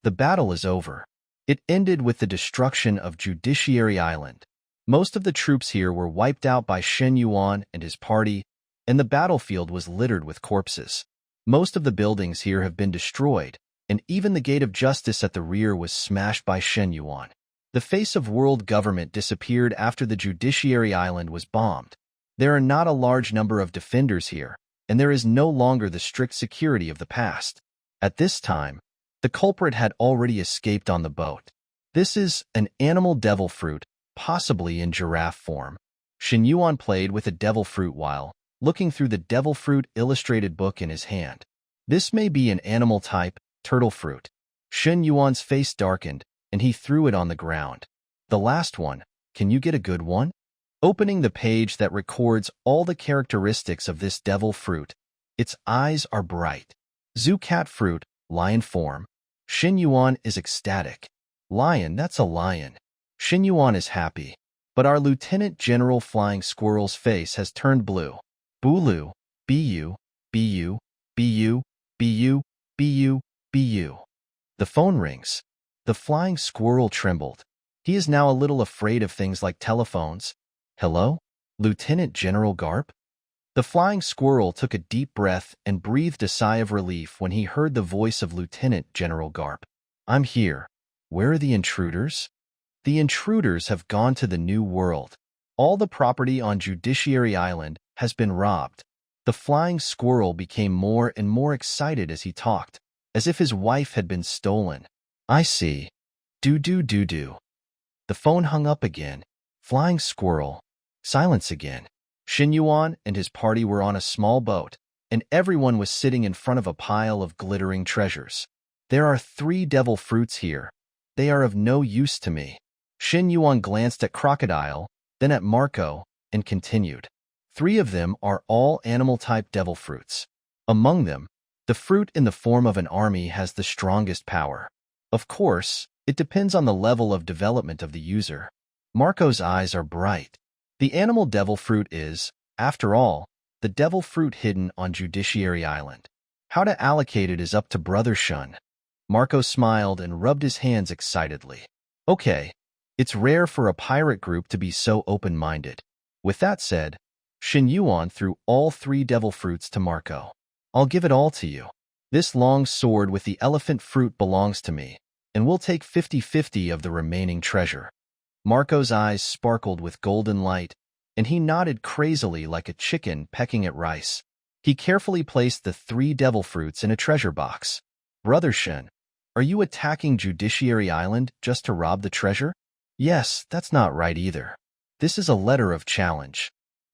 The battle is over. It ended with the destruction of Judiciary Island. Most of the troops here were wiped out by Shen Yuan and his party, and the battlefield was littered with corpses. Most of the buildings here have been destroyed, and even the Gate of Justice at the rear was smashed by Shen Yuan. The face of world government disappeared after the Judiciary Island was bombed. There are not a large number of defenders here, and there is no longer the strict security of the past. At this time, the culprit had already escaped on the boat. This is an animal devil fruit, possibly in giraffe form. Shen Yuan played with a devil fruit while looking through the devil fruit illustrated book in his hand. This may be an animal type, turtle fruit. Shen Yuan's face darkened, and he threw it on the ground. The last one, can you get a good one? Opening the page that records all the characteristics of this devil fruit, its eyes are bright. Zucat fruit, lion form. Shen Yuan is ecstatic. Lion, that's a lion. Shen Yuan is happy. But our Lieutenant General Flying Squirrel's face has turned blue. Bulu, Bu, Bu, Bu, Bu, Bu, Bu. The phone rings. The Flying Squirrel trembled. He is now a little afraid of things like telephones. Hello? Lieutenant General Garp? The Flying Squirrel took a deep breath and breathed a sigh of relief when he heard the voice of Lieutenant General Garp. I'm here. Where are the intruders? The intruders have gone to the New World. All the property on Judiciary Island has been robbed. The Flying Squirrel became more and more excited as he talked, as if his wife had been stolen. I see. Do. The phone hung up again. Flying Squirrel. Silence again. Shen Yuan and his party were on a small boat, and everyone was sitting in front of a pile of glittering treasures. There are 3 devil fruits here. They are of no use to me. Shen Yuan glanced at Crocodile, then at Marco, and continued. 3 of them are all animal-type devil fruits. Among them, the fruit in the form of an army has the strongest power. Of course, it depends on the level of development of the user. Marco's eyes are bright. The animal devil fruit is, after all, the devil fruit hidden on Judiciary Island. How to allocate it is up to Brother Shun. Marco smiled and rubbed his hands excitedly. Okay, it's rare for a pirate group to be so open-minded. With that said, Shen Yuan threw all 3 devil fruits to Marco. I'll give it all to you. This long sword with the elephant fruit belongs to me, and we'll take 50-50 of the remaining treasure. Marco's eyes sparkled with golden light, and he nodded crazily like a chicken pecking at rice. He carefully placed the 3 devil fruits in a treasure box. Brother Shen, are you attacking Judiciary Island just to rob the treasure? Yes, that's not right either. This is a letter of challenge.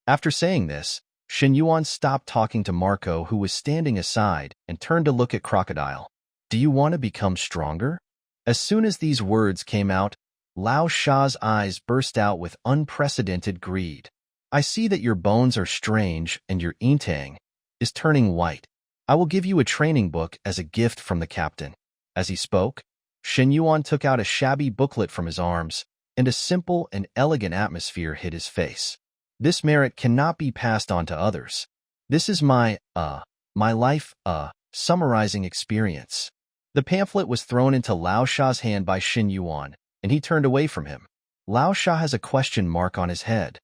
After saying this, Shen Yuan stopped talking to Marco, who was standing aside, and turned to look at Crocodile. Do you want to become stronger? As soon as these words came out, Lao Sha's eyes burst out with unprecedented greed. I see that your bones are strange and your intang is turning white. I will give you a training book as a gift from the captain. As he spoke, Shen Yuan took out a shabby booklet from his arms, and a simple and elegant atmosphere hid his face. This merit cannot be passed on to others. This is my life, summarizing experience. The pamphlet was thrown into Lao Sha's hand by Shen Yuan, and he turned away from him. Lao Sha has a question mark on his head.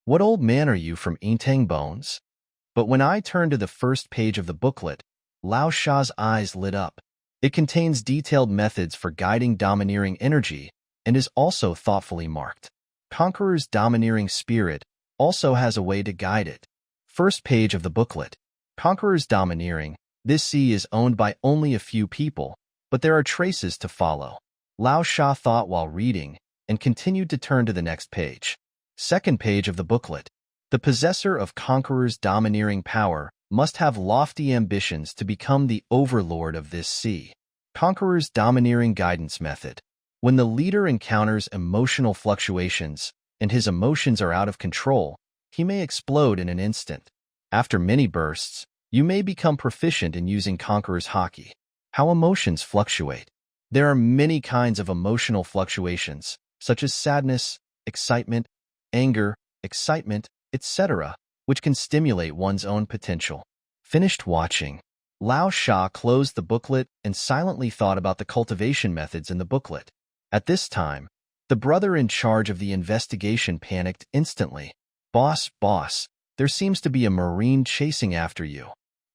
What old man are you from Intang Bones? But when I turned to the first page of the booklet, Lao Sha's eyes lit up. It contains detailed methods for guiding domineering energy and is also thoughtfully marked. Conqueror's domineering spirit also has a way to guide it. First page of the booklet. Conqueror's domineering. This sea is owned by only a few people, but there are traces to follow. Lao Sha thought while reading and continued to turn to the next page. Second page of the booklet. The possessor of Conqueror's domineering power must have lofty ambitions to become the overlord of this sea. Conqueror's domineering guidance method. When the leader encounters emotional fluctuations and his emotions are out of control, he may explode in an instant. After many bursts, you may become proficient in using Conqueror's Haki. How emotions fluctuate. There are many kinds of emotional fluctuations, such as sadness, excitement, anger, excitement, etc., which can stimulate one's own potential. Finished watching. Lao Sha closed the booklet and silently thought about the cultivation methods in the booklet. At this time, the brother in charge of the investigation panicked instantly. Boss, there seems to be a Marine chasing after you.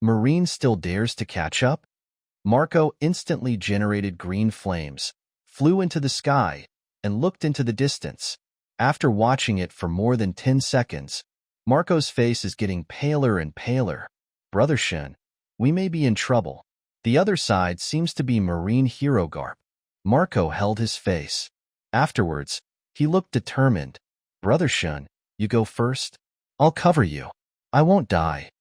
Marine still dares to catch up? Marco instantly generated green flames, flew into the sky, and looked into the distance. After watching it for more than 10 seconds, Marco's face is getting paler and paler. Brother Shen, we may be in trouble. The other side seems to be Marine hero Garp. Marco held his face. Afterwards, he looked determined. Brother Shen, you go first. I'll cover you. I won't die.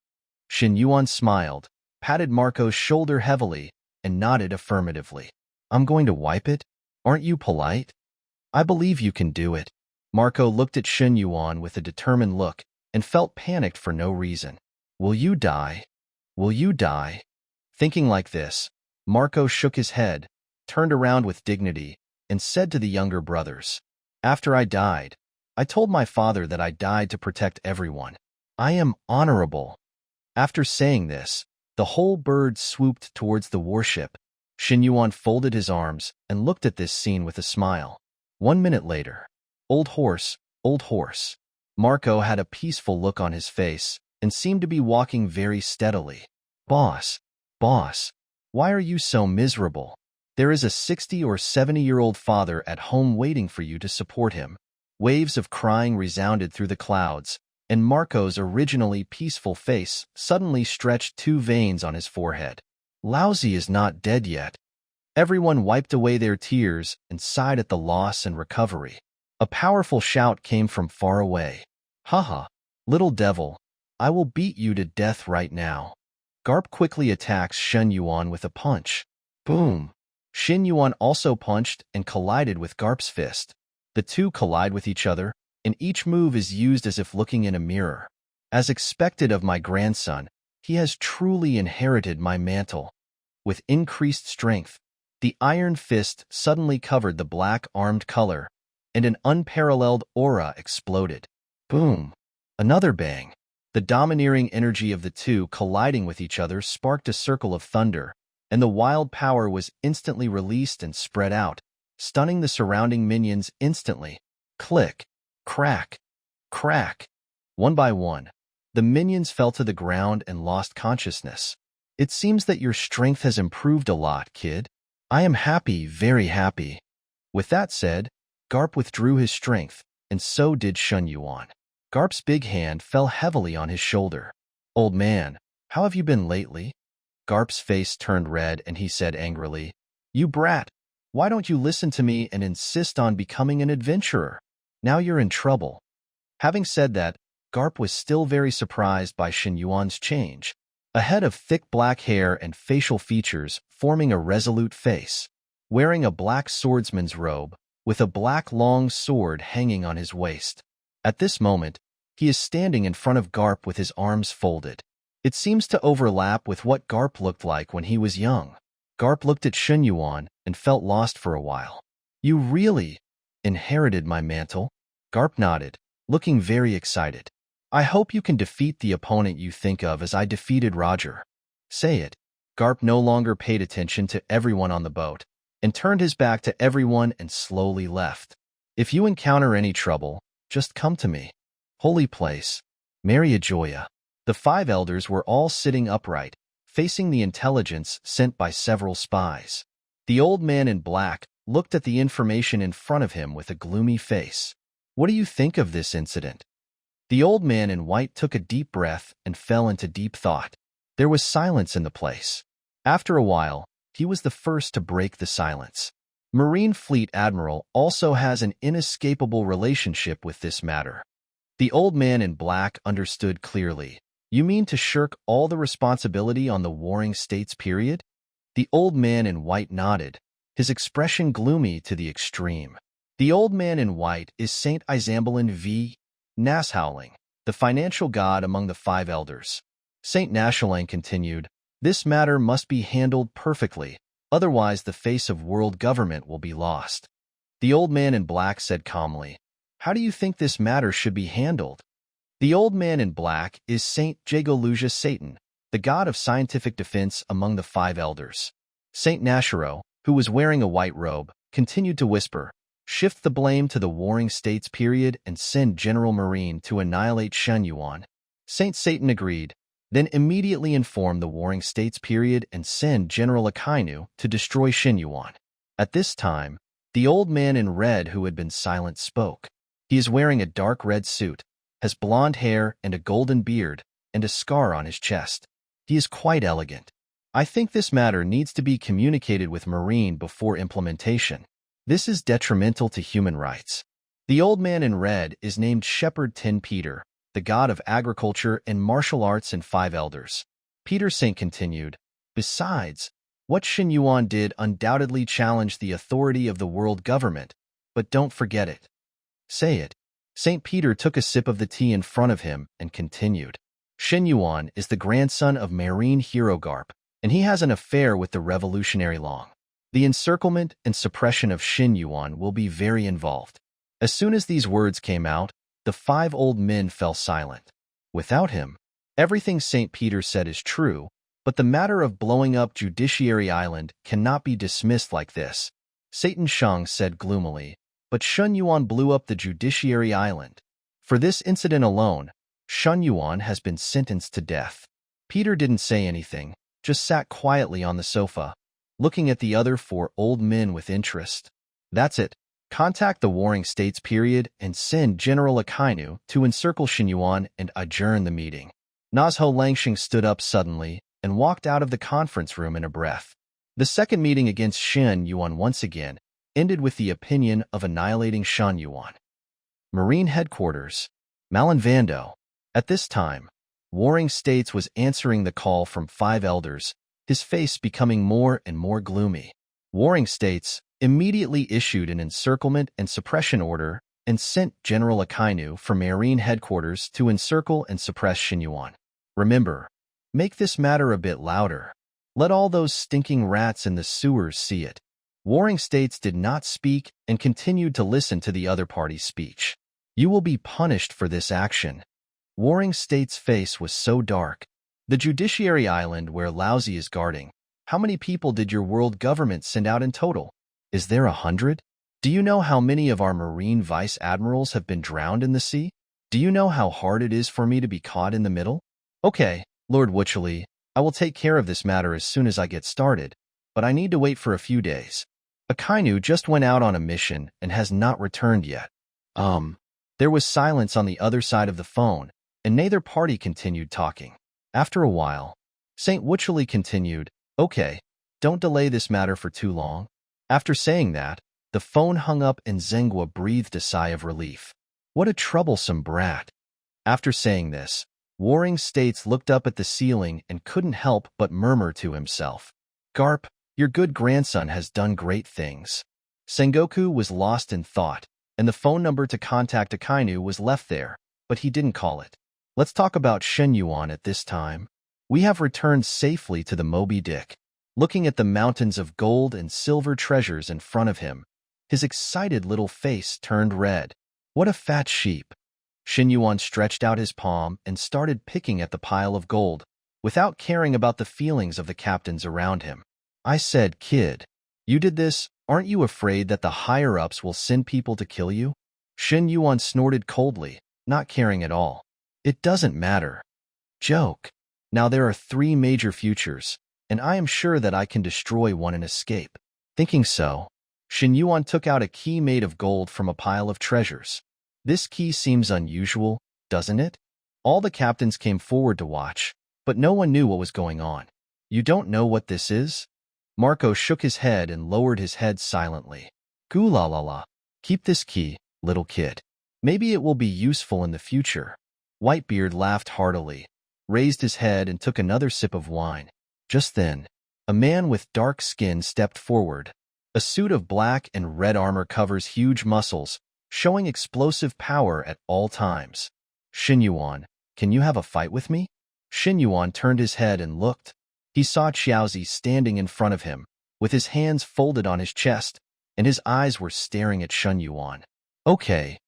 Shen Yuan smiled, patted Marco's shoulder heavily, and nodded affirmatively. I'm going to wipe it? Aren't you polite? I believe you can do it. Marco looked at Shen Yuan with a determined look and felt panicked for no reason. Will you die? Will you die? Thinking like this, Marco shook his head, turned around with dignity, and said to the younger brothers, After I died, I told my father that I died to protect everyone. I am honorable. After saying this, the whole bird swooped towards the warship. Shen Yuan folded his arms and looked at this scene with a smile. 1 minute later, Old horse. Marco had a peaceful look on his face and seemed to be walking very steadily. Boss, why are you so miserable? There is a 60 or 70-year-old father at home waiting for you to support him. Waves of crying resounded through the clouds, and Marco's originally peaceful face suddenly stretched 2 veins on his forehead. Laozi is not dead yet. Everyone wiped away their tears and sighed at the loss and recovery. A powerful shout came from far away. Haha, little devil, I will beat you to death right now. Garp quickly attacks Shen Yuan with a punch. Boom! Shen Yuan also punched and collided with Garp's fist. The two collide with each other, and each move is used as if looking in a mirror. As expected of my grandson, he has truly inherited my mantle. With increased strength, the iron fist suddenly covered the black armed color, and an unparalleled aura exploded. Boom! Another bang. The domineering energy of the two colliding with each other sparked a circle of thunder, and the wild power was instantly released and spread out, stunning the surrounding minions instantly. Click, crack, crack. One by one, the minions fell to the ground and lost consciousness. It seems that your strength has improved a lot, kid. I am happy, very happy. With that said, Garp withdrew his strength, and so did Shen Yuan. Garp's big hand fell heavily on his shoulder. Old man, how have you been lately? Garp's face turned red and he said angrily, You brat, why don't you listen to me and insist on becoming an adventurer? Now you're in trouble. Having said that, Garp was still very surprised by Shen Yuan's change. A head of thick black hair and facial features forming a resolute face. Wearing a black swordsman's robe, with a black long sword hanging on his waist. At this moment, he is standing in front of Garp with his arms folded. It seems to overlap with what Garp looked like when he was young. Garp looked at Shen Yuan and felt lost for a while. You really inherited my mantle? Garp nodded, looking very excited. I hope you can defeat the opponent you think of as I defeated Roger. Say it. Garp no longer paid attention to everyone on the boat and turned his back to everyone and slowly left. If you encounter any trouble, just come to me. Holy place. Maria Joya. The 5 elders were all sitting upright, facing the intelligence sent by several spies. The old man in black looked at the information in front of him with a gloomy face. What do you think of this incident? The old man in white took a deep breath and fell into deep thought. There was silence in the place. After a while, he was the first to break the silence. Marine Fleet Admiral also has an inescapable relationship with this matter. The old man in black understood clearly. You mean to shirk all the responsibility on the Warring States period? The old man in white nodded, his expression gloomy to the extreme. The old man in white is Saint Isambelin V. Nashowling, the financial god among the 5 elders. Saint Nashowling continued, This matter must be handled perfectly. Otherwise, the face of world government will be lost. The old man in black said calmly, How do you think this matter should be handled? The old man in black is Saint Jagoluja Satan, the god of scientific defense among the five elders. Saint Nashiro, who was wearing a white robe, continued to whisper, "Shift the blame to the Warring States period and send General Marine to annihilate Shen Yuan." Saint Satan agreed, then immediately informed the Warring States period and send General Akainu to destroy Shen Yuan. At this time, the old man in red who had been silent spoke. He is wearing a dark red suit, has blonde hair and a golden beard, and a scar on his chest. He is quite elegant. I think this matter needs to be communicated with Marine before implementation. This is detrimental to human rights. The old man in red is named Shepherd Tin Peter, the god of agriculture and martial arts and five elders. Peter Saint continued, "Besides, what Shen Yuan did undoubtedly challenged the authority of the world government, but don't forget it. Say it." Saint Peter took a sip of the tea in front of him and continued. Shen Yuan is the grandson of Marine hero Garp, and he has an affair with the revolutionary Long. The encirclement and suppression of Shen Yuan will be very involved. As soon as these words came out, the five old men fell silent. Without him, everything Saint Peter said is true, but the matter of blowing up Judiciary Island cannot be dismissed like this. Satan Shang said gloomily, "But Shen Yuan blew up the Judiciary Island. For this incident alone, Shen Yuan has been sentenced to death." Peter didn't say anything, just sat quietly on the sofa, looking at the other four old men with interest. "That's it. Contact the Warring States period and send General Akainu to encircle Shen Yuan and adjourn the meeting." Nazho Langsheng stood up suddenly and walked out of the conference room in a breath. The second meeting against Shen Yuan once again ended with the opinion of annihilating Shen Yuan. Marine Headquarters, Malin Vando. At this time, Warring States was answering the call from five elders, his face becoming more and more gloomy. Warring States immediately issued an encirclement and suppression order and sent General Akainu from Marine Headquarters to encircle and suppress Shen Yuan. Remember, make this matter a bit louder. Let all those stinking rats in the sewers see it. Warring States did not speak and continued to listen to the other party's speech. "You will be punished for this action." Warring States' face was so dark. "The Judiciary Island where Laozi is guarding. How many people did your world government send out in total? Is there 100? Do you know how many of our Marine Vice Admirals have been drowned in the sea? Do you know how hard it is for me to be caught in the middle? Okay, Lord Wycherley, I will take care of this matter as soon as I get started, but I need to wait for a few days. Akainu just went out on a mission and has not returned yet." There was silence on the other side of the phone, and neither party continued talking. After a while, Saint Wycherley continued, "Okay, don't delay this matter for too long." After saying that, the phone hung up and Zhenghua breathed a sigh of relief. What a troublesome brat. After saying this, Warring States looked up at the ceiling and couldn't help but murmur to himself, "Garp, your good grandson has done great things." Sengoku was lost in thought, and the phone number to contact Akainu was left there, but he didn't call it. Let's talk about Shen Yuan at this time. We have returned safely to the Moby Dick. Looking at the mountains of gold and silver treasures in front of him, his excited little face turned red. What a fat sheep. Shen Yuan stretched out his palm and started picking at the pile of gold, without caring about the feelings of the captains around him. "I said, kid, you did this. Aren't you afraid that the higher-ups will send people to kill you?" Shen Yuan snorted coldly, not caring at all. "It doesn't matter. Joke. Now there are 3 major futures, and I am sure that I can destroy one and escape." Thinking so, Shen Yuan took out a key made of gold from a pile of treasures. This key seems unusual, doesn't it? All the captains came forward to watch, but no one knew what was going on. "You don't know what this is?" Marco shook his head and lowered his head silently. "Goo-la-la-la. Keep this key, little kid. Maybe it will be useful in the future." Whitebeard laughed heartily, raised his head and took another sip of wine. Just then, a man with dark skin stepped forward. A suit of black and red armor covers huge muscles, showing explosive power at all times. "Shen Yuan, can you have a fight with me?" Shen Yuan turned his head and looked. He saw Xiaozi standing in front of him, with his hands folded on his chest, and his eyes were staring at Shen Yuan. "Okay."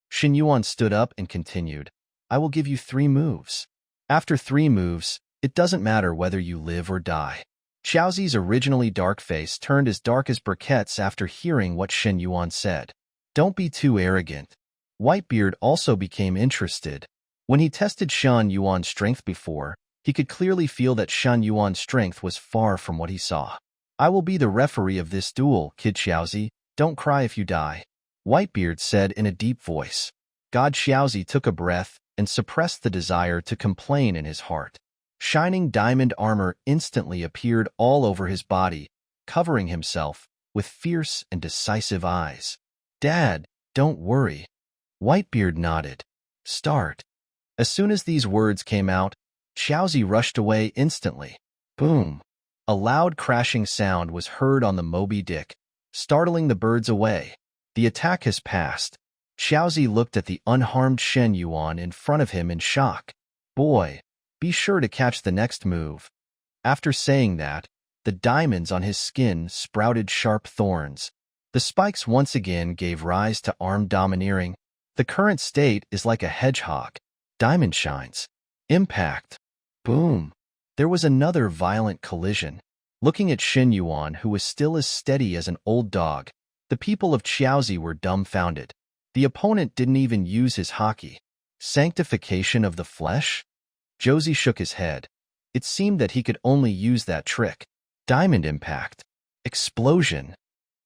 Shen Yuan stood up and continued, "I will give you 3 moves. After 3 moves, It doesn't matter whether you live or die. Xiaozi's originally dark face turned as dark as briquettes after hearing what Shen Yuan said. Don't be too arrogant. Whitebeard also became interested. When he tested Shen Yuan's strength before, he could clearly feel that Shen Yuan's strength was far from what he saw. I will be the referee of this duel, Kid Xiaozi. Don't cry if you die, Whitebeard said in a deep voice. God Xiaozi took a breath and suppressed the desire to complain in his heart. Shining diamond armor instantly appeared all over his body, covering himself with fierce and decisive eyes. Dad, don't worry. Whitebeard nodded. Start. As soon as these words came out, Xiaozi rushed away instantly. Boom. A loud crashing sound was heard on the Moby Dick, startling the birds away. The attack has passed. Xiaozi looked at the unharmed Shen Yuan in front of him in shock. Boy, be sure to catch the next move. After saying that, the diamonds on his skin sprouted sharp thorns. The spikes once again gave rise to arm domineering. The current state is like a hedgehog. Diamond shines. Impact. Boom. There was another violent collision. Looking at Shen Yuan, who was still as steady as an old dog, the people of Xiaozi were dumbfounded. The opponent didn't even use his haki. Sanctification of the flesh? Josie shook his head. It seemed that he could only use that trick. Diamond impact. Explosion.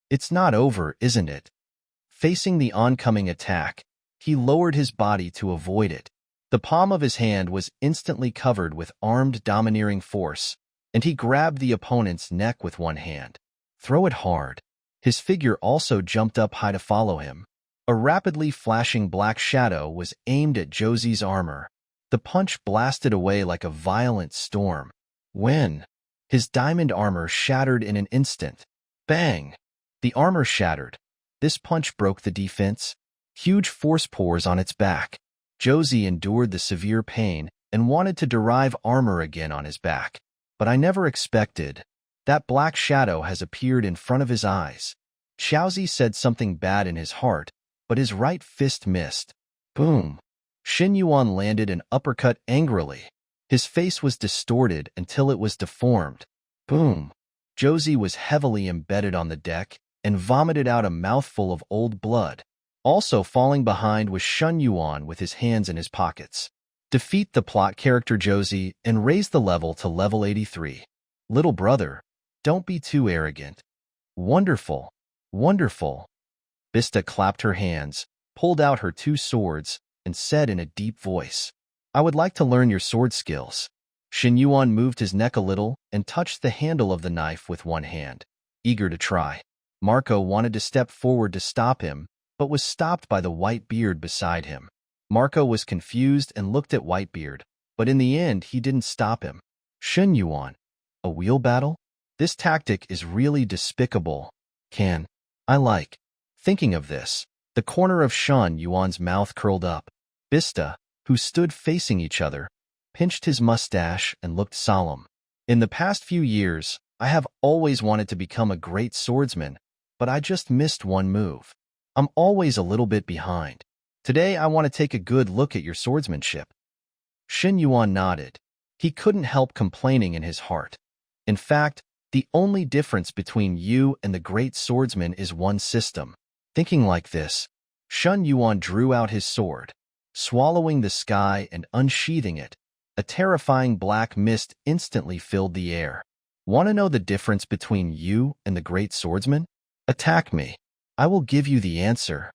It's not over, isn't it? Facing the oncoming attack, he lowered his body to avoid it. The palm of his hand was instantly covered with armed domineering force, and he grabbed the opponent's neck with one hand. Throw it hard. His figure also jumped up high to follow him. A rapidly flashing black shadow was aimed at Josie's armor. The punch blasted away like a violent storm. When? His diamond armor shattered in an instant. Bang! The armor shattered. This punch broke the defense. Huge force pores on its back. Josie endured the severe pain and wanted to derive armor again on his back. But I never expected. That black shadow has appeared in front of his eyes. Xiaozi said something bad in his heart, but his right fist missed. Boom! Shen Yuan landed an uppercut angrily. His face was distorted until it was deformed. Boom! Josie was heavily embedded on the deck and vomited out a mouthful of old blood. Also falling behind was Shen Yuan with his hands in his pockets. Defeat the plot character Josie and raise the level to level 83. Little brother, don't be too arrogant. Wonderful, wonderful. Bista clapped her hands, pulled out her two swords, and said in a deep voice, I would like to learn your sword skills. Shen Yuan moved his neck a little and touched the handle of the knife with one hand, eager to try. Marco wanted to step forward to stop him, but was stopped by the white beard beside him. Marco was confused and looked at Whitebeard, but in the end he didn't stop him. Shen Yuan, a wheel battle? This tactic is really despicable. I like. Thinking of this, the corner of Shen Yuan's mouth curled up. Bista, who stood facing each other, pinched his mustache and looked solemn. In the past few years, I have always wanted to become a great swordsman, but I just missed one move. I'm always a little bit behind. Today I want to take a good look at your swordsmanship. Shen Yuan nodded. He couldn't help complaining in his heart. In fact, the only difference between you and the great swordsman is one system. Thinking like this, Shen Yuan drew out his sword. Swallowing the sky and unsheathing it, a terrifying black mist instantly filled the air. Want to know the difference between you and the great swordsman? Attack me. I will give you the answer.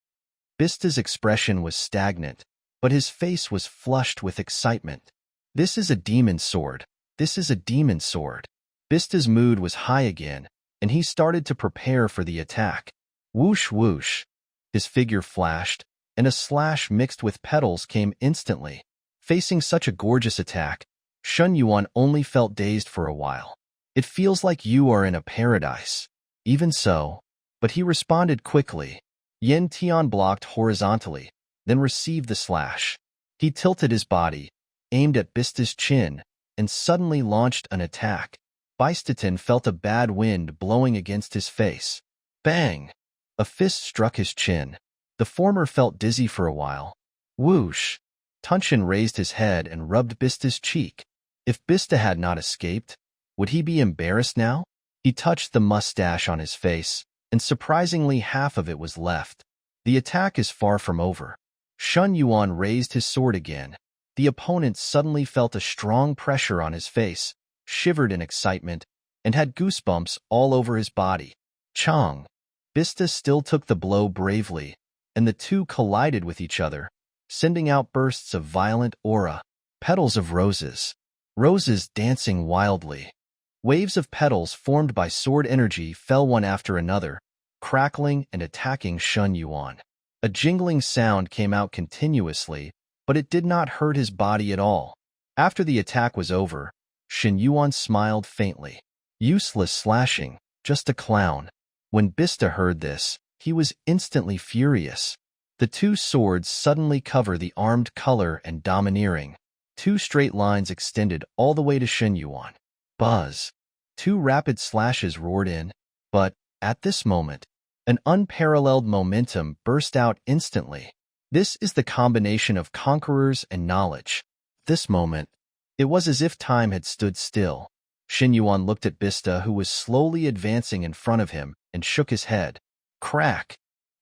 Bista's expression was stagnant, but his face was flushed with excitement. This is a demon sword. This is a demon sword. Bista's mood was high again, and he started to prepare for the attack. Whoosh whoosh. His figure flashed, and a slash mixed with petals came instantly. Facing such a gorgeous attack, Shen Yuan only felt dazed for a while. It feels like you are in a paradise. Even so, but he responded quickly. Yin Tian blocked horizontally, then received the slash. He tilted his body, aimed at Bista's chin, and suddenly launched an attack. Bistatin felt a bad wind blowing against his face. Bang! A fist struck his chin. The former felt dizzy for a while. Whoosh! Tunshin raised his head and rubbed Bista's cheek. If Bista had not escaped, would he be embarrassed now? He touched the mustache on his face, and surprisingly half of it was left. The attack is far from over. Shen Yuan raised his sword again. The opponent suddenly felt a strong pressure on his face, shivered in excitement, and had goosebumps all over his body. Chang. Bista still took the blow bravely, and the two collided with each other, sending out bursts of violent aura, petals of roses. Roses dancing wildly. Waves of petals formed by sword energy fell one after another, crackling and attacking Shen Yuan. A jingling sound came out continuously, but it did not hurt his body at all. After the attack was over, Shen Yuan smiled faintly. Useless slashing, just a clown. When Bista heard this, he was instantly furious. The two swords suddenly cover the armed color and domineering. Two straight lines extended all the way to Shen Yuan. Buzz. Two rapid slashes roared in, but, at this moment, an unparalleled momentum burst out instantly. This is the combination of conquerors and knowledge. This moment, it was as if time had stood still. Shen Yuan looked at Bista, who was slowly advancing in front of him, and shook his head. Crack!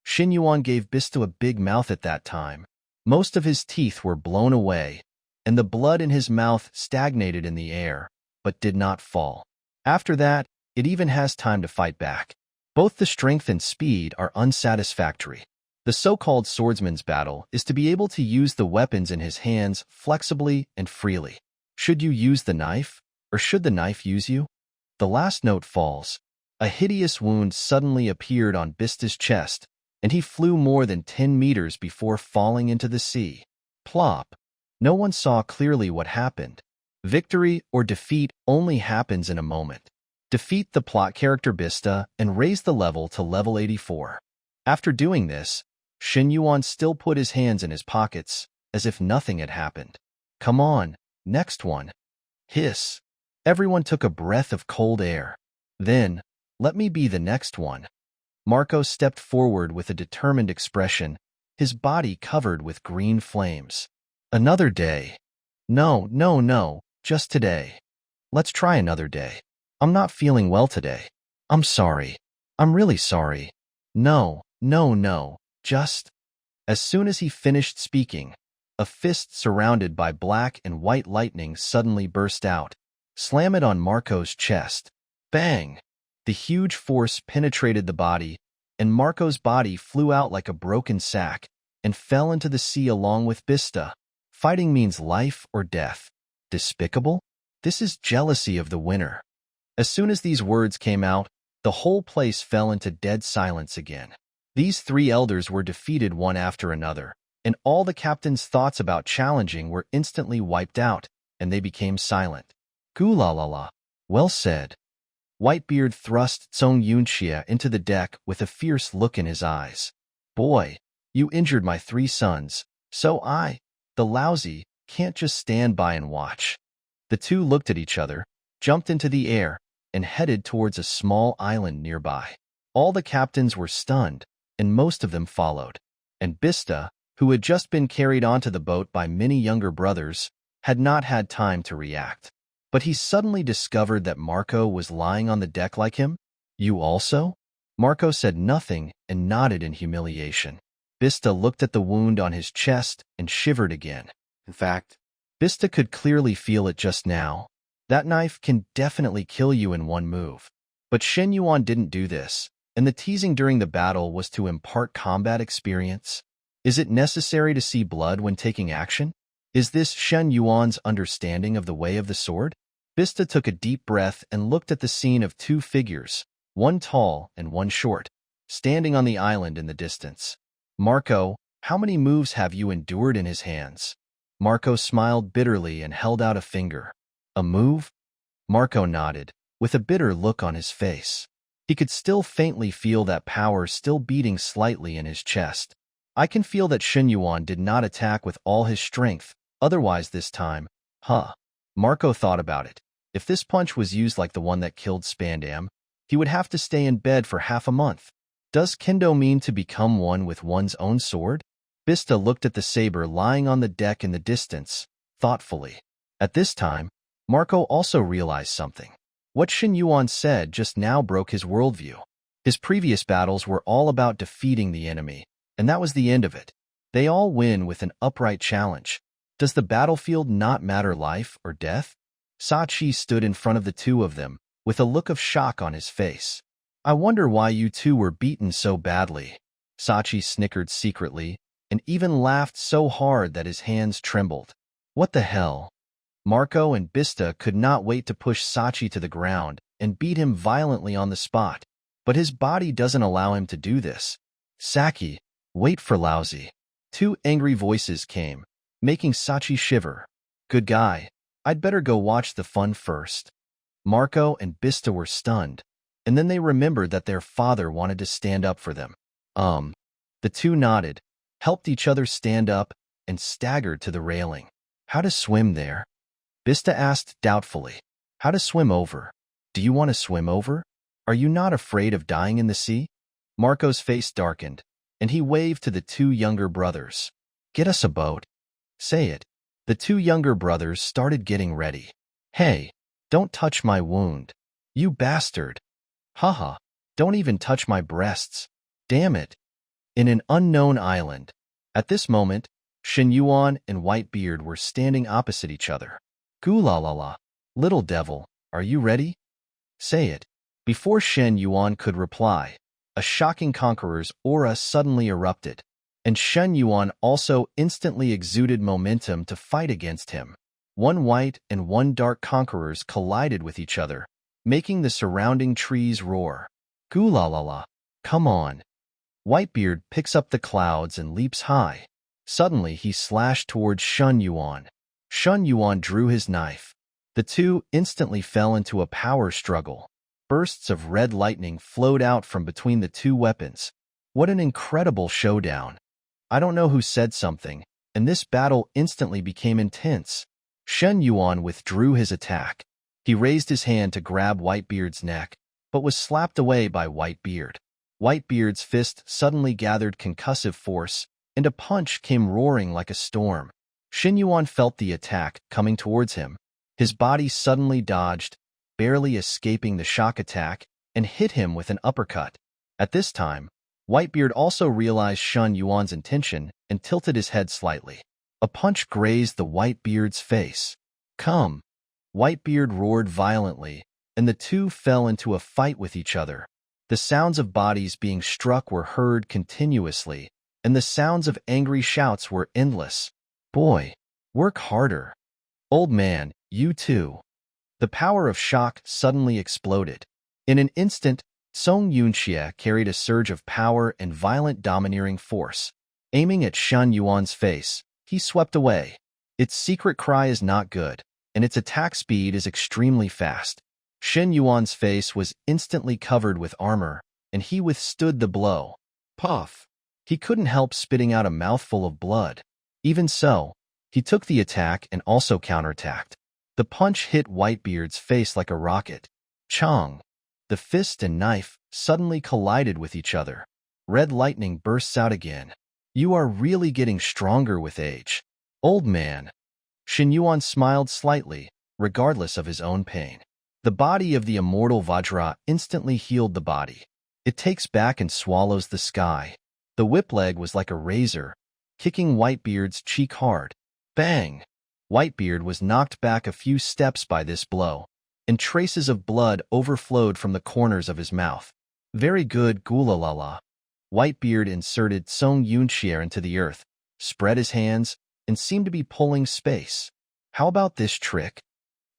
Shen Yuan gave Bista a big mouth at that time. Most of his teeth were blown away, and the blood in his mouth stagnated in the air, but did not fall. After that, it even has time to fight back. Both the strength and speed are unsatisfactory. The so-called swordsman's battle is to be able to use the weapons in his hands flexibly and freely. Should you use the knife, or should the knife use you? The last note falls. A hideous wound suddenly appeared on Bista's chest, and he flew more than 10 meters before falling into the sea. Plop. No one saw clearly what happened. Victory or defeat only happens in a moment. Defeat the plot character Bista and raise the level to level 84. After doing this, Shen Yuan still put his hands in his pockets, as if nothing had happened. Come on, next one. Hiss. Everyone took a breath of cold air. Then, let me be the next one. Marco stepped forward with a determined expression, his body covered with green flames. Another day. No, just today. Let's try another day. I'm not feeling well today. I'm sorry. I'm really sorry. No, just... As soon as he finished speaking, a fist surrounded by black and white lightning suddenly burst out. Slam it on Marco's chest. Bang! The huge force penetrated the body, and Marco's body flew out like a broken sack and fell into the sea along with Bista. Fighting means life or death. Despicable? This is jealousy of the winner. As soon as these words came out, the whole place fell into dead silence again. These three elders were defeated one after another, and all the captain's thoughts about challenging were instantly wiped out, and they became silent. Goo-la-la-la. Well said. Whitebeard thrust Tsong Yunxia into the deck with a fierce look in his eyes. Boy, you injured my 3 sons, so I, the lousy, can't just stand by and watch. The two looked at each other, jumped into the air, and headed towards a small island nearby. All the captains were stunned, and most of them followed. And Bista, who had just been carried onto the boat by many younger brothers, had not had time to react. But he suddenly discovered that Marco was lying on the deck like him. You also? Marco said nothing and nodded in humiliation. Bista looked at the wound on his chest and shivered again. In fact, Bista could clearly feel it just now. That knife can definitely kill you in one move. But Shen Yuan didn't do this, and the teasing during the battle was to impart combat experience. Is it necessary to see blood when taking action? Is this Shen Yuan's understanding of the way of the sword? Bista took a deep breath and looked at the scene of 2 figures, one tall and one short, standing on the island in the distance. Marco, how many moves have you endured in his hands? Marco smiled bitterly and held out a finger. A move? Marco nodded, with a bitter look on his face. He could still faintly feel that power still beating slightly in his chest. I can feel that Shen Yuan did not attack with all his strength, otherwise this time. Marco thought about it. If this punch was used like the one that killed Spandam, he would have to stay in bed for half a month. Does Kendo mean to become one with one's own sword? Bista looked at the saber lying on the deck in the distance, thoughtfully. At this time, Marco also realized something. What Shen Yuan said just now broke his worldview. His previous battles were all about defeating the enemy, and that was the end of it. They all win with an upright challenge. Does the battlefield not matter life or death? Sachi stood in front of the two of them, with a look of shock on his face. I wonder why you two were beaten so badly. Sachi snickered secretly, and even laughed so hard that his hands trembled. What the hell? Marco and Bista could not wait to push Sachi to the ground and beat him violently on the spot, but his body doesn't allow him to do this. Saki, wait for Lousy. Two angry voices came, making Sachi shiver. Good guy, I'd better go watch the fun first. Marco and Bista were stunned, and then they remembered that their father wanted to stand up for them. The two nodded, helped each other stand up, and staggered to the railing. How to swim there? Bista asked doubtfully. How to swim over? Do you want to swim over? Are you not afraid of dying in the sea? Marco's face darkened, and he waved to the two younger brothers. Get us a boat. Say it. The two younger brothers started getting ready. Hey, don't touch my wound. You bastard. Haha, don't even touch my breasts. Damn it. In an unknown island. At this moment, Shen Yuan and Whitebeard were standing opposite each other. Goolalala, little devil, are you ready? Say it. Before Shen Yuan could reply, a shocking conqueror's aura suddenly erupted, and Shen Yuan also instantly exuded momentum to fight against him. One white and one dark conquerors collided with each other, making the surrounding trees roar. Goolalala, come on. Whitebeard picks up the clouds and leaps high. Suddenly he slashed towards Shen Yuan. Shen Yuan drew his knife. The two instantly fell into a power struggle. Bursts of red lightning flowed out from between the two weapons. What an incredible showdown. I don't know who said something, and this battle instantly became intense. Shen Yuan withdrew his attack. He raised his hand to grab Whitebeard's neck, but was slapped away by Whitebeard. Whitebeard's fist suddenly gathered concussive force, and a punch came roaring like a storm. Shen Yuan felt the attack coming towards him. His body suddenly dodged, barely escaping the shock attack, and hit him with an uppercut. At this time, Whitebeard also realized Shen Yuan's intention and tilted his head slightly. A punch grazed the Whitebeard's face. Come! Whitebeard roared violently, and the two fell into a fight with each other. The sounds of bodies being struck were heard continuously, and the sounds of angry shouts were endless. Boy, work harder. Old man, you too. The power of shock suddenly exploded. In an instant, Song Yunxie carried a surge of power and violent domineering force. Aiming at Shen Yuan's face, he swept away. Its secret cry is not good, and its attack speed is extremely fast. Shen Yuan's face was instantly covered with armor, and he withstood the blow. Puff! He couldn't help spitting out a mouthful of blood. Even so, he took the attack and also counterattacked. The punch hit Whitebeard's face like a rocket. Chong! The fist and knife suddenly collided with each other. Red lightning bursts out again. You are really getting stronger with age. Old man. Shen Yuan smiled slightly, regardless of his own pain. The body of the immortal Vajra instantly healed the body. It takes back and swallows the sky. The whip leg was like a razor, kicking Whitebeard's cheek hard. Bang! Whitebeard was knocked back a few steps by this blow, and traces of blood overflowed from the corners of his mouth. Very good, Goolalala. Whitebeard inserted Song Yunxie into the earth, spread his hands, and seemed to be pulling space. How about this trick?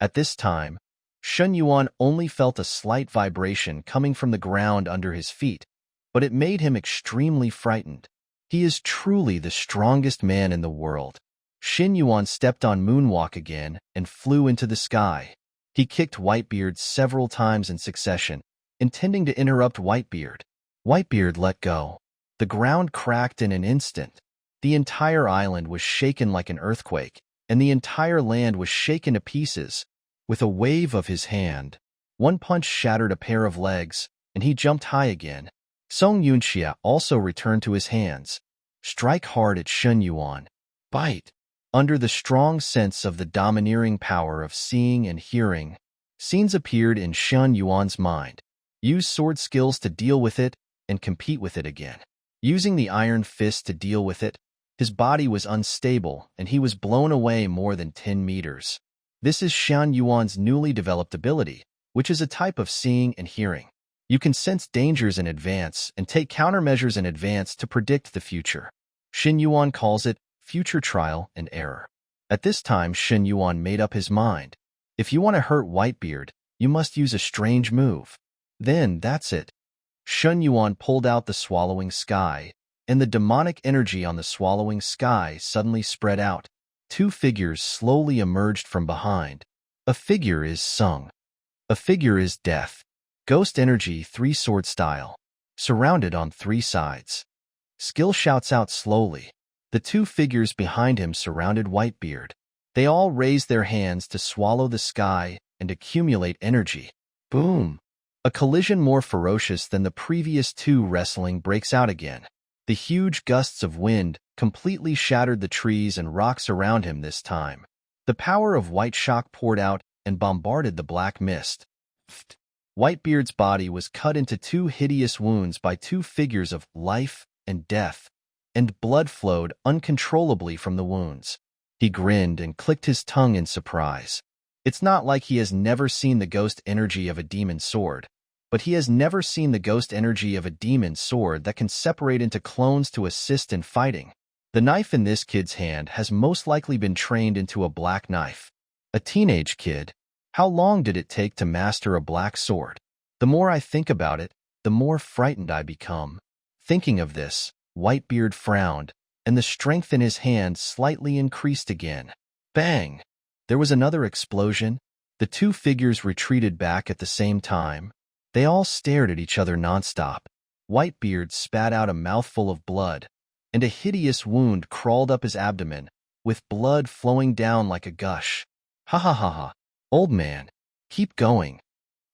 At this time, Shen Yuan only felt a slight vibration coming from the ground under his feet, but it made him extremely frightened. He is truly the strongest man in the world. Shen Yuan stepped on Moonwalk again and flew into the sky. He kicked Whitebeard several times in succession, intending to interrupt Whitebeard. Whitebeard let go. The ground cracked in an instant. The entire island was shaken like an earthquake, and the entire land was shaken to pieces. With a wave of his hand, one punch shattered a pair of legs, and he jumped high again. Song Yunxie also returned to his hands. Strike hard at Shen Yuan. Bite! Under the strong sense of the domineering power of seeing and hearing, scenes appeared in Shen Yuan's mind. Use sword skills to deal with it and compete with it again. Using the iron fist to deal with it, his body was unstable and he was blown away more than 10 meters. This is Shen Yuan's newly developed ability, which is a type of seeing and hearing. You can sense dangers in advance and take countermeasures in advance to predict the future. Shen Yuan calls it future trial and error. At this time, Shen Yuan made up his mind. If you want to hurt Whitebeard, you must use a strange move. Then that's it. Shen Yuan pulled out the swallowing sky, and the demonic energy on the swallowing sky suddenly spread out. Two figures slowly emerged from behind. A figure is Sung. A figure is Death. Ghost energy 3-sword style. Surrounded on 3 sides. Skill shouts out slowly. The two figures behind him surrounded Whitebeard. They all raised their hands to swallow the sky and accumulate energy. Boom! A collision more ferocious than the previous 2 wrestling breaks out again. The huge gusts of wind completely shattered the trees and rocks around him this time. The power of white shock poured out and bombarded the black mist. Whitebeard's body was cut into 2 hideous wounds by 2 figures of life and death, and blood flowed uncontrollably from the wounds. He grinned and clicked his tongue in surprise. It's not like he has never seen the ghost energy of a demon sword, but he has never seen the ghost energy of a demon sword that can separate into clones to assist in fighting. The knife in this kid's hand has most likely been trained into a black knife. A teenage kid. How long did it take to master a black sword? The more I think about it, the more frightened I become. Thinking of this, Whitebeard frowned, and the strength in his hand slightly increased again. Bang! There was another explosion. The 2 figures retreated back at the same time. They all stared at each other nonstop. Whitebeard spat out a mouthful of blood, and a hideous wound crawled up his abdomen, with blood flowing down like a gush. Ha ha ha ha. Old man, keep going.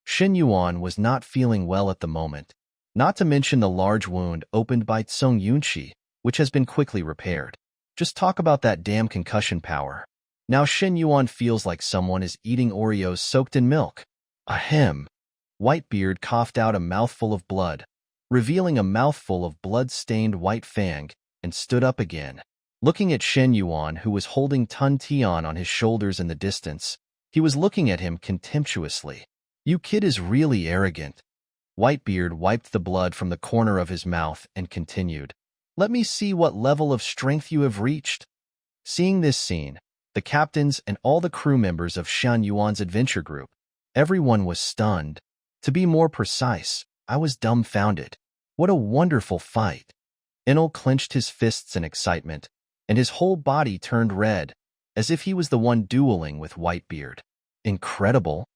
Shen Yuan was not feeling well at the moment, not to mention the large wound opened by Tsung Yunshi, which has been quickly repaired. Just talk about that damn concussion power. Now Shen Yuan feels like someone is eating Oreos soaked in milk. Ahem. Whitebeard coughed out a mouthful of blood, revealing a mouthful of blood-stained white fang, and stood up again. Looking at Shen Yuan, who was holding Tun Tian on his shoulders in the distance, he was looking at him contemptuously. You kid is really arrogant. Whitebeard wiped the blood from the corner of his mouth and continued. Let me see what level of strength you have reached. Seeing this scene, the captains and all the crew members of Shen Yuan's adventure group, everyone was stunned. To be more precise, I was dumbfounded. What a wonderful fight. Enel clenched his fists in excitement, and his whole body turned red, as if he was the one dueling with Whitebeard. Incredible.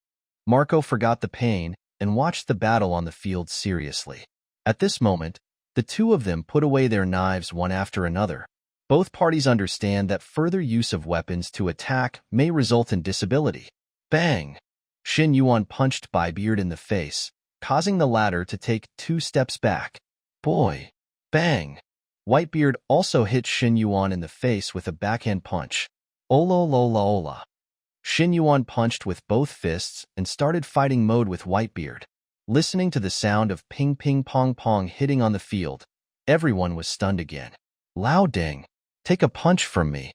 Marco forgot the pain and watched the battle on the field seriously. At this moment, the 2 of them put away their knives one after another. Both parties understand that further use of weapons to attack may result in disability. Bang! Shen Yuan punched Whitebeard in the face, causing the latter to take 2 steps back. Boy! Bang! Whitebeard also hit Shen Yuan in the face with a backhand punch. Ola lola ola. Shen Yuan punched with both fists and started fighting mode with Whitebeard. Listening to the sound of ping ping pong pong hitting on the field, everyone was stunned again. Lao Deng, take a punch from me.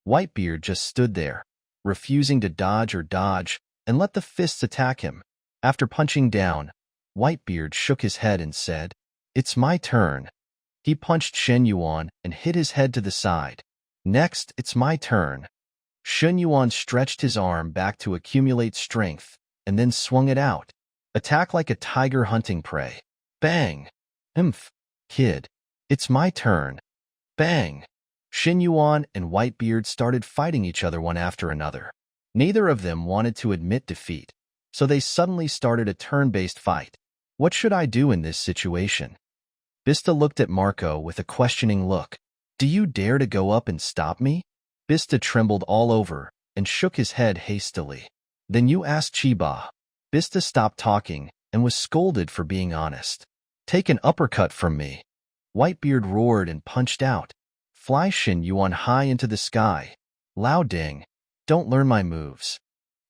Whitebeard just stood there, refusing to dodge or dodge, and let the fists attack him. After punching down, Whitebeard shook his head and said, It's my turn. He punched Shen Yuan and hit his head to the side. Next, it's my turn. Shen Yuan stretched his arm back to accumulate strength, and then swung it out. Attack like a tiger hunting prey. Bang! Kid. It's my turn. Bang! Shen Yuan and Whitebeard started fighting each other one after another. Neither of them wanted to admit defeat, so they suddenly started a turn-based fight. What should I do in this situation? Bista looked at Marco with a questioning look. Do you dare to go up and stop me? Bista trembled all over and shook his head hastily. Then you ask Chiba. Bista stopped talking and was scolded for being honest. Take an uppercut from me. Whitebeard roared and punched out. Fly Shen Yuan high into the sky. Lao Ding, don't learn my moves.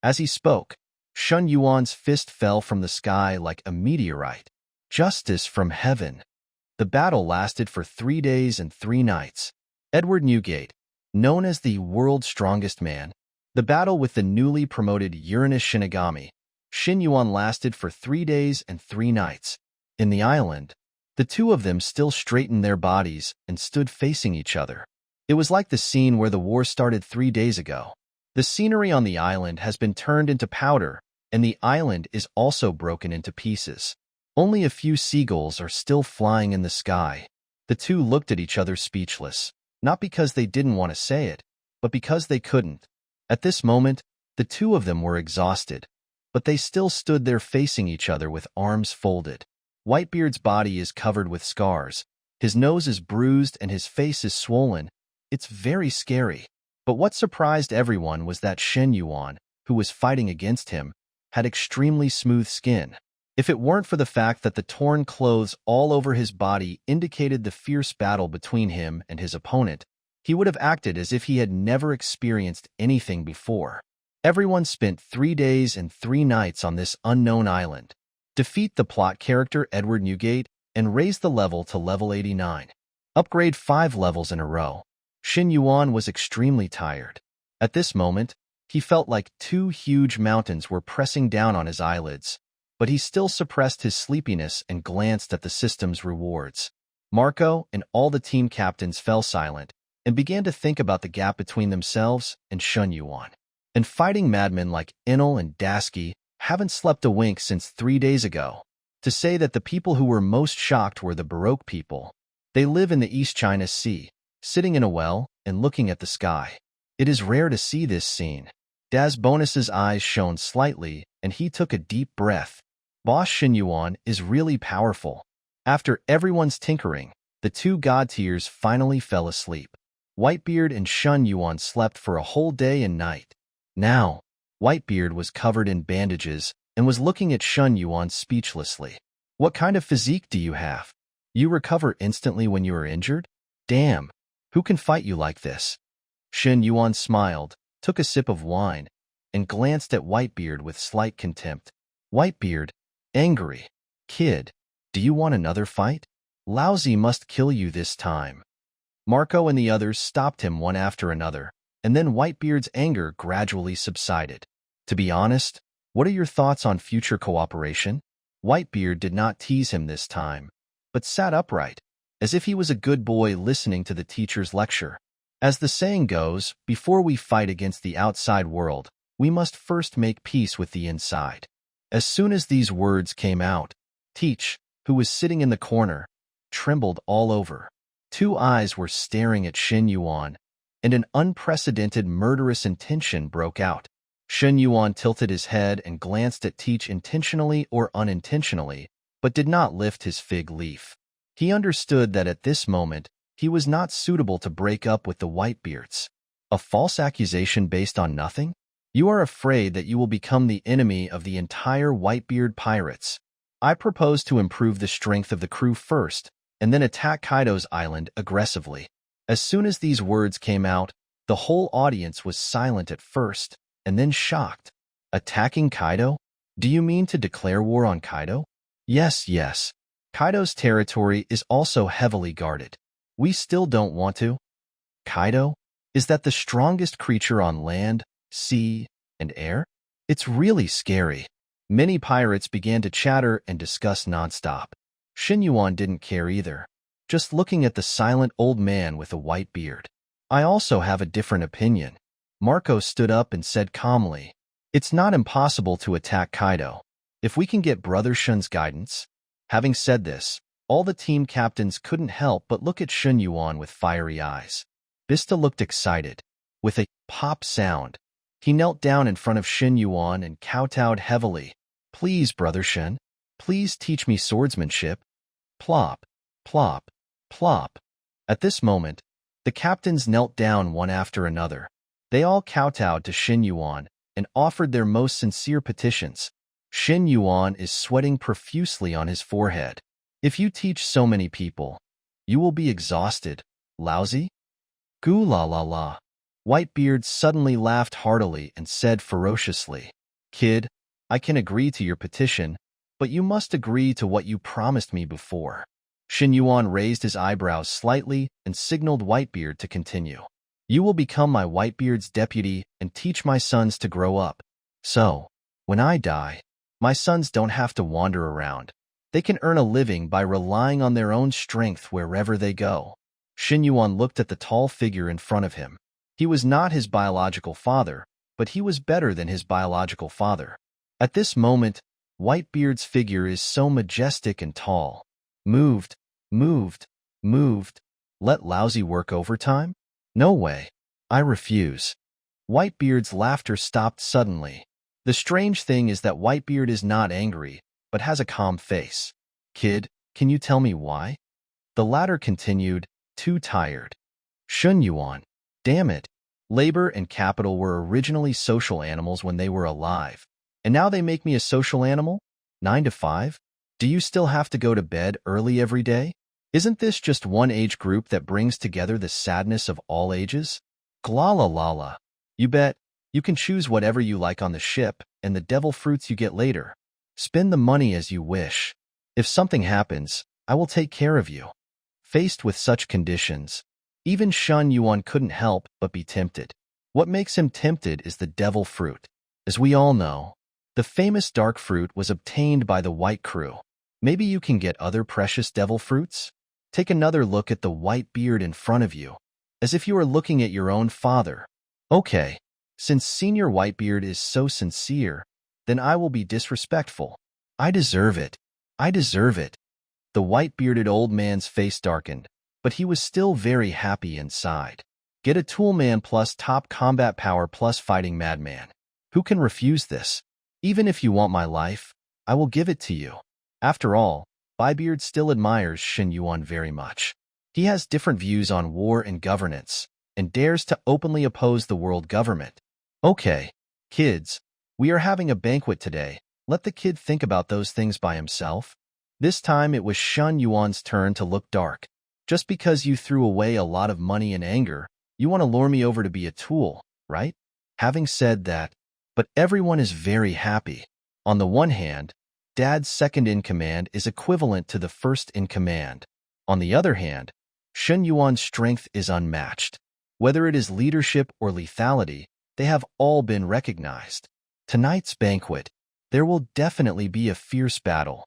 As he spoke, Shun Yuan's fist fell from the sky like a meteorite. Justice from heaven. The battle lasted for 3 days and 3 nights. Edward Newgate, known as the world's strongest man, the battle with the newly promoted Uranus Shinigami, Shin Yuan lasted for 3 days and 3 nights. In the island, the two of them still straightened their bodies and stood facing each other. It was like the scene where the war started 3 days ago. The scenery on the island has been turned into powder, and the island is also broken into pieces. Only a few seagulls are still flying in the sky. The two looked at each other speechless, not because they didn't want to say it, but because they couldn't. At this moment, the two of them were exhausted, but they still stood there facing each other with arms folded. Whitebeard's body is covered with scars. His nose is bruised and his face is swollen. It's very scary. But what surprised everyone was that Shen Yuan, who was fighting against him, had extremely smooth skin. If it weren't for the fact that the torn clothes all over his body indicated the fierce battle between him and his opponent, he would have acted as if he had never experienced anything before. Everyone spent 3 days and 3 nights on this unknown island. Defeat the plot character Edward Newgate and raise the level to level 89. Upgrade 5 levels in a row. Shin Yuan was extremely tired. At this moment, he felt like 2 huge mountains were pressing down on his eyelids, but he still suppressed his sleepiness and glanced at the system's rewards. Marco and all the team captains fell silent and began to think about the gap between themselves and Shun Yuan. And fighting madmen like Enel and Dasky haven't slept a wink since 3 days ago. To say that the people who were most shocked were the Baroque people. They live in the East China Sea, sitting in a well and looking at the sky. It is rare to see this scene. Das Bonus's eyes shone slightly, and he took a deep breath. Boss Shin Yuan is really powerful. After everyone's tinkering, the 2 god tiers finally fell asleep. Whitebeard and Shun Yuan slept for a whole day and night. Now, Whitebeard was covered in bandages and was looking at Shun Yuan speechlessly. What kind of physique do you have? You recover instantly when you are injured? Damn, who can fight you like this? Shin Yuan smiled, took a sip of wine, and glanced at Whitebeard with slight contempt. Whitebeard, angry. Kid, do you want another fight? Lousy must kill you this time. Marco and the others stopped him one after another, and then Whitebeard's anger gradually subsided. To be honest, what are your thoughts on future cooperation? Whitebeard did not tease him this time, but sat upright, as if he was a good boy listening to the teacher's lecture. As the saying goes, before we fight against the outside world, we must first make peace with the inside. As soon as these words came out, Teach, who was sitting in the corner, trembled all over. 2 eyes were staring at Shin Yuan, and an unprecedented murderous intention broke out. Shin Yuan tilted his head and glanced at Teach intentionally or unintentionally, but did not lift his fig leaf. He understood that at this moment, he was not suitable to break up with the Whitebeards. A false accusation based on nothing? You are afraid that you will become the enemy of the entire Whitebeard pirates. I propose to improve the strength of the crew first, and then attack Kaido's island aggressively. As soon as these words came out, the whole audience was silent at first, and then shocked. Attacking Kaido? Do you mean to declare war on Kaido? Yes. Kaido's territory is also heavily guarded. We still don't want to. Kaido? Is that the strongest creature on land, sea, and air? It's really scary. Many pirates began to chatter and discuss nonstop. Shin Yuan didn't care either, just looking at the silent old man with a white beard. I also have a different opinion. Marco stood up and said calmly, it's not impossible to attack Kaido, if we can get Brother Shun's guidance. Having said this, all the team captains couldn't help but look at Shin Yuan with fiery eyes. Bista looked excited. With a pop sound, he knelt down in front of Shin Yuan and kowtowed heavily. Please, Brother Shin, please teach me swordsmanship. Plop, plop, plop. At this moment, the captains knelt down one after another. They all kowtowed to Shin Yuan and offered their most sincere petitions. Shin Yuan is sweating profusely on his forehead. If you teach so many people, you will be exhausted. Lousy? Goo la la la. Whitebeard suddenly laughed heartily and said ferociously, "Kid, I can agree to your petition, but you must agree to what you promised me before." Shen Yuan raised his eyebrows slightly and signaled Whitebeard to continue. "You will become my Whitebeard's deputy and teach my sons to grow up. So, when I die, my sons don't have to wander around. They can earn a living by relying on their own strength wherever they go." Shen Yuan looked at the tall figure in front of him. He was not his biological father, but he was better than his biological father. At this moment, Whitebeard's figure is so majestic and tall. Moved, moved, moved. Let lousy work overtime? No way. I refuse. Whitebeard's laughter stopped suddenly. The strange thing is that Whitebeard is not angry, but has a calm face. "Kid, can you tell me why?" The latter continued, too tired. "Shen Yuan, damn it. Labor and capital were originally social animals when they were alive. And now they make me a social animal? 9 to 5? Do you still have to go to bed early every day? Isn't this just one age group that brings together the sadness of all ages? Glala. You bet. You can choose whatever you like on the ship, and the devil fruits you get later. Spend the money as you wish. If something happens, I will take care of you." Faced with such conditions, even Shen Yuan couldn't help but be tempted. What makes him tempted is the devil fruit. As we all know, the famous dark fruit was obtained by the White Crew. Maybe you can get other precious devil fruits? Take another look at the Whitebeard in front of you, as if you were looking at your own father. Okay, since Senior Whitebeard is so sincere, then I will be disrespectful. I deserve it. I deserve it. The white-bearded old man's face darkened, but he was still very happy inside. Get a Toolman plus top combat power plus fighting madman. Who can refuse this? Even if you want my life, I will give it to you. After all, Whitebeard still admires Shen Yuan very much. He has different views on war and governance, and dares to openly oppose the world government. Okay, kids, we are having a banquet today. Let the kid think about those things by himself. This time it was Shen Yuan's turn to look dark. Just because you threw away a lot of money in anger, you want to lure me over to be a tool, right? Having said that, but everyone is very happy. On the one hand, Dad's second-in-command is equivalent to the first-in-command. On the other hand, Shen Yuan's strength is unmatched. Whether it is leadership or lethality, they have all been recognized. Tonight's banquet, there will definitely be a fierce battle.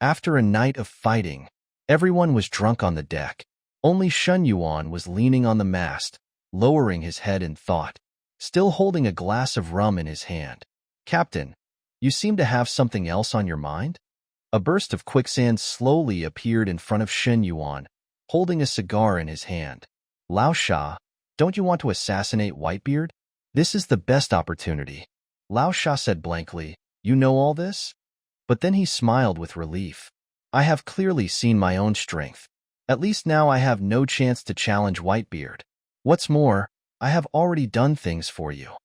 After a night of fighting, everyone was drunk on the deck. Only Shen Yuan was leaning on the mast, lowering his head in thought, still holding a glass of rum in his hand. "Captain, you seem to have something else on your mind?" A burst of quicksand slowly appeared in front of Shen Yuan, holding a cigar in his hand. "Lao Sha, don't you want to assassinate Whitebeard? This is the best opportunity." Lao Sha said blankly, "You know all this?" But then he smiled with relief. "I have clearly seen my own strength. At least now I have no chance to challenge Whitebeard. What's more, I have already done things for you."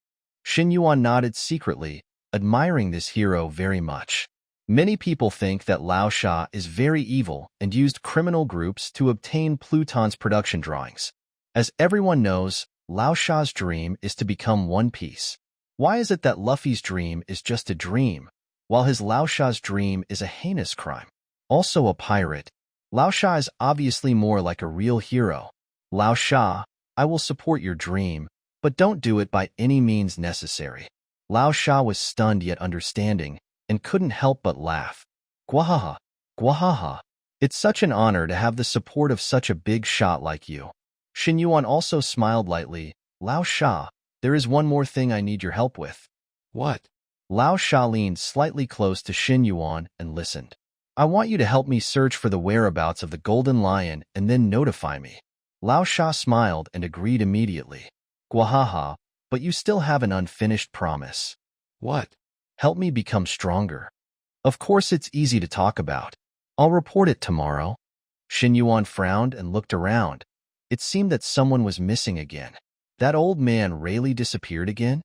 Shen Yuan nodded secretly, admiring this hero very much. Many people think that Lao Sha is very evil and used criminal groups to obtain Pluton's production drawings. As everyone knows, Lao Sha's dream is to become One Piece. Why is it that Luffy's dream is just a dream, while his Lao Sha's dream is a heinous crime? Also a pirate, Lao Sha is obviously more like a real hero. Lao Sha, I will support your dream, but don't do it by any means necessary. Lao Sha was stunned yet understanding, and couldn't help but laugh. Gwahaha, gwahaha. It's such an honor to have the support of such a big shot like you. Shen Yuan also smiled lightly. "Lao Sha, there is one more thing I need your help with." "What?" Lao Sha leaned slightly close to Shen Yuan and listened. "I want you to help me search for the whereabouts of the Golden Lion and then notify me." Lao Sha smiled and agreed immediately. "Gwahaha, but you still have an unfinished promise." "What?" "Help me become stronger." "Of course it's easy to talk about. I'll report it tomorrow." Shen Yuan frowned and looked around. It seemed that someone was missing again. That old man Rayleigh disappeared again?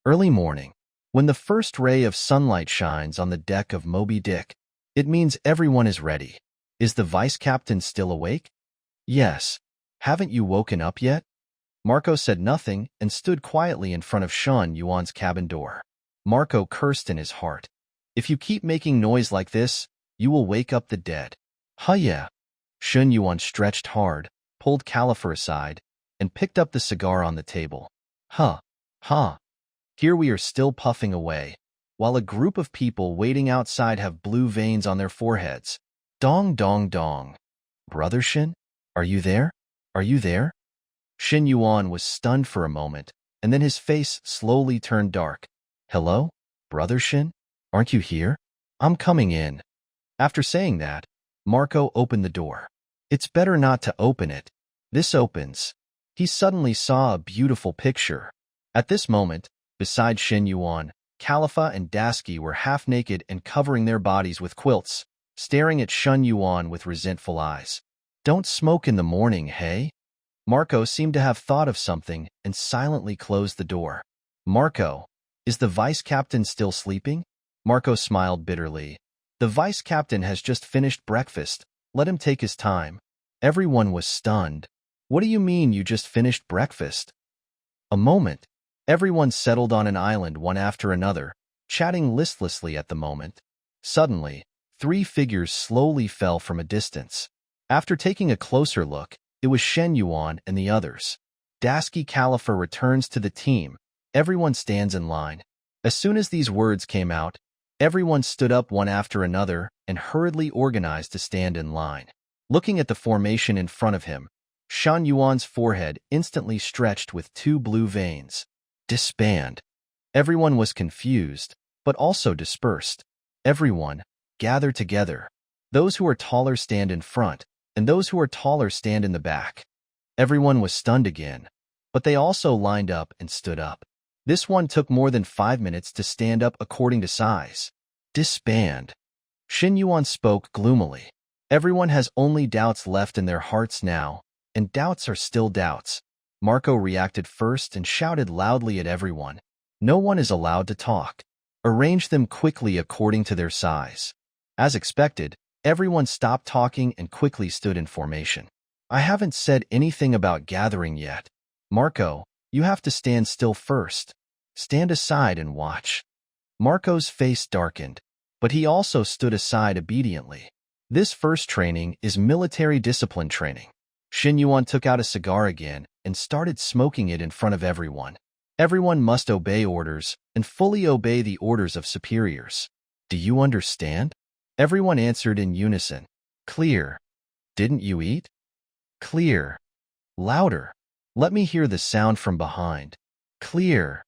Early morning, when the first ray of sunlight shines on the deck of Moby Dick, it means everyone is ready. Is the vice captain still awake? Yes. Haven't you woken up yet? Marco said nothing and stood quietly in front of Shun Yuan's cabin door. Marco cursed in his heart. If you keep making noise like this, you will wake up the dead. Huh, yeah. Shun Yuan stretched hard, pulled Califer aside, and picked up the cigar on the table. Huh. Here we are still puffing away, while a group of people waiting outside have blue veins on their foreheads. Dong dong dong. Brother Shin? Are you there? Are you there? Shin Yuan was stunned for a moment, and then his face slowly turned dark. Hello? Brother Shin? Aren't you here? I'm coming in. After saying that, Marco opened the door. It's better not to open it. This opens. He suddenly saw a beautiful picture. At this moment, beside Shin Yuan, Califa and Dasky were half-naked and covering their bodies with quilts, staring at Shun Yuan with resentful eyes. Don't smoke in the morning, hey? Marco seemed to have thought of something and silently closed the door. Marco, is the vice captain still sleeping? Marco smiled bitterly. The vice captain has just finished breakfast. Let him take his time. Everyone was stunned. What do you mean you just finished breakfast? A moment. Everyone settled on an island one after another, chatting listlessly at the moment. Suddenly, 3 figures slowly fell from a distance. After taking a closer look, it was Shen Yuan and the others. Dasky Califer returns to the team. Everyone stands in line. As soon as these words came out, everyone stood up one after another and hurriedly organized to stand in line. Looking at the formation in front of him, Shen Yuan's forehead instantly stretched with 2 blue veins. Disband. Everyone was confused, but also dispersed. Everyone, gather together. Those who are taller stand in front, and those who are taller stand in the back. Everyone was stunned again, but they also lined up and stood up. This one took more than 5 minutes to stand up according to size. Disband. Shin Yuan spoke gloomily. Everyone has only doubts left in their hearts now, and doubts are still doubts. Marco reacted first and shouted loudly at everyone. No one is allowed to talk. Arrange them quickly according to their size. As expected, everyone stopped talking and quickly stood in formation. I haven't said anything about gathering yet. Marco, you have to stand still first. Stand aside and watch. Marco's face darkened, but he also stood aside obediently. This first training is military discipline training. Shin Yuan took out a cigar again and started smoking it in front of everyone. Everyone must obey orders and fully obey the orders of superiors. Do you understand? Everyone answered in unison. Clear. Didn't you eat? Clear. Louder. Let me hear the sound from behind. Clear.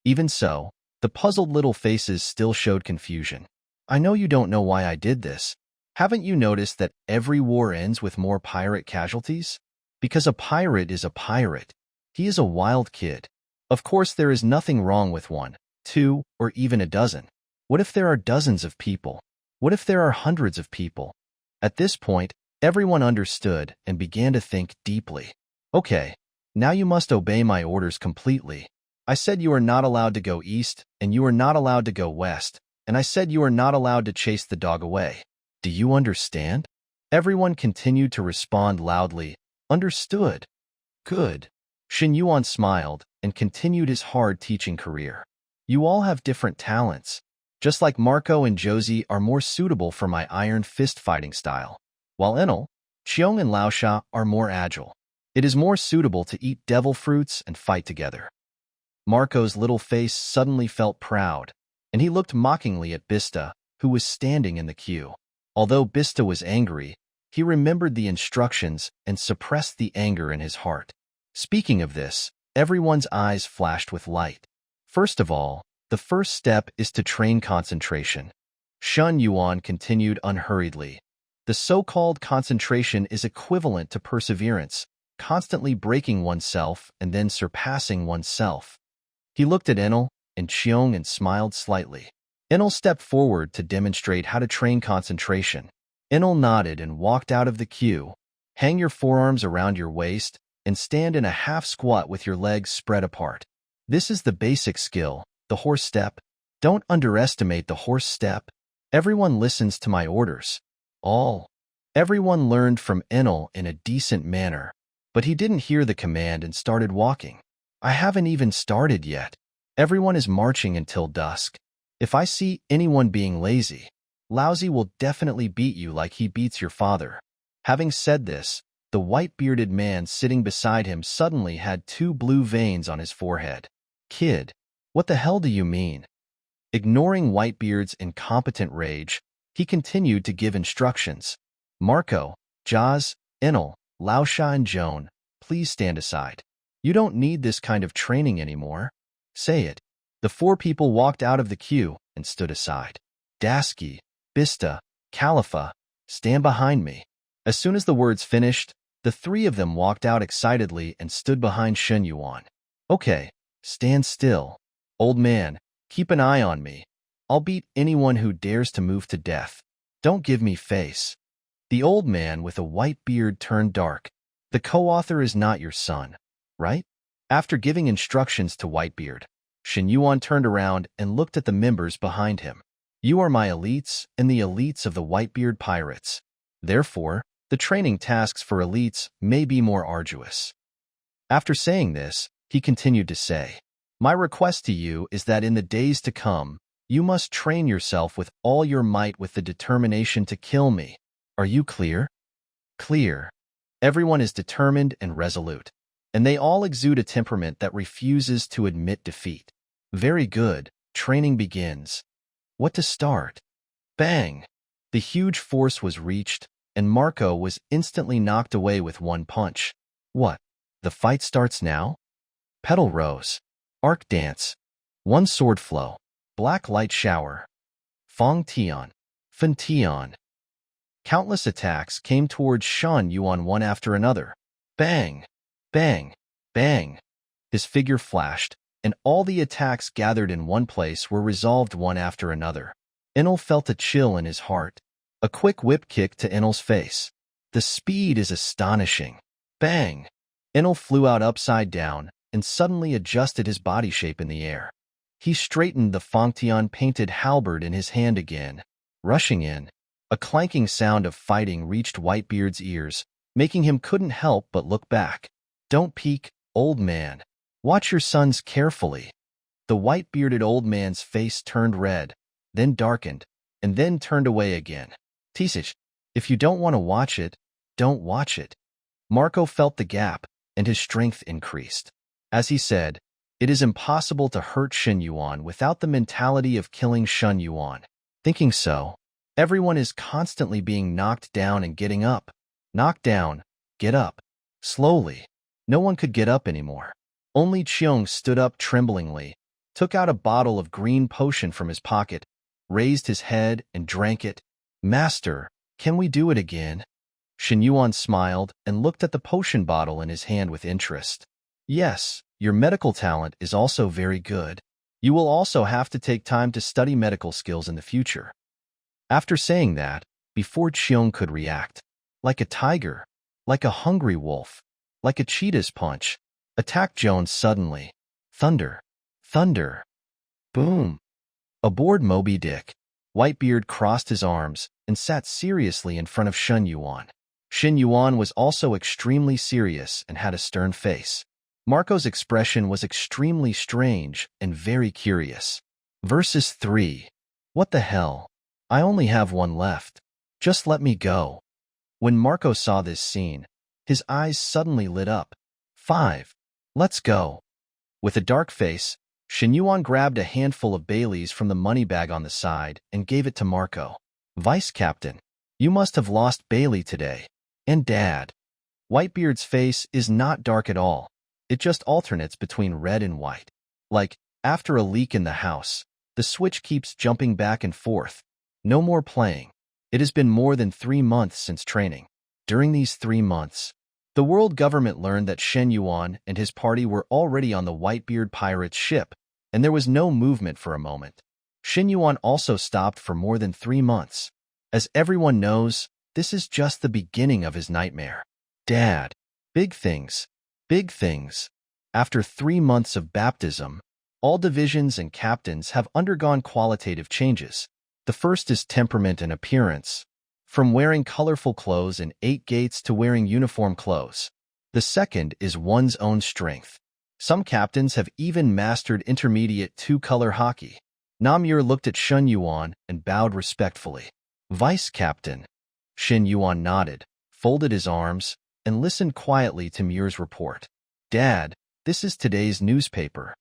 Even so, the puzzled little faces still showed confusion. I know you don't know why I did this. Haven't you noticed that every war ends with more pirate casualties? Because a pirate is a pirate. He is a wild kid. Of course, there is nothing wrong with 1, 2, or even a dozen. What if there are dozens of people? What if there are hundreds of people? At this point, everyone understood and began to think deeply. Okay, now you must obey my orders completely. I said you are not allowed to go east, and you are not allowed to go west, and I said you are not allowed to chase the dog away. Do you understand? Everyone continued to respond loudly. Understood. Good. Shin Yuan smiled and continued his hard teaching career. You all have different talents. Just like Marco and Josie are more suitable for my iron fist fighting style, while Enel, Qiong and Laosha are more agile. It is more suitable to eat devil fruits and fight together. Marco's little face suddenly felt proud, and he looked mockingly at Bista, who was standing in the queue. Although Bista was angry, he remembered the instructions and suppressed the anger in his heart. Speaking of this, everyone's eyes flashed with light. First of all, the first step is to train concentration. Shun Yuan continued unhurriedly. The so-called concentration is equivalent to perseverance, constantly breaking oneself and then surpassing oneself. He looked at Enel and Qiong and smiled slightly. Enel stepped forward to demonstrate how to train concentration. Enel nodded and walked out of the queue. Hang your forearms around your waist and stand in a half squat with your legs spread apart. This is the basic skill, the horse step. Don't underestimate the horse step. Everyone listens to my orders. Everyone learned from Enel in a decent manner. But he didn't hear the command and started walking. I haven't even started yet. Everyone is marching until dusk. If I see anyone being lazy, Laozi will definitely beat you like he beats your father. Having said this, the white-bearded man sitting beside him suddenly had 2 blue veins on his forehead. Kid, what the hell do you mean? Ignoring Whitebeard's incompetent rage, he continued to give instructions. Marco, Jaz, Enel, Laosha and Joan, please stand aside. You don't need this kind of training anymore. Say it. The 4 people walked out of the queue and stood aside. Dasky, Bista, Khalifa, stand behind me. As soon as the words finished, the 3 of them walked out excitedly and stood behind Shen Yuan. Okay, stand still. Old man, keep an eye on me. I'll beat anyone who dares to move to death. Don't give me face. The old man with a white beard turned dark. The co-author is not your son, right? After giving instructions to Whitebeard, Shen Yuan turned around and looked at the members behind him. You are my elites and the elites of the Whitebeard pirates. Therefore, the training tasks for elites may be more arduous. After saying this, he continued to say, my request to you is that in the days to come, you must train yourself with all your might with the determination to kill me. Are you clear? Clear. Everyone is determined and resolute, and they all exude a temperament that refuses to admit defeat. Very good. Training begins. What to start? Bang! The huge force was reached, and Marco was instantly knocked away with 1 punch. What? The fight starts now? Petal Rose. Arc Dance. 1 Sword Flow. Black Light Shower. Fong Tian. Fen Tian. Countless attacks came towards Shen Yuan one after another. Bang! Bang! Bang! His figure flashed, and all the attacks gathered in one place were resolved one after another. Enel felt a chill in his heart. A quick whip kick to Enel's face. The speed is astonishing. Bang! Enel flew out upside down and suddenly adjusted his body shape in the air. He straightened the Fongtian painted halberd in his hand again. Rushing in, a clanking sound of fighting reached Whitebeard's ears, making him couldn't help but look back. Don't peek, old man. Watch your sons carefully. The white-bearded old man's face turned red, then darkened, and then turned away again. Tisich, if you don't want to watch it, don't watch it. Marco felt the gap, and his strength increased. As he said, it is impossible to hurt Shen Yuan without the mentality of killing Shen Yuan. Thinking so, everyone is constantly being knocked down and getting up. Knocked down, get up. Slowly. No one could get up anymore. Only Cheong stood up tremblingly, took out a bottle of green potion from his pocket, raised his head and drank it. Master, can we do it again? Shen Yuan smiled and looked at the potion bottle in his hand with interest. Yes, your medical talent is also very good. You will also have to take time to study medical skills in the future. After saying that, before Cheong could react, like a tiger, like a hungry wolf, like a cheetah's punch, attacked Jones suddenly. Thunder. Thunder. Boom. Aboard Moby Dick, Whitebeard crossed his arms and sat seriously in front of Shen Yuan. Shen Yuan was also extremely serious and had a stern face. Marco's expression was extremely strange and very curious. Verses 3. What the hell? I only have one left. Just let me go. When Marco saw this scene, his eyes suddenly lit up. 5. Let's go. With a dark face, Shen Yuan grabbed a handful of Baileys from the money bag on the side and gave it to Marco. Vice Captain, you must have lost Bailey today. And Dad. Whitebeard's face is not dark at all. It just alternates between red and white. Like, after a leak in the house, the switch keeps jumping back and forth. No more playing. It has been more than 3 months since training. During these 3 months, the world government learned that Shen Yuan and his party were already on the Whitebeard pirates' ship, and there was no movement for a moment. Shen Yuan also stopped for more than 3 months. As everyone knows, this is just the beginning of his nightmare. Dad. Big things. Big things. After 3 months of baptism, all divisions and captains have undergone qualitative changes. The first is temperament and appearance. From wearing colorful clothes in 8 gates to wearing uniform clothes. The second is one's own strength. Some captains have even mastered intermediate two-color hockey. Namir looked at Shen Yuan and bowed respectfully. Vice Captain. Shen Yuan nodded, folded his arms, and listened quietly to Mir's report. Dad, this is today's newspaper.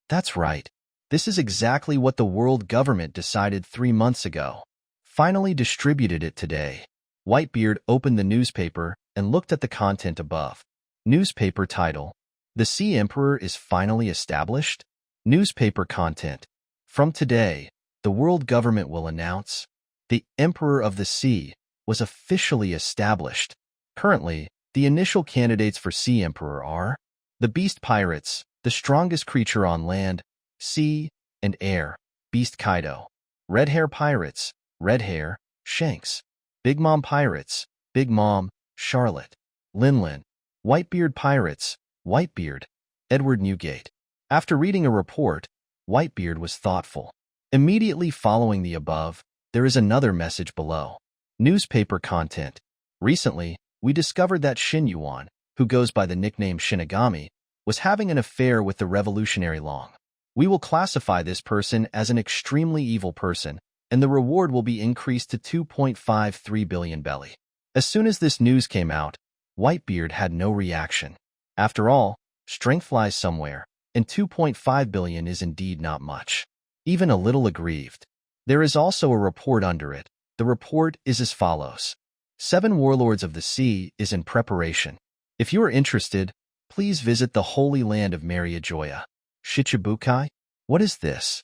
That's right. This is exactly what the world government decided 3 months ago. Finally distributed it today. Whitebeard opened the newspaper and looked at the content above. Newspaper title: The Sea Emperor is finally established? Newspaper content: From today, the world government will announce the Emperor of the Sea was officially established. Currently, the initial candidates for Sea Emperor are the Beast Pirates, the strongest creature on land, sea, and air, Beast Kaido. Red Hair Pirates, Red Hair, Shanks. Big Mom Pirates, Big Mom, Charlotte. Linlin. Whitebeard Pirates, Whitebeard, Edward Newgate. After reading a report, Whitebeard was thoughtful. Immediately following the above, there is another message below. Newspaper content. Recently, we discovered that Shen Yuan, who goes by the nickname Shinigami, was having an affair with the Revolutionary Long. We will classify this person as an extremely evil person, and the reward will be increased to 2.53 billion belly. As soon as this news came out, Whitebeard had no reaction. After all, strength flies somewhere, and 2.5 billion is indeed not much. Even a little aggrieved. There is also a report under it. The report is as follows. 7 Warlords of the Sea is in preparation. If you are interested, please visit the Holy Land of Mariajoya. Shichibukai? What is this?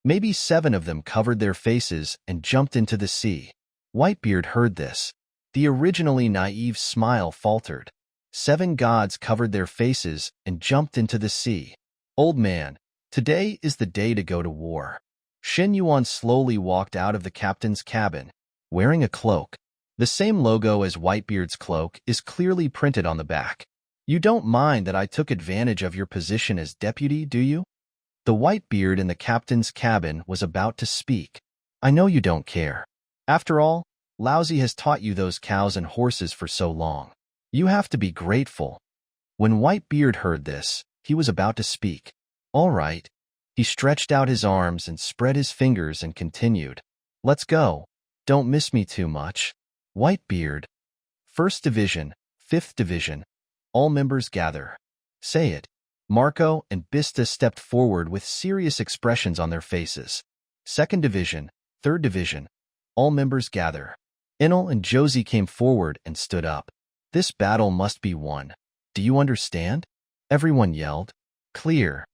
Maybe 7 of them covered their faces and jumped into the sea. Whitebeard heard this. The originally naive smile faltered. 7 gods covered their faces and jumped into the sea. Old man, today is the day to go to war. Shen Yuan slowly walked out of the captain's cabin, wearing a cloak. The same logo as Whitebeard's cloak is clearly printed on the back. You don't mind that I took advantage of your position as deputy, do you? The Whitebeard in the captain's cabin was about to speak. I know you don't care. After all, Lousy has taught you those cows and horses for so long. You have to be grateful. When Whitebeard heard this, he was about to speak. All right. He stretched out his arms and spread his fingers and continued. Let's go. Don't miss me too much. Whitebeard. 1st Division, 5th Division. All members gather. Say it. Marco and Bista stepped forward with serious expressions on their faces. 2nd Division, 3rd Division. All members gather. Enel and Josie came forward and stood up. This battle must be won. Do you understand? Everyone yelled. Clear.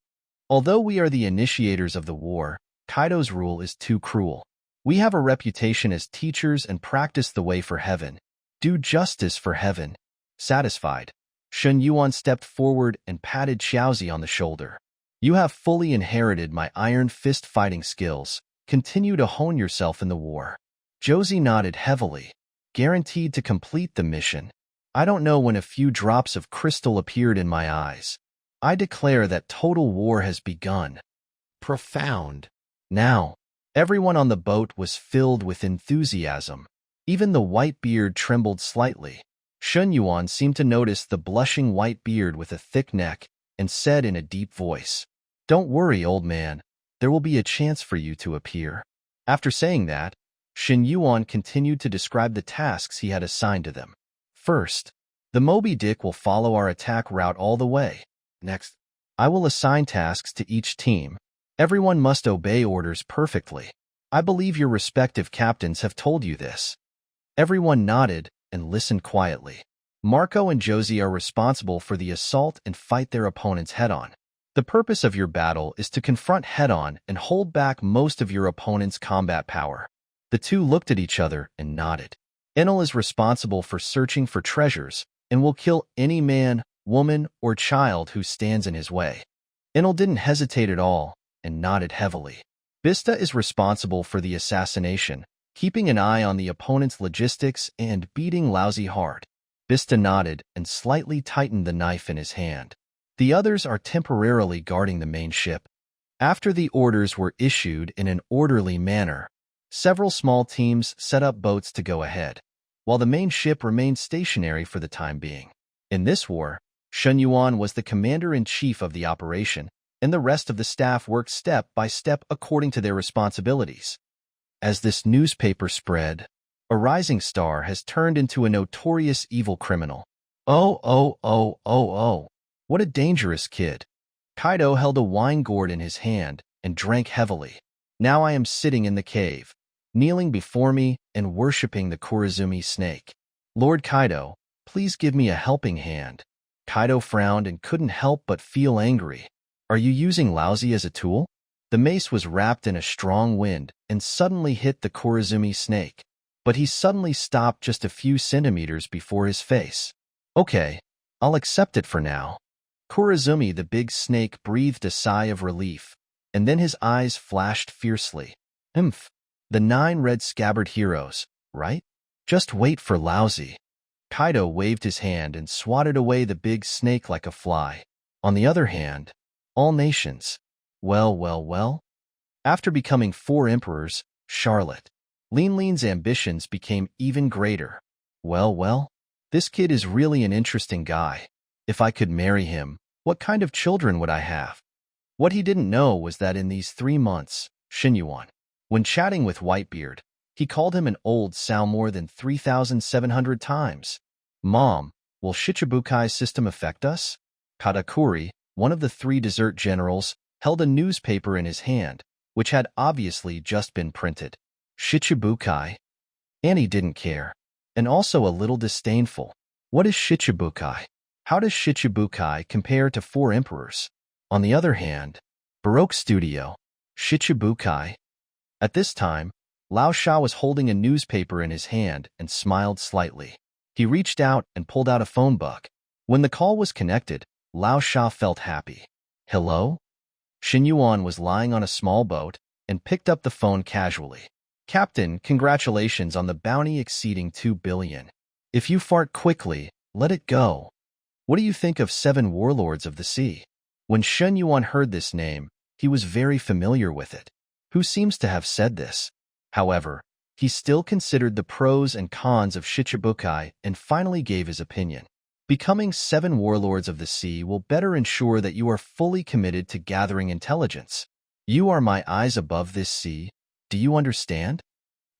Although we are the initiators of the war, Kaido's rule is too cruel. We have a reputation as teachers and practice the way for heaven. Do justice for heaven. Satisfied. Shen Yuan stepped forward and patted Xiaozi on the shoulder. You have fully inherited my iron fist fighting skills. Continue to hone yourself in the war. Josie nodded heavily. Guaranteed to complete the mission. I don't know when a few drops of crystal appeared in my eyes. I declare that total war has begun. Profound. Now, everyone on the boat was filled with enthusiasm. Even the Whitebeard trembled slightly. Shen Yuan seemed to notice the blushing Whitebeard with a thick neck and said in a deep voice, Don't worry, old man. There will be a chance for you to appear. After saying that, Shen Yuan continued to describe the tasks he had assigned to them. First, the Moby Dick will follow our attack route all the way. Next, I will assign tasks to each team. Everyone must obey orders perfectly. I believe your respective captains have told you this. Everyone nodded and listened quietly. Marco and Josie are responsible for the assault and fight their opponents head-on. The purpose of your battle is to confront head-on and hold back most of your opponent's combat power. The two looked at each other and nodded. Enel is responsible for searching for treasures and will kill any man, woman, or child who stands in his way. Enel didn't hesitate at all and nodded heavily. Bista is responsible for the assassination, keeping an eye on the opponent's logistics and beating Lousy hard. Bista nodded and slightly tightened the knife in his hand. The others are temporarily guarding the main ship. After the orders were issued in an orderly manner, several small teams set up boats to go ahead, while the main ship remained stationary for the time being. In this war, Shen Yuan was the commander-in-chief of the operation, and the rest of the staff worked step by step according to their responsibilities. As this newspaper spread, a rising star has turned into a notorious evil criminal. Oh, what a dangerous kid. Kaido held a wine gourd in his hand and drank heavily. Now I am sitting in the cave, kneeling before me and worshipping the Kurizumi snake. Lord Kaido, please give me a helping hand. Kaido frowned and couldn't help but feel angry. Are you using Laozi as a tool? The mace was wrapped in a strong wind and suddenly hit the Kurizumi snake. But he suddenly stopped just a few centimeters before his face. Okay, I'll accept it for now. Kurizumi the big snake breathed a sigh of relief, and then his eyes flashed fiercely. The 9 red scabbard heroes, right? Just wait for Laozi. Kaido waved his hand and swatted away the big snake like a fly. On the other hand, all nations. Well. After becoming 4 emperors, Charlotte, Lin's ambitions became even greater. Well, this kid is really an interesting guy. If I could marry him, what kind of children would I have? What he didn't know was that in these 3 months, Shen Yuan, when chatting with Whitebeard, he called him an old sow more than 3,700 times. Mom, will Shichibukai's system affect us? Katakuri, one of the 3 desert generals, held a newspaper in his hand, which had obviously just been printed. Shichibukai? Annie didn't care, and also a little disdainful. What is Shichibukai? How does Shichibukai compare to 4 emperors? On the other hand, Baroque Studio, Shichibukai. At this time, Lao Sha was holding a newspaper in his hand and smiled slightly. He reached out and pulled out a phone book. When the call was connected, Lao Sha felt happy. Hello? Shen Yuan was lying on a small boat and picked up the phone casually. Captain, congratulations on the bounty exceeding 2 billion. If you fart quickly, let it go. What do you think of 7 warlords of the sea? When Shen Yuan heard this name, he was very familiar with it. Who seems to have said this? However, he still considered the pros and cons of Shichibukai and finally gave his opinion. Becoming 7 warlords of the sea will better ensure that you are fully committed to gathering intelligence. You are my eyes above this sea. Do you understand?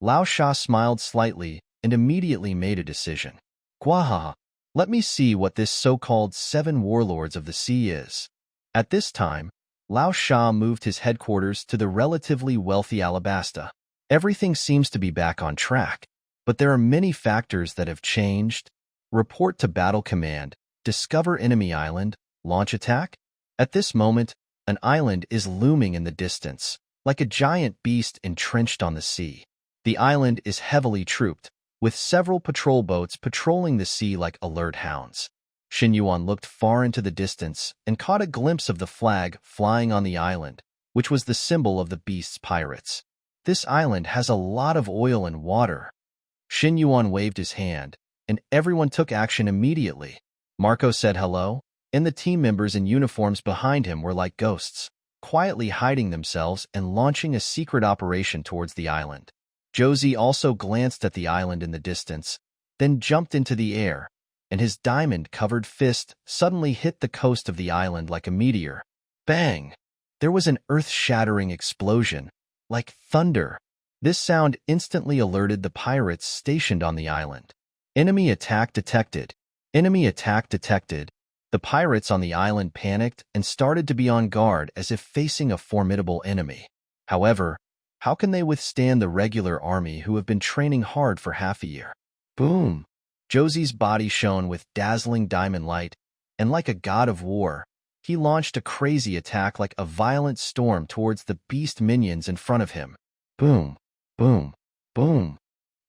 Lao Sha smiled slightly and immediately made a decision. Gwahaha, let me see what this so-called 7 warlords of the sea is. At this time, Lao Sha moved his headquarters to the relatively wealthy Alabasta. Everything seems to be back on track, but there are many factors that have changed. Report to Battle Command, discover enemy island, launch attack. At this moment, an island is looming in the distance, like a giant beast entrenched on the sea. The island is heavily trooped, with several patrol boats patrolling the sea like alert hounds. Shen Yuan looked far into the distance and caught a glimpse of the flag flying on the island, which was the symbol of the beast's pirates. This island has a lot of oil and water. Shen Yuan waved his hand, and everyone took action immediately. Marco said hello, and the team members in uniforms behind him were like ghosts, quietly hiding themselves and launching a secret operation towards the island. Josie also glanced at the island in the distance, then jumped into the air, and his diamond-covered fist suddenly hit the coast of the island like a meteor. Bang! There was an earth-shattering explosion, like thunder. This sound instantly alerted the pirates stationed on the island. Enemy attack detected. Enemy attack detected. The pirates on the island panicked and started to be on guard as if facing a formidable enemy. However, how can they withstand the regular army who have been training hard for half a year? Boom! Josie's body shone with dazzling diamond light, and like a god of war, he launched a crazy attack like a violent storm towards the beast minions in front of him. Boom! Boom! Boom!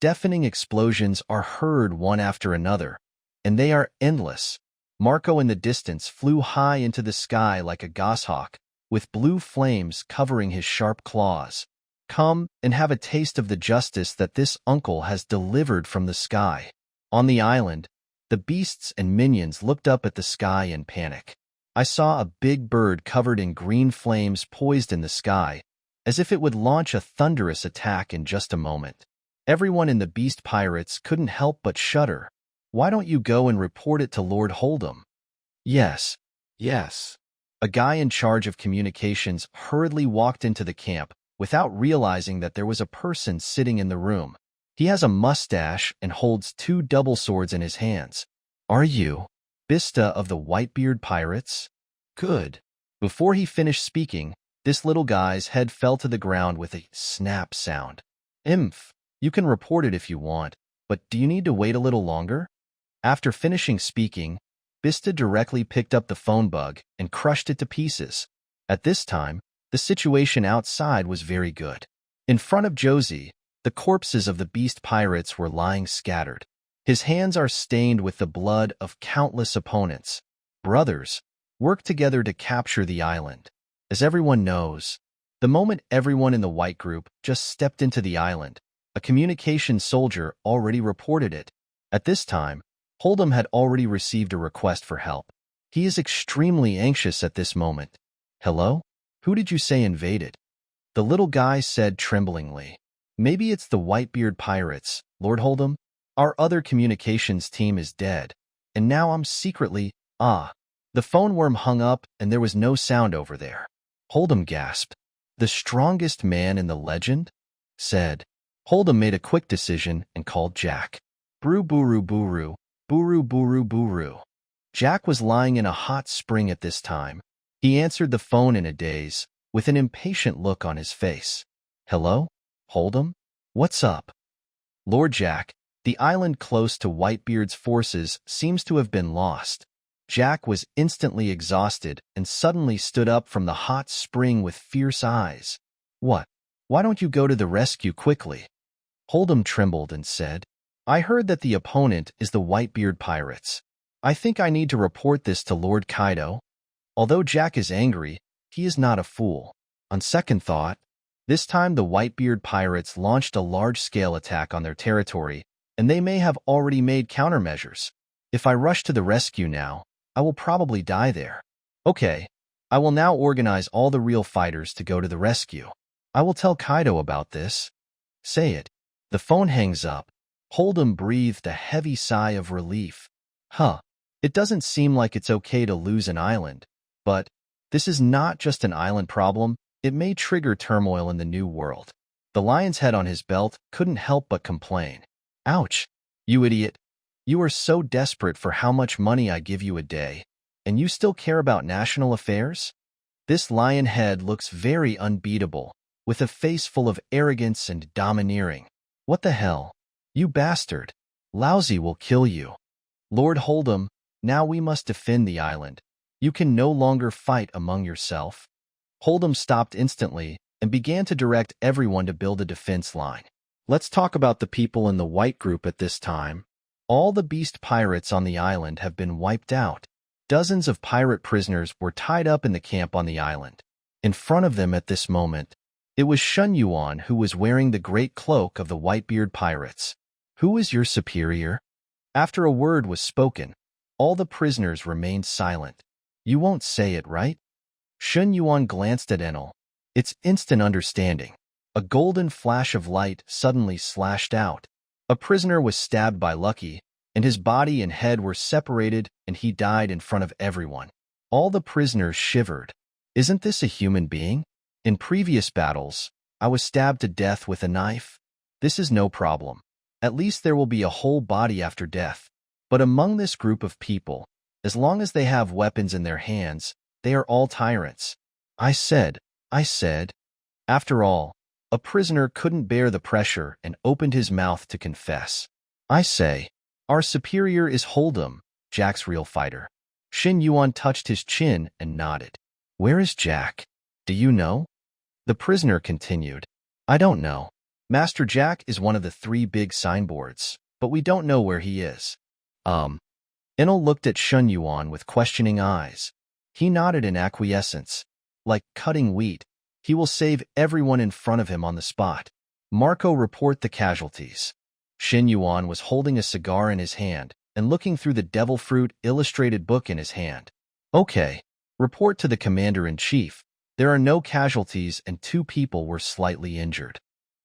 Deafening explosions are heard one after another, and they are endless. Marco in the distance flew high into the sky like a goshawk, with blue flames covering his sharp claws. Come and have a taste of the justice that this uncle has delivered from the sky. On the island, the beasts and minions looked up at the sky in panic. I saw a big bird covered in green flames poised in the sky, as if it would launch a thunderous attack in just a moment. Everyone in the beast pirates couldn't help but shudder. Why don't you go and report it to Lord Hold'em? Yes, yes. A guy in charge of communications hurriedly walked into the camp without realizing that there was a person sitting in the room. He has a mustache and holds two double swords in his hands. Are you Bista of the Whitebeard Pirates? Good. Before he finished speaking, this little guy's head fell to the ground with a snap sound. Imph, you can report it if you want, but do you need to wait a little longer? After finishing speaking, Bista directly picked up the phone bug and crushed it to pieces. At this time, the situation outside was very good. In front of Josie, the corpses of the beast pirates were lying scattered. His hands are stained with the blood of countless opponents. Brothers, work together to capture the island. As everyone knows, the moment everyone in the white group just stepped into the island, a communications soldier already reported it. At this time, Hold'em had already received a request for help. He is extremely anxious at this moment. Hello? Who did you say invaded? The little guy said tremblingly. Maybe it's the Whitebeard Pirates, Lord Hold'em. Our other communications team is dead. And now I'm secretly, The phone worm hung up and there was no sound over there. Hold'em gasped. The strongest man in the legend? Said. Hold'em made a quick decision and called Jack. Buru buru buru, buru buru buru. Jack was lying in a hot spring at this time. He answered the phone in a daze, with an impatient look on his face. Hello? Hold'em? What's up? Lord Jack, the island close to Whitebeard's forces seems to have been lost. Jack was instantly exhausted and suddenly stood up from the hot spring with fierce eyes. What? Why don't you go to the rescue quickly? Hold'em trembled and said, I heard that the opponent is the Whitebeard Pirates. I think I need to report this to Lord Kaido. Although Jack is angry, he is not a fool. On second thought, this time the Whitebeard Pirates launched a large-scale attack on their territory, and they may have already made countermeasures. If I rush to the rescue now, I will probably die there. Okay, I will now organize all the real fighters to go to the rescue. I will tell Kaido about this. Say it. The phone hangs up. Hold'em breathed a heavy sigh of relief. It doesn't seem like it's okay to lose an island, but this is not just an island problem. It may trigger turmoil in the new world. The lion's head on his belt couldn't help but complain. Ouch, you idiot. You are so desperate for how much money I give you a day, and you still care about national affairs? This lion head looks very unbeatable, with a face full of arrogance and domineering. What the hell? You bastard. Lousy will kill you. Lord Hold'em, now we must defend the island. You can no longer fight among yourself. Hold'em stopped instantly and began to direct everyone to build a defense line. Let's talk about the people in the white group at this time. All the beast pirates on the island have been wiped out. Dozens of pirate prisoners were tied up in the camp on the island. In front of them at this moment, it was Shun Yuan who was wearing the great cloak of the Whitebeard Pirates. Who is your superior? After a word was spoken, all the prisoners remained silent. You won't say it, right? Shun Yuan glanced at Enel. It's instant understanding. A golden flash of light suddenly slashed out. A prisoner was stabbed by Lucky, and his body and head were separated, and he died in front of everyone. All the prisoners shivered. Isn't this a human being? In previous battles, I was stabbed to death with a knife. This is no problem. At least there will be a whole body after death. But among this group of people, as long as they have weapons in their hands, they are all tyrants. I said. After all, a prisoner couldn't bear the pressure and opened his mouth to confess. I say, our superior is Hold'em, Jack's real fighter. Shin Yuan touched his chin and nodded. Where is Jack? Do you know? The prisoner continued. I don't know. Master Jack is one of the 3 big signboards, but we don't know where he is. Enel looked at Shun Yuan with questioning eyes. He nodded in acquiescence. Like cutting wheat, he will save everyone in front of him on the spot. Marco, report the casualties. Shin Yuan was holding a cigar in his hand and looking through the devil fruit illustrated book in his hand. Okay, report to the commander-in-chief. There are no casualties and 2 people were slightly injured.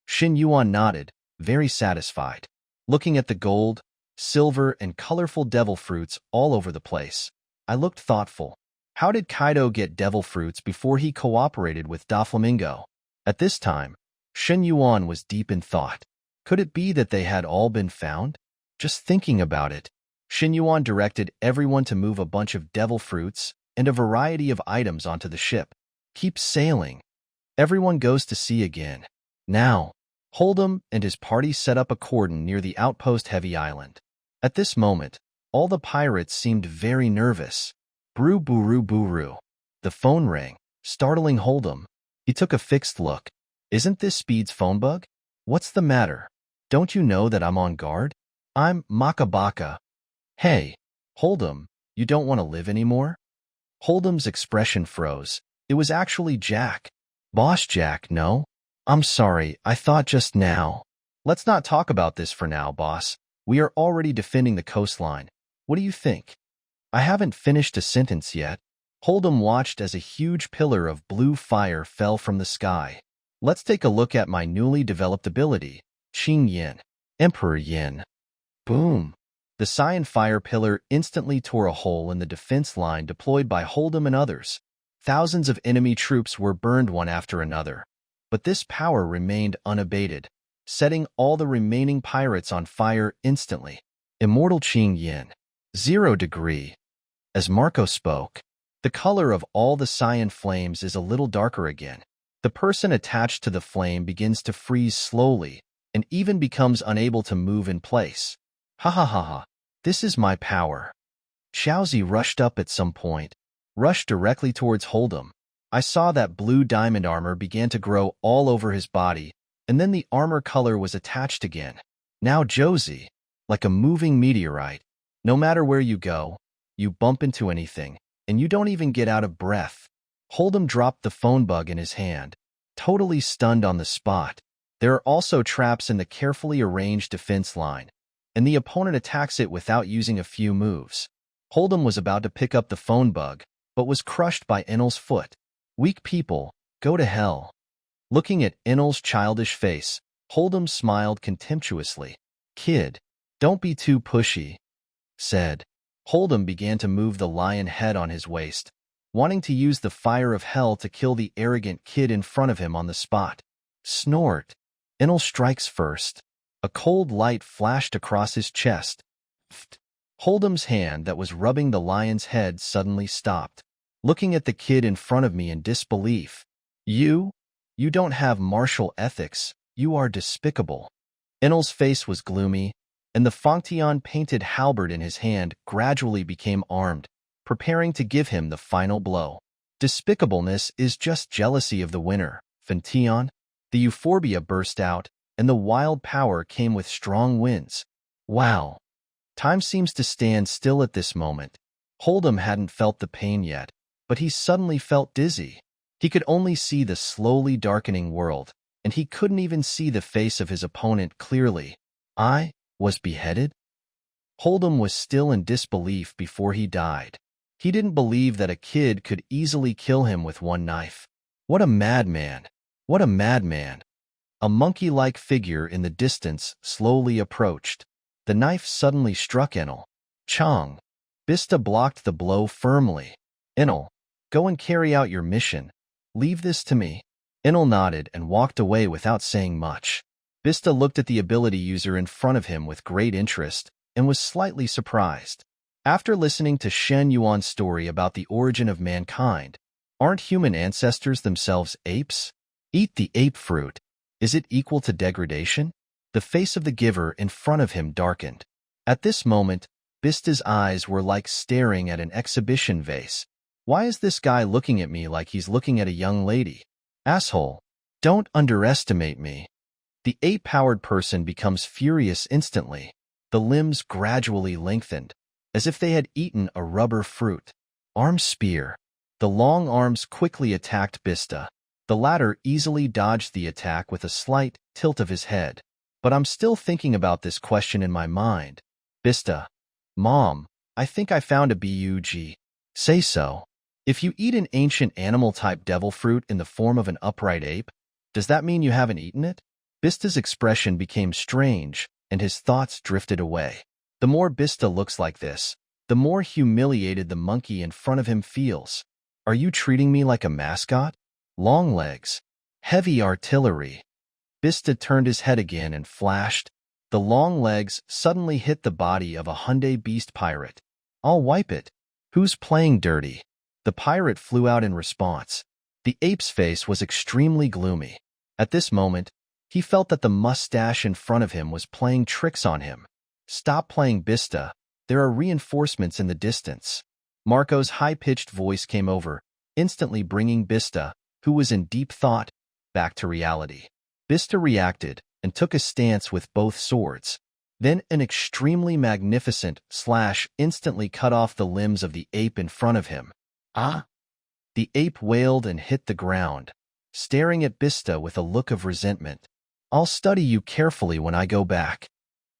Shin Yuan nodded, very satisfied. Looking at the gold, silver, and colorful devil fruits all over the place. I looked thoughtful. How did Kaido get devil fruits before he cooperated with Doflamingo? At this time, Shen Yuan was deep in thought. Could it be that they had all been found? Just thinking about it, Shen Yuan directed everyone to move a bunch of devil fruits and a variety of items onto the ship. Keep sailing. Everyone goes to sea again. Now, Hold'em and his party set up a cordon near the outpost Heavy Island. At this moment, all the pirates seemed very nervous. Bru buru buru. The phone rang, startling Hold'em. He took a fixed look. Isn't this Speed's phone bug? What's the matter? Don't you know that I'm on guard? I'm Makabaka. Hey, Hold'em, you don't want to live anymore? Hold'em's expression froze. It was actually Jack. Boss Jack, no? I'm sorry, I thought just now. Let's not talk about this for now, boss. We are already defending the coastline. What do you think? I haven't finished a sentence yet. Hold'em watched as a huge pillar of blue fire fell from the sky. Let's take a look at my newly developed ability, Qing Yin, Emperor Yin. Boom! The cyan fire pillar instantly tore a hole in the defense line deployed by Hold'em and others. Thousands of enemy troops were burned one after another. But this power remained unabated, setting all the remaining pirates on fire instantly. Immortal Qing Yin. 0 degree. As Marco spoke, the color of all the cyan flames is a little darker again. The person attached to the flame begins to freeze slowly and even becomes unable to move in place. Ha ha ha ha. This is my power. Xiaozi rushed up at some point, rushed directly towards Hold'em. I saw that blue diamond armor began to grow all over his body, and then the armor color was attached again. Now Josie, like a moving meteorite. No matter where you go, you bump into anything, and you don't even get out of breath. Hold'em dropped the phone bug in his hand, totally stunned on the spot. There are also traps in the carefully arranged defense line, and the opponent attacks it without using a few moves. Hold'em was about to pick up the phone bug, but was crushed by Enel's foot. Weak people, go to hell. Looking at Enel's childish face, Hold'em smiled contemptuously. Kid, don't be too pushy, said. Hold'em began to move the lion head on his waist, wanting to use the fire of hell to kill the arrogant kid in front of him on the spot. Snort. Enel strikes first. A cold light flashed across his chest. Hold'em's hand that was rubbing the lion's head suddenly stopped, looking at the kid in front of me in disbelief. You don't have martial ethics. You are despicable. Enel's face was gloomy, and the Fangtian painted halberd in his hand gradually became armed, preparing to give him the final blow. Despicableness is just jealousy of the winner, Fangtian. The euphorbia burst out, and the wild power came with strong winds. Wow. Time seems to stand still at this moment. Hold'em hadn't felt the pain yet, but he suddenly felt dizzy. He could only see the slowly darkening world, and he couldn't even see the face of his opponent clearly. I was beheaded? Hold'em was still in disbelief before he died. He didn't believe that a kid could easily kill him with one knife. What a madman! What a madman! A monkey-like figure in the distance slowly approached. The knife suddenly struck Enel. Chong. Bista blocked the blow firmly. Enel, go and carry out your mission. Leave this to me. Enel nodded and walked away without saying much. Bista looked at the ability user in front of him with great interest and was slightly surprised. After listening to Shen Yuan's story about the origin of mankind, aren't human ancestors themselves apes? Eat the ape fruit. Is it equal to degradation? The face of the giver in front of him darkened. At this moment, Bista's eyes were like staring at an exhibition vase. Why is this guy looking at me like he's looking at a young lady? Asshole. Don't underestimate me. The ape-powered person becomes furious instantly. The limbs gradually lengthened, as if they had eaten a rubber fruit. Arm spear. The long arms quickly attacked Bista. The latter easily dodged the attack with a slight tilt of his head. But I'm still thinking about this question in my mind. Bista. Mom, I think I found a bug. Say so. If you eat an ancient animal-type devil fruit in the form of an upright ape, does that mean you haven't eaten it? Bista's expression became strange, and his thoughts drifted away. The more Bista looks like this, the more humiliated the monkey in front of him feels. Are you treating me like a mascot? Long legs. Heavy artillery. Bista turned his head again and flashed. The long legs suddenly hit the body of a Hyundai beast pirate. I'll wipe it. Who's playing dirty? The pirate flew out in response. The ape's face was extremely gloomy. At this moment, he felt that the mustache in front of him was playing tricks on him. Stop playing Bista. There are reinforcements in the distance. Marco's high-pitched voice came over, instantly bringing Bista, who was in deep thought, back to reality. Bista reacted and took a stance with both swords. Then an extremely magnificent slash instantly cut off the limbs of the ape in front of him. Ah! The ape wailed and hit the ground, staring at Bista with a look of resentment. I'll study you carefully when I go back.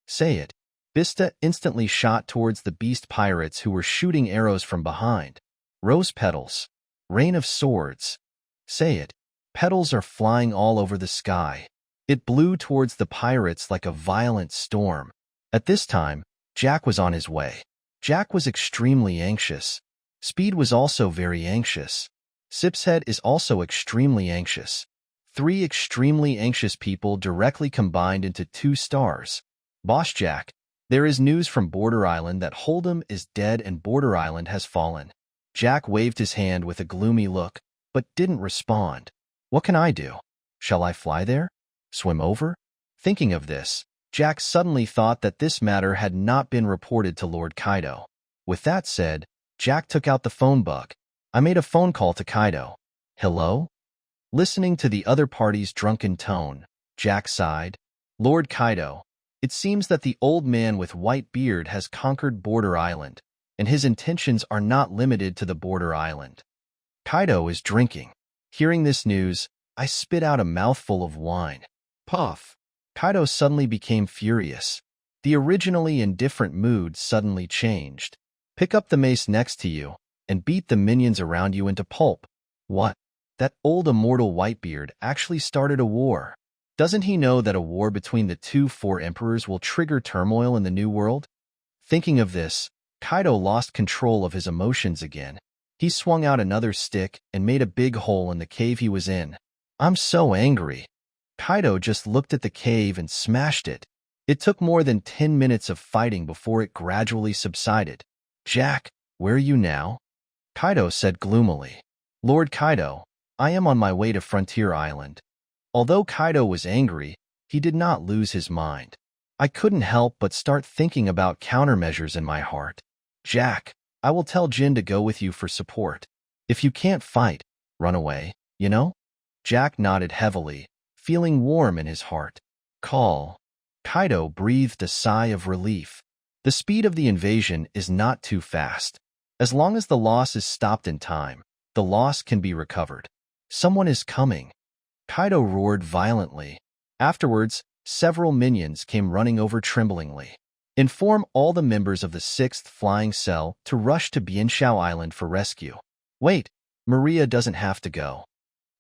Say it. Bista instantly shot towards the beast pirates who were shooting arrows from behind. Rose petals. Rain of swords. Say it. Petals are flying all over the sky. It blew towards the pirates like a violent storm. At this time, Jack was on his way. Jack was extremely anxious. Speed was also very anxious. Sipshead is also extremely anxious. 3 extremely anxious people directly combined into 2 stars. Boss Jack, there is news from Border Island that Hold'em is dead and Border Island has fallen. Jack waved his hand with a gloomy look, but didn't respond. What can I do? Shall I fly there? Swim over? Thinking of this, Jack suddenly thought that this matter had not been reported to Lord Kaido. With that said, Jack took out the phone book. I made a phone call to Kaido. Hello? Listening to the other party's drunken tone, Jack sighed. Lord Kaido, it seems that the old man with white beard has conquered Border Island, and his intentions are not limited to the Border Island. Kaido is drinking. Hearing this news, I spit out a mouthful of wine. Puff. Kaido suddenly became furious. The originally indifferent mood suddenly changed. Pick up the mace next to you and beat the minions around you into pulp. What? That old immortal Whitebeard actually started a war. Doesn't he know that a war between the 2 four emperors will trigger turmoil in the New World? Thinking of this, Kaido lost control of his emotions again. He swung out another stick and made a big hole in the cave he was in. I'm so angry. Kaido just looked at the cave and smashed it. It took more than 10 minutes of fighting before it gradually subsided. Jack, where are you now? Kaido said gloomily. Lord Kaido, I am on my way to Frontier Island. Although Kaido was angry, he did not lose his mind. I couldn't help but start thinking about countermeasures in my heart. Jack, I will tell Jin to go with you for support. If you can't fight, run away, you know? Jack nodded heavily, feeling warm in his heart. Call. Kaido breathed a sigh of relief. The speed of the invasion is not too fast. As long as the loss is stopped in time, the loss can be recovered. Someone is coming. Kaido roared violently. Afterwards, several minions came running over tremblingly. Inform all the members of the 6th Flying Cell to rush to Bianshao Island for rescue. Wait, Maria doesn't have to go.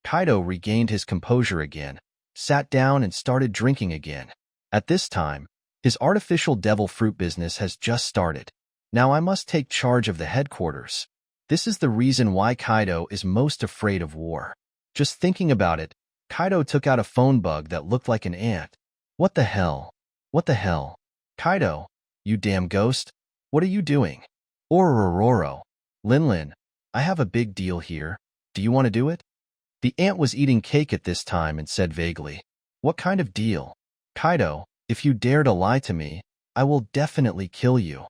Kaido regained his composure again, sat down and started drinking again. At this time, his artificial devil fruit business has just started. Now I must take charge of the headquarters. This is the reason why Kaido is most afraid of war. Just thinking about it, Kaido took out a phone bug that looked like an ant. What the hell? What the hell? Kaido, you damn ghost. What are you doing? Orororo. Linlin, I have a big deal here. Do you want to do it? The ant was eating cake at this time and said vaguely, What kind of deal? Kaido, if you dare to lie to me, I will definitely kill you.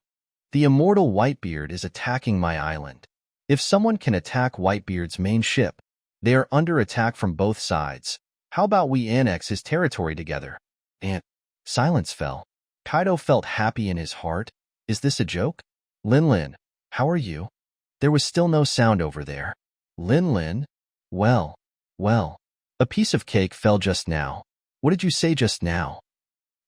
The immortal Whitebeard is attacking my island. If someone can attack Whitebeard's main ship, they are under attack from both sides. How about we annex his territory together? And silence fell. Kaido felt happy in his heart. Is this a joke? Linlin, how are you? There was still no sound over there. Linlin? Well. A piece of cake fell just now. What did you say just now?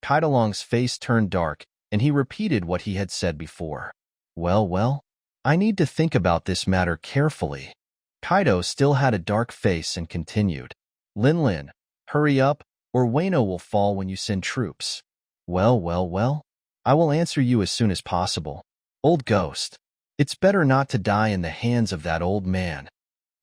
Kaidolong's face turned dark, and he repeated what he had said before. Well, I need to think about this matter carefully. Kaido still had a dark face and continued. Linlin, hurry up, or Wano will fall when you send troops. Well, I will answer you as soon as possible. Old ghost. It's better not to die in the hands of that old man.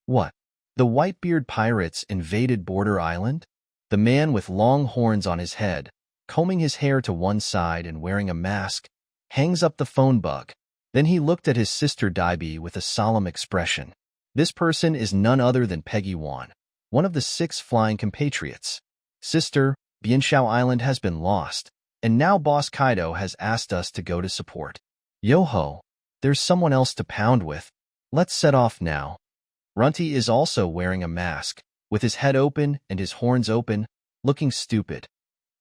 What? The Whitebeard pirates invaded Border Island? The man with long horns on his head, combing his hair to one side and wearing a mask, hangs up the phone bug. Then he looked at his sister Daibi with a solemn expression. This person is none other than Peggy Wan, one of the 6 flying compatriots. Sister, Bianshao Island has been lost, and now Boss Kaido has asked us to go to support. Yo-ho, there's someone else to pound with. Let's set off now. Runty is also wearing a mask, with his head open and his horns open, looking stupid.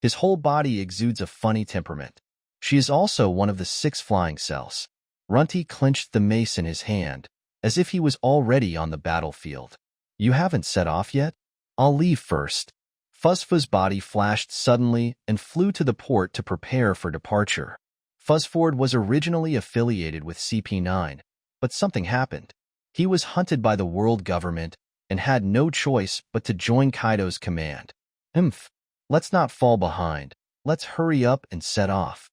His whole body exudes a funny temperament. She is also one of the 6 flying cells. Runty clenched the mace in his hand, as if he was already on the battlefield. You haven't set off yet? I'll leave first. Fuzzford's body flashed suddenly and flew to the port to prepare for departure. Fuzzford was originally affiliated with CP9, but something happened. He was hunted by the world government and had no choice but to join Kaido's command. Let's not fall behind. Let's hurry up and set off.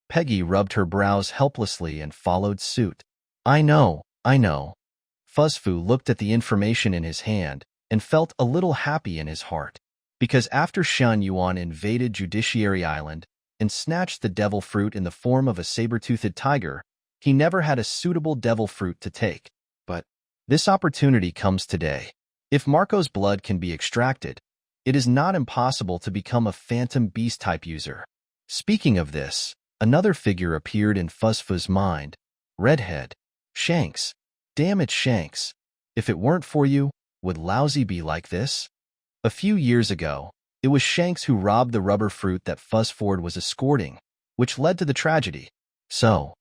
Peggy rubbed her brows helplessly and followed suit. I know. Fuzzfu looked at the information in his hand and felt a little happy in his heart. Because after Shen Yuan invaded Judiciary Island and snatched the devil fruit in the form of a saber-toothed tiger, he never had a suitable devil fruit to take. But this opportunity comes today. If Marco's blood can be extracted, it is not impossible to become a phantom beast-type user. Speaking of this, another figure appeared in Fuzzfu's mind. Redhead. Shanks. Damn it, Shanks. If it weren't for you, would Lousy be like this? A few years ago, it was Shanks who robbed the rubber fruit that Fuzzford was escorting, which led to the tragedy. So,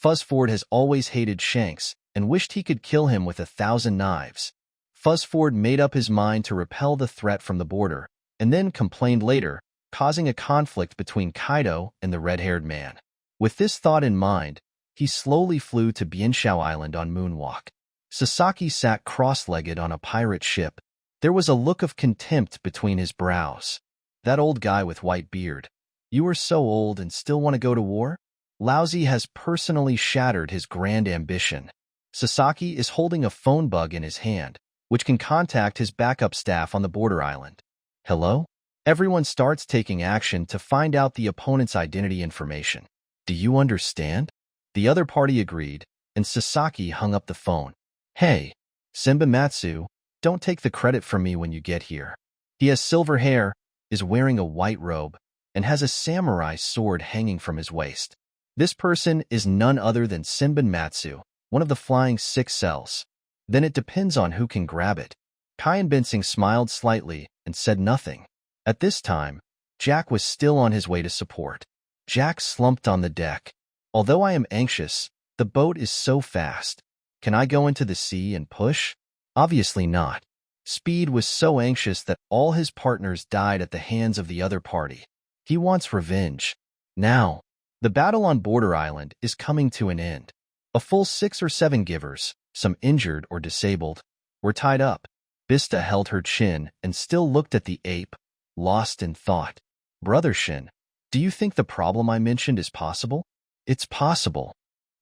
Fuzzford has always hated Shanks and wished he could kill him with 1,000 knives. Fuzzford made up his mind to repel the threat from the border, and then complained later, causing a conflict between Kaido and the red-haired man. With this thought in mind, he slowly flew to Bianshao Island on Moonwalk. Sasaki sat cross-legged on a pirate ship. There was a look of contempt between his brows. That old guy with white beard. You are so old and still want to go to war? Lousy has personally shattered his grand ambition. Sasaki is holding a phone bug in his hand, which can contact his backup staff on the border island. Hello? Everyone starts taking action to find out the opponent's identity information. Do you understand? The other party agreed, and Sasaki hung up the phone. Hey, Simba Matsu, don't take the credit from me when you get here. He has silver hair, is wearing a white robe, and has a samurai sword hanging from his waist. This person is none other than Sinbin Matsu, one of the flying 6 cells. Then it depends on who can grab it. Kai Bensing smiled slightly and said nothing. At this time, Jack was still on his way to support. Jack slumped on the deck. Although I am anxious, the boat is so fast. Can I go into the sea and push? Obviously not. Speed was so anxious that all his partners died at the hands of the other party. He wants revenge. Now, the battle on Border Island is coming to an end. A full 6 or 7 givers, some injured or disabled, were tied up. Bista held her chin and still looked at the ape, lost in thought. Brother Shin, do you think the problem I mentioned is possible? It's possible.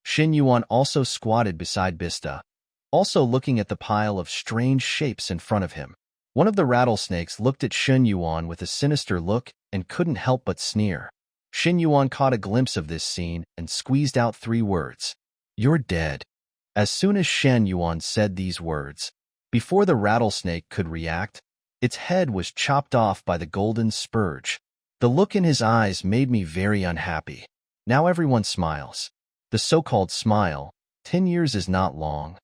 Shin Yuan also squatted beside Bista, also looking at the pile of strange shapes in front of him. One of the rattlesnakes looked at Shin Yuan with a sinister look and couldn't help but sneer. Shin Yuan caught a glimpse of this scene and squeezed out 3 words. You're dead. As soon as Shen Yuan said these words, before the rattlesnake could react, its head was chopped off by the golden spurge. The look in his eyes made me very unhappy. Now everyone smiles. The so-called smile, 10 years is not long.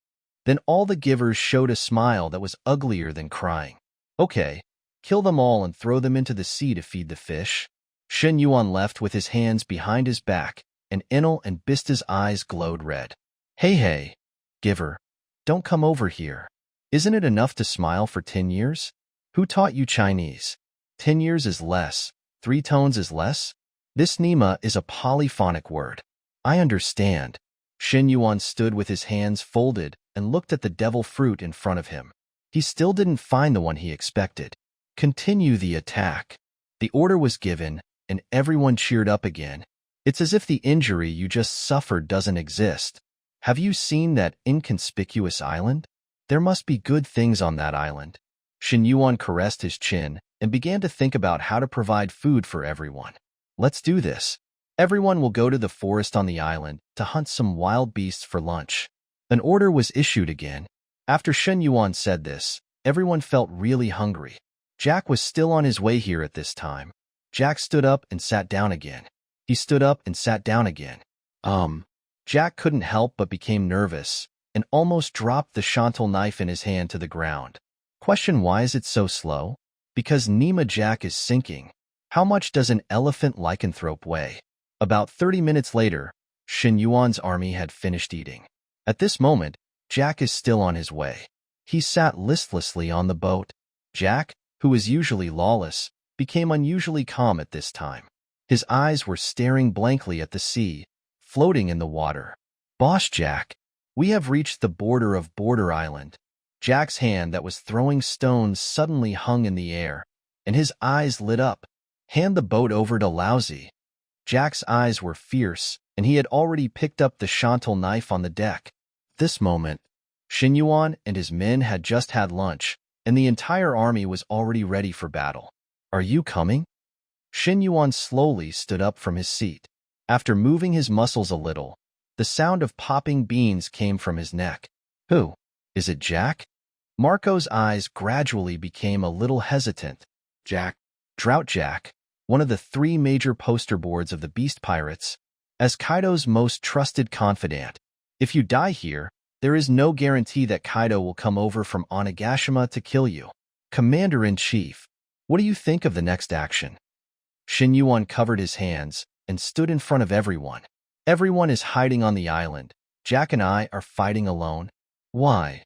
Then all the givers showed a smile that was uglier than crying. Okay, kill them all and throw them into the sea to feed the fish. Shen Yuan left with his hands behind his back, and Enel and Bista's eyes glowed red. Hey, giver, don't come over here. Isn't it enough to smile for 10 years? Who taught you Chinese? 10 years is less, 3 tones is less? This Nima is a polyphonic word. I understand. Shen Yuan stood with his hands folded and looked at the devil fruit in front of him. He still didn't find the one he expected. Continue the attack. The order was given, and everyone cheered up again. It's as if the injury you just suffered doesn't exist. Have you seen that inconspicuous island? There must be good things on that island. Shen Yuan caressed his chin and began to think about how to provide food for everyone. Let's do this. Everyone will go to the forest on the island to hunt some wild beasts for lunch. An order was issued again. After Shen Yuan said this, everyone felt really hungry. Jack was still on his way here at this time. Jack stood up and sat down again. He stood up and sat down again. Jack couldn't help but became nervous and almost dropped the chantel knife in his hand to the ground. Question: why is it so slow? Because Nima Jack is sinking. How much does an elephant lycanthrope weigh? About 30 minutes later, Shen Yuan's army had finished eating. At this moment, Jack is still on his way. He sat listlessly on the boat. Jack, who is usually lawless, became unusually calm at this time. His eyes were staring blankly at the sea, floating in the water. Boss Jack, we have reached the border of Border Island. Jack's hand that was throwing stones suddenly hung in the air, and his eyes lit up. Hand the boat over to Laozi. Jack's eyes were fierce, and he had already picked up the chantel knife on the deck. This moment, Shen Yuan and his men had just had lunch, and the entire army was already ready for battle. Are you coming? Shen Yuan slowly stood up from his seat. After moving his muscles a little, the sound of popping beans came from his neck. Who? Is it Jack? Marco's eyes gradually became a little hesitant. Jack. Drought Jack, one of the 3 major poster boards of the Beast Pirates, as Kaido's most trusted confidant. If you die here, there is no guarantee that Kaido will come over from Onigashima to kill you. Commander-in-Chief, what do you think of the next action? Shen Yuan covered his hands and stood in front of everyone. Everyone is hiding on the island. Jack and I are fighting alone. Why?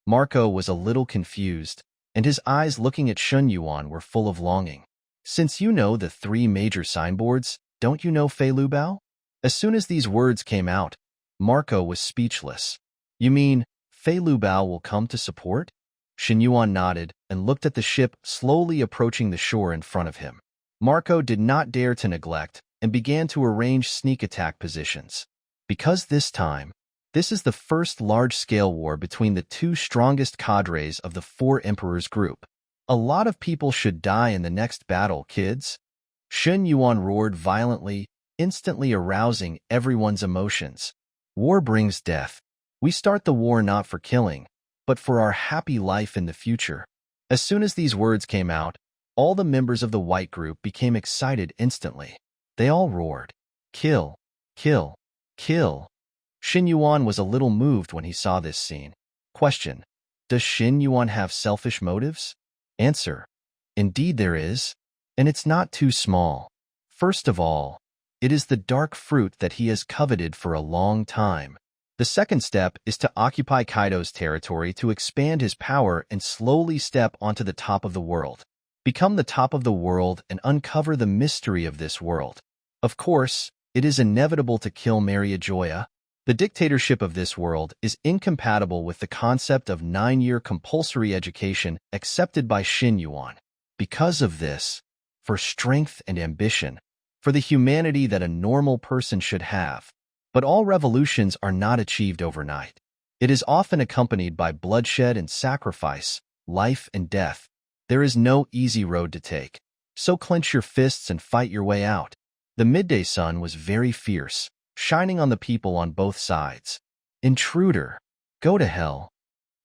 Marco was a little confused, and his eyes looking at Shen Yuan were full of longing. Since you know the 3 major signboards, don't you know Fei Lu Bao? As soon as these words came out, Marco was speechless. You mean Fei Lu Bao will come to support? Shen Yuan nodded and looked at the ship slowly approaching the shore in front of him. Marco did not dare to neglect and began to arrange sneak attack positions. Because this time, this is the first large-scale war between the 2 strongest cadres of the 4 Emperors group. A lot of people should die in the next battle, kids. Shen Yuan roared violently, instantly arousing everyone's emotions. War brings death. We start the war not for killing, but for our happy life in the future. As soon as these words came out, all the members of the White Group became excited instantly. They all roared, "Kill! Kill! Kill!" Shen Yuan was a little moved when he saw this scene. Question: does Shen Yuan have selfish motives? Answer: indeed there is, and it's not too small. First of all, it is the dark fruit that he has coveted for a long time. The second step is to occupy Kaido's territory to expand his power and slowly step onto the top of the world. Become the top of the world and uncover the mystery of this world. Of course, it is inevitable to kill Maria Joya. The dictatorship of this world is incompatible with the concept of 9-year compulsory education accepted by Shen Yuan. Because of this, for strength and ambition, for the humanity that a normal person should have. But all revolutions are not achieved overnight. It is often accompanied by bloodshed and sacrifice, life and death. There is no easy road to take. So clench your fists and fight your way out. The midday sun was very fierce, shining on the people on both sides. Intruder, go to hell.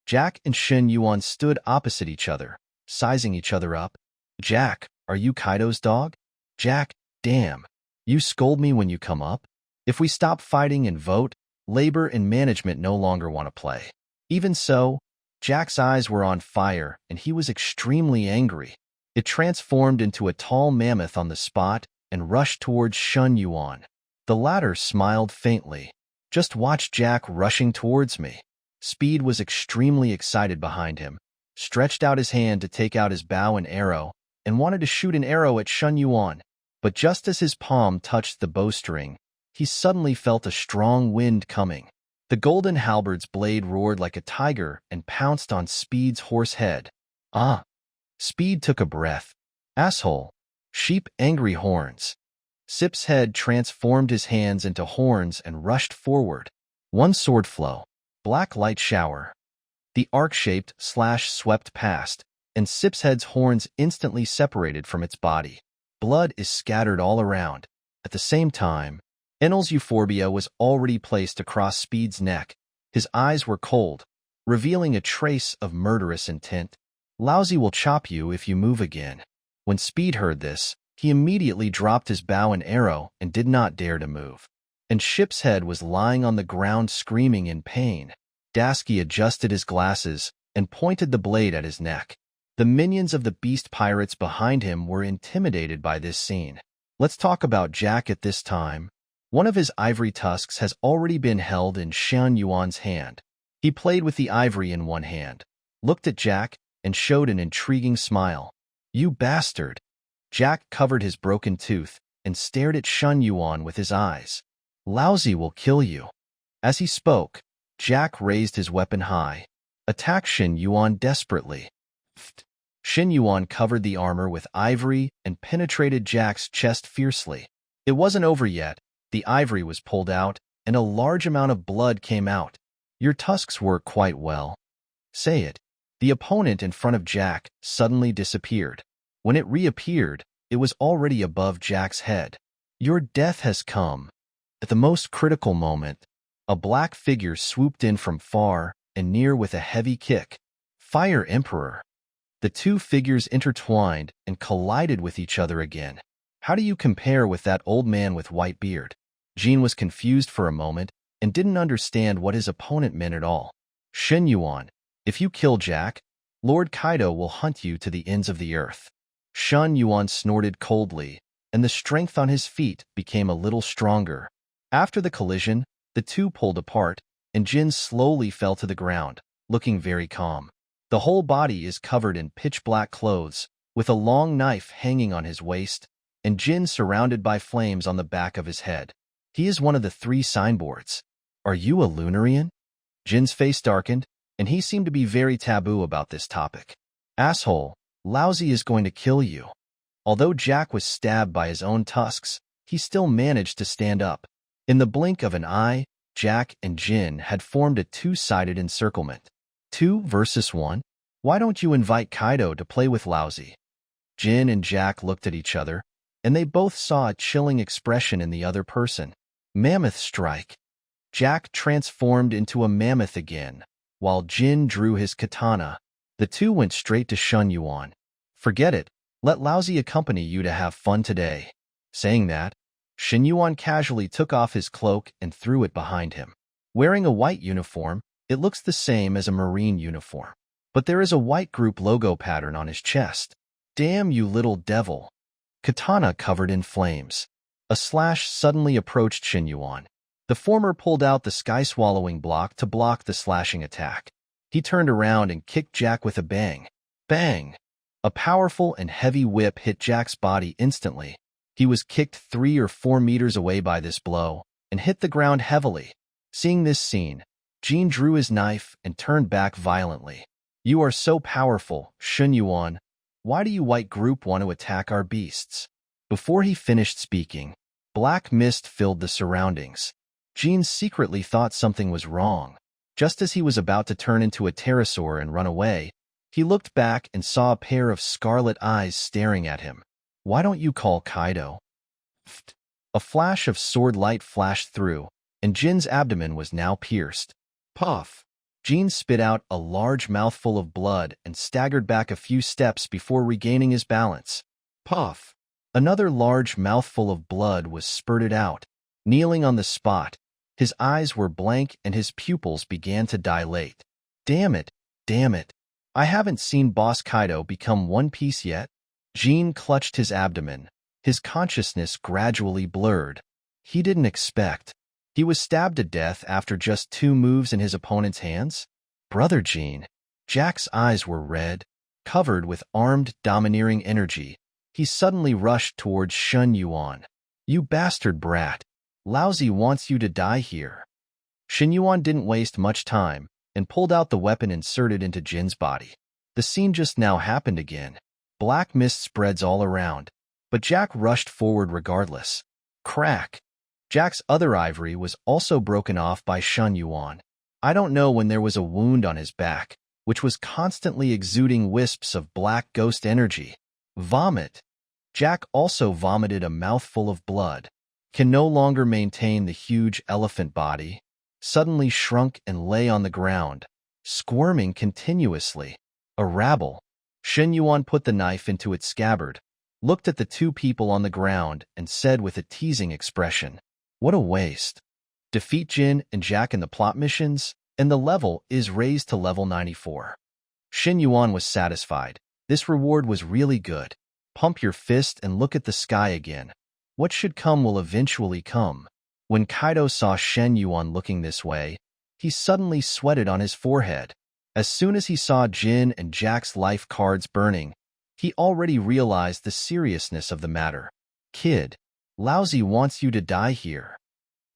Jack and Shen Yuan stood opposite each other, sizing each other up. Jack, are you Kaido's dog? Jack, damn. You scold me when you come up? If we stop fighting and vote, labor and management no longer want to play. Even so, Jack's eyes were on fire and he was extremely angry. It transformed into a tall mammoth on the spot and rushed towards Shen Yuan. The latter smiled faintly. Just watch Jack rushing towards me. Speed was extremely excited behind him, stretched out his hand to take out his bow and arrow, and wanted to shoot an arrow at Shen Yuan. But just as his palm touched the bowstring, he suddenly felt a strong wind coming. The golden halberd's blade roared like a tiger and pounced on Speed's horse head. Ah! Speed took a breath. Asshole! Sheep angry horns. Sip's head transformed his hands into horns and rushed forward. One sword flow. Black light shower. The arc-shaped slash swept past, and Sip's head's horns instantly separated from its body. Blood is scattered all around. At the same time, Enel's euphorbia was already placed across Speed's neck. His eyes were cold, revealing a trace of murderous intent. Lousy will chop you if you move again. When Speed heard this, he immediately dropped his bow and arrow and did not dare to move. And Ship's head was lying on the ground screaming in pain. Dasky adjusted his glasses and pointed the blade at his neck. The minions of the beast pirates behind him were intimidated by this scene. Let's talk about Jack at this time. One of his ivory tusks has already been held in Shen Yuan's hand. He played with the ivory in one hand, looked at Jack, and showed an intriguing smile. "You bastard!" Jack covered his broken tooth and stared at Shen Yuan with his eyes. "Lousy will kill you." As he spoke, Jack raised his weapon high. Attack Shen Yuan desperately. Shen Yuan covered the armor with ivory and penetrated Jack's chest fiercely. It wasn't over yet. The ivory was pulled out, and a large amount of blood came out. "Your tusks work quite well." "Say it." The opponent in front of Jack suddenly disappeared. When it reappeared, it was already above Jack's head. "Your death has come." At the most critical moment, a black figure swooped in from far and near with a heavy kick. Fire Emperor. The two figures intertwined and collided with each other again. "How do you compare with that old man with white beard?" Jean was confused for a moment and didn't understand what his opponent meant at all. "Shen Yuan, if you kill Jack, Lord Kaido will hunt you to the ends of the earth." Shen Yuan snorted coldly, and the strength on his feet became a little stronger. After the collision, the two pulled apart, and Jin slowly fell to the ground, looking very calm. The whole body is covered in pitch-black clothes, with a long knife hanging on his waist, and Jin surrounded by flames on the back of his head. He is one of the 3 signboards. "Are you a Lunarian?" Jin's face darkened, and he seemed to be very taboo about this topic. "Asshole, Lousy is going to kill you." Although Jack was stabbed by his own tusks, he still managed to stand up. In the blink of an eye, Jack and Jin had formed a 2-sided encirclement. 2 versus 1? Why don't you invite Kaido to play with Lousy? Jin and Jack looked at each other, and they both saw a chilling expression in the other person. Mammoth strike. Jack transformed into a mammoth again, while Jin drew his katana. The two went straight to Shen Yuan. "Forget it. Let Lousy accompany you to have fun today." Saying that, Shen Yuan casually took off his cloak and threw it behind him. Wearing a white uniform, it looks the same as a Marine uniform, but there is a white group logo pattern on his chest. "Damn you little devil." Katana covered in flames. A slash suddenly approached Shen Yuan. The former pulled out the sky-swallowing block to block the slashing attack. He turned around and kicked Jack with a bang. Bang! A powerful and heavy whip hit Jack's body instantly. He was kicked 3 or 4 meters away by this blow and hit the ground heavily. Seeing this scene, Jean drew his knife and turned back violently. "You are so powerful, Shen Yuan. Why do you white group want to attack our beasts?" Before he finished speaking, black mist filled the surroundings. Jean secretly thought something was wrong. Just as he was about to turn into a pterosaur and run away, he looked back and saw a pair of scarlet eyes staring at him. "Why don't you call Kaido?" A flash of sword light flashed through, and Jin's abdomen was now pierced. Puff! Jin spit out a large mouthful of blood and staggered back a few steps before regaining his balance. Puff! Another large mouthful of blood was spurted out. Kneeling on the spot, his eyes were blank and his pupils began to dilate. Damn it! Damn it! I haven't seen Boss Kaido become One Piece yet. Jin clutched his abdomen. His consciousness gradually blurred. He didn't expect. He was stabbed to death after just 2 moves in his opponent's hands? Brother Jin. Jack's eyes were red, covered with armed, domineering energy. He suddenly rushed towards Shen Yuan. "You bastard brat. Lousy wants you to die here." Shen Yuan didn't waste much time and pulled out the weapon inserted into Jin's body. The scene just now happened again. Black mist spreads all around, but Jack rushed forward regardless. Crack. Jack's other ivory was also broken off by Shen Yuan. I don't know when there was a wound on his back, which was constantly exuding wisps of black ghost energy. Vomit. Jack also vomited a mouthful of blood. Can no longer maintain the huge elephant body. Suddenly shrunk and lay on the ground, squirming continuously. A rabble. Shen Yuan put the knife into its scabbard, looked at the two people on the ground, and said with a teasing expression, "What a waste. Defeat Jin and Jack in the plot missions, and the level is raised to level 94. Shen Yuan was satisfied. This reward was really good. Pump your fist and look at the sky again. What should come will eventually come. When Kaido saw Shen Yuan looking this way, he suddenly sweated on his forehead. As soon as he saw Jin and Jack's life cards burning, he already realized the seriousness of the matter. Kid, Laozi wants you to die here.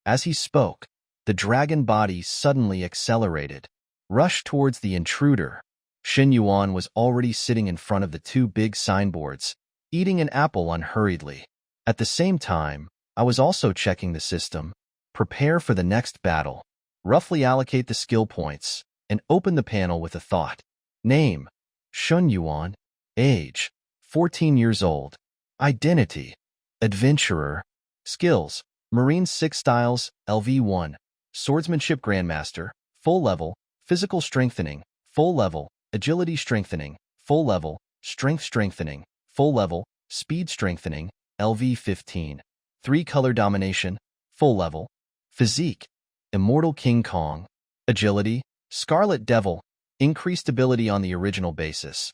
As he spoke, the dragon body suddenly accelerated, rushed towards the intruder. Shen Yuan was already sitting in front of the two big signboards, eating an apple unhurriedly. At the same time, I was also checking the system. Prepare for the next battle. Roughly allocate the skill points, and open the panel with a thought. Name, Shen Yuan. Age, 14 years old. Identity, adventurer. Skills, Marine 6 Styles, LV1. Swordsmanship Grandmaster, full level. Physical Strengthening, full level. Agility Strengthening, full level. Strength Strengthening, full level. Speed Strengthening, LV15. 3-color Domination, full level. Physique, Immortal King Kong. Agility, Scarlet Devil. Increased ability on the original basis.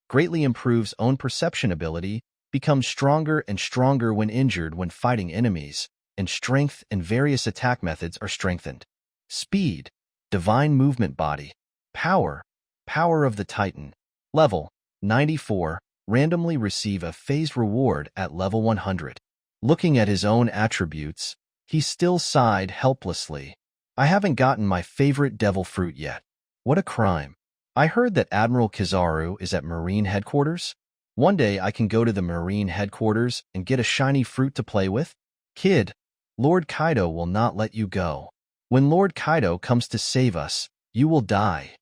Greatly improves own perception ability, becomes stronger and stronger when injured when fighting enemies, and strength and various attack methods are strengthened. Speed, Divine Movement Body. Power, Power of the Titan. Level, 94. Randomly receive a phased reward at level 100. Looking at his own attributes, he still sighed helplessly. I haven't gotten my favorite devil fruit yet. What a crime. I heard that Admiral Kizaru is at Marine Headquarters. One day I can go to the Marine Headquarters and get a shiny fruit to play with. Kid, Lord Kaido will not let you go. When Lord Kaido comes to save us, you will die.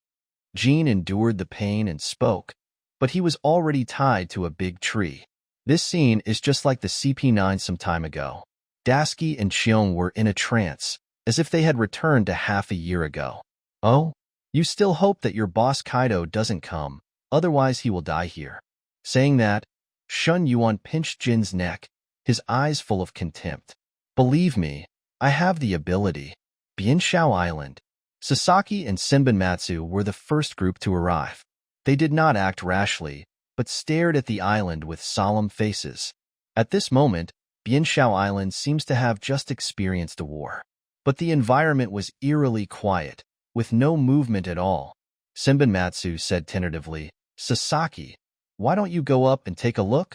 Jean endured the pain and spoke, but he was already tied to a big tree. This scene is just like the CP9 some time ago. Dasky and Cheong were in a trance, as if they had returned to half a year ago. Oh? You still hope that your boss Kaido doesn't come, otherwise he will die here. Saying that, Shen Yuan pinched Jin's neck, his eyes full of contempt. Believe me, I have the ability. Bianshao Island. Sasaki and Senbonmatsu were the first group to arrive. They did not act rashly, but stared at the island with solemn faces. At this moment, Bianshao Island seems to have just experienced a war. But the environment was eerily quiet, with no movement at all. Senbonmatsu said tentatively, Sasaki, why don't you go up and take a look?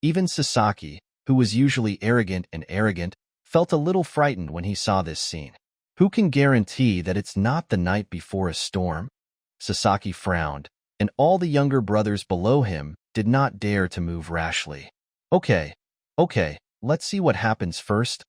Even Sasaki, who was usually arrogant, felt a little frightened when he saw this scene. Who can guarantee that it's not the night before a storm? Sasaki frowned, and all the younger brothers below him did not dare to move rashly. Okay, let's see what happens first.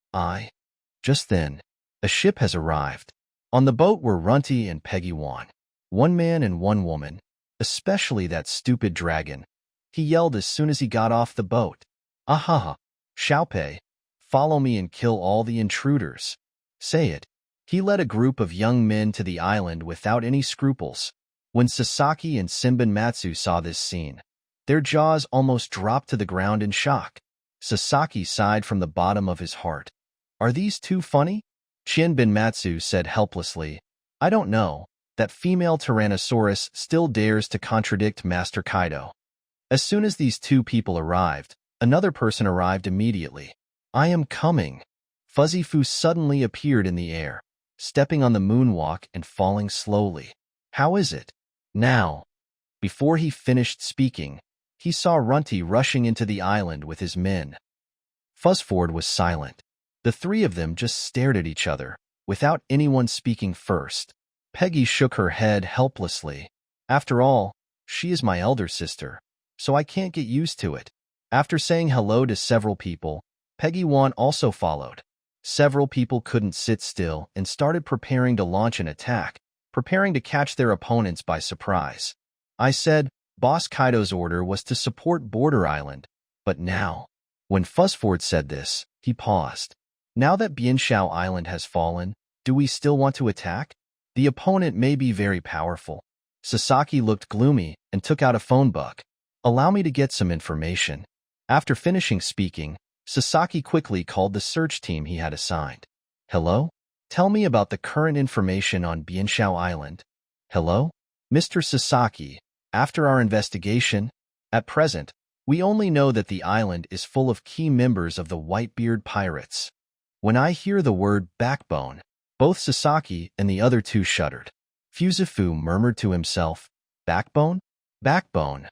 Just then, a ship has arrived. On the boat were Runty and Peggy Wan. One man and one woman, especially that stupid dragon. He yelled as soon as he got off the boat. Ahaha, Xiaopei, follow me and kill all the intruders. Say it. He led a group of young men to the island without any scruples. When Sasaki and Senbonmatsu saw this scene, their jaws almost dropped to the ground in shock. Sasaki sighed from the bottom of his heart. Are these two funny? Senbonmatsu said helplessly, I don't know. That female Tyrannosaurus still dares to contradict Master Kaido. As soon as these two people arrived, another person arrived immediately. I am coming. Fuzzy Fu suddenly appeared in the air, stepping on the moonwalk and falling slowly. How is it? Now. Before he finished speaking, he saw Runty rushing into the island with his men. Fuzzford was silent. The three of them just stared at each other, without anyone speaking first. Peggy shook her head helplessly. After all, she is my elder sister, so I can't get used to it. After saying hello to several people, Peggy-wan also followed. Several people couldn't sit still and started preparing to launch an attack, preparing to catch their opponents by surprise. I said, Boss Kaido's order was to support Border Island, but now, when Fuzzford said this, he paused. Now that Bianxiao Island has fallen, do we still want to attack? The opponent may be very powerful. Sasaki looked gloomy and took out a phone book. Allow me to get some information. After finishing speaking, Sasaki quickly called the search team he had assigned. Hello? Tell me about the current information on Bianxiao Island. Hello? Mr. Sasaki, after our investigation, at present, we only know that the island is full of key members of the Whitebeard pirates. When I hear the word backbone, both Sasaki and the other two shuddered. Fuzifu murmured to himself, Backbone? Backbone.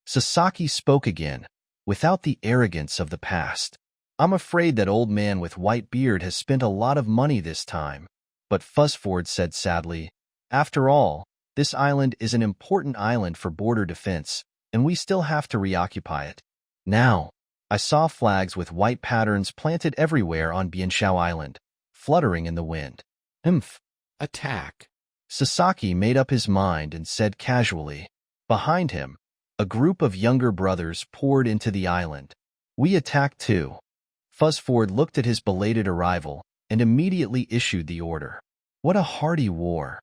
Sasaki spoke again, without the arrogance of the past. I'm afraid that old man with white beard has spent a lot of money this time. But Fuzzford said sadly, after all, this island is an important island for border defense, and we still have to reoccupy it. Now, I saw flags with white patterns planted everywhere on Bianxiao Island, fluttering in the wind. Attack. Sasaki made up his mind and said casually. Behind him, a group of younger brothers poured into the island. We attack too. Fuzzford looked at his belated arrival and immediately issued the order. What a hearty war.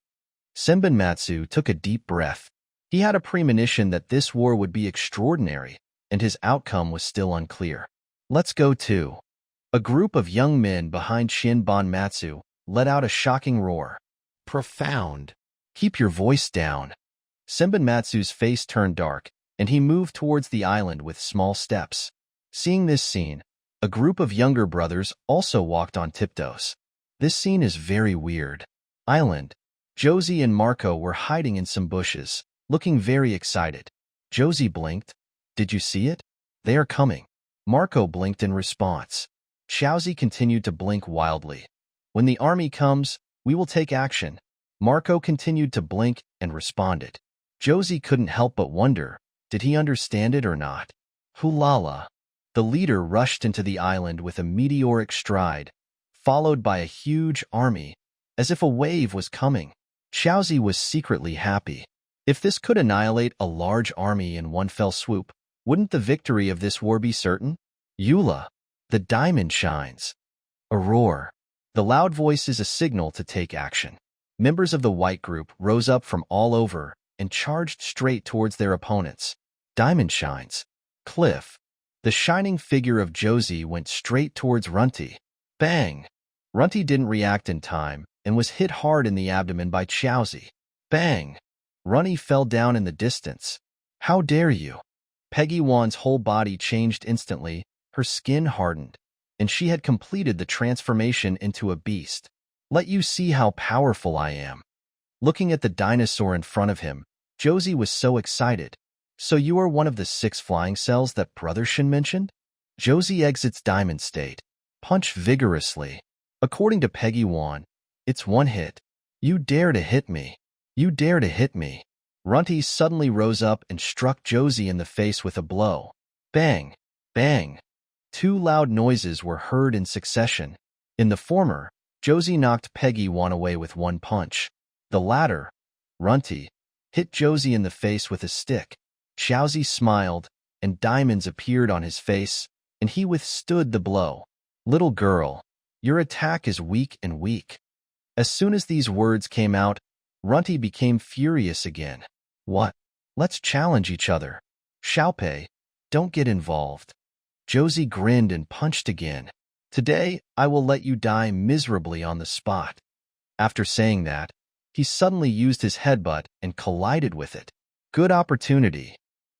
Senbonmatsu took a deep breath. He had a premonition that this war would be extraordinary, and his outcome was still unclear. Let's go too. A group of young men behind Shinbonmatsu let out a shocking roar. Profound. Keep your voice down. Senbonmatsu's face turned dark, and he moved towards the island with small steps. Seeing this scene, a group of younger brothers also walked on tiptoes. This scene is very weird. Island. Josie and Marco were hiding in some bushes, looking very excited. Josie blinked. Did you see it? They are coming. Marco blinked in response. Xiaozi continued to blink wildly. When the army comes, we will take action. Marco continued to blink and responded. Josie couldn't help but wonder, did he understand it or not? Hulala. The leader rushed into the island with a meteoric stride, followed by a huge army, as if a wave was coming. Xiaozi was secretly happy. If this could annihilate a large army in one fell swoop, wouldn't the victory of this war be certain? Eula. The diamond shines. A roar. The loud voice is a signal to take action. Members of the white group rose up from all over and charged straight towards their opponents. Diamond shines. Cliff. The shining figure of Josie went straight towards Runty. Bang! Runty didn't react in time and was hit hard in the abdomen by Xiaozi. Bang! Runty fell down in the distance. How dare you? Peggy-wan's whole body changed instantly, her skin hardened, and she had completed the transformation into a beast. Let you see how powerful I am. Looking at the dinosaur in front of him, Josie was so excited. So you are one of the 6 flying cells that Brother Shin mentioned? Josie exits diamond state. Punch vigorously. According to Peggy-wan, it's one hit. You dare to hit me. You dare to hit me. Runty suddenly rose up and struck Josie in the face with a blow. Bang! Bang! 2 loud noises were heard in succession. In the former, Josie knocked Peggy-wan away with one punch. The latter, Runty, hit Josie in the face with a stick. Xiaozi smiled, and diamonds appeared on his face, and he withstood the blow. Little girl, your attack is weak and weak. As soon as these words came out, Runty became furious again. What? Let's challenge each other. Xiaopei, don't get involved. Josie grinned and punched again. Today, I will let you die miserably on the spot. After saying that, he suddenly used his headbutt and collided with it. Good opportunity.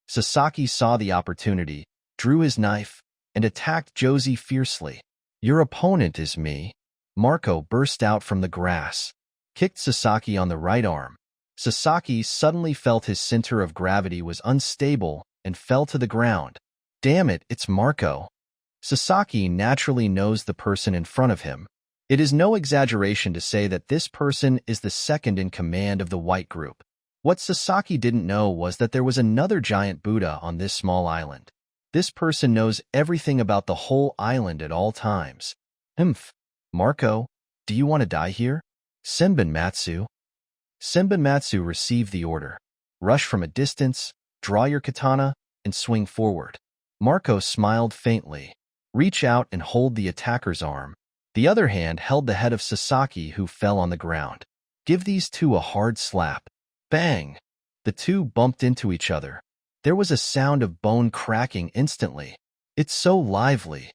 Sasaki saw the opportunity, drew his knife, and attacked Josie fiercely. Your opponent is me. Marco burst out from the grass, kicked Sasaki on the right arm. Sasaki suddenly felt his center of gravity was unstable and fell to the ground. Damn it, it's Marco. Sasaki naturally knows the person in front of him. It is no exaggeration to say that this person is the second in command of the white group. What Sasaki didn't know was that there was another giant Buddha on this small island. This person knows everything about the whole island at all times. Humph. Marco, do you want to die here? Senbon Matsu. Senbon Matsu received the order. Rush from a distance, draw your katana, and swing forward. Marco smiled faintly. Reach out and hold the attacker's arm. The other hand held the head of Sasaki, who fell on the ground. Give these two a hard slap. Bang! The two bumped into each other. There was a sound of bone cracking instantly. It's so lively.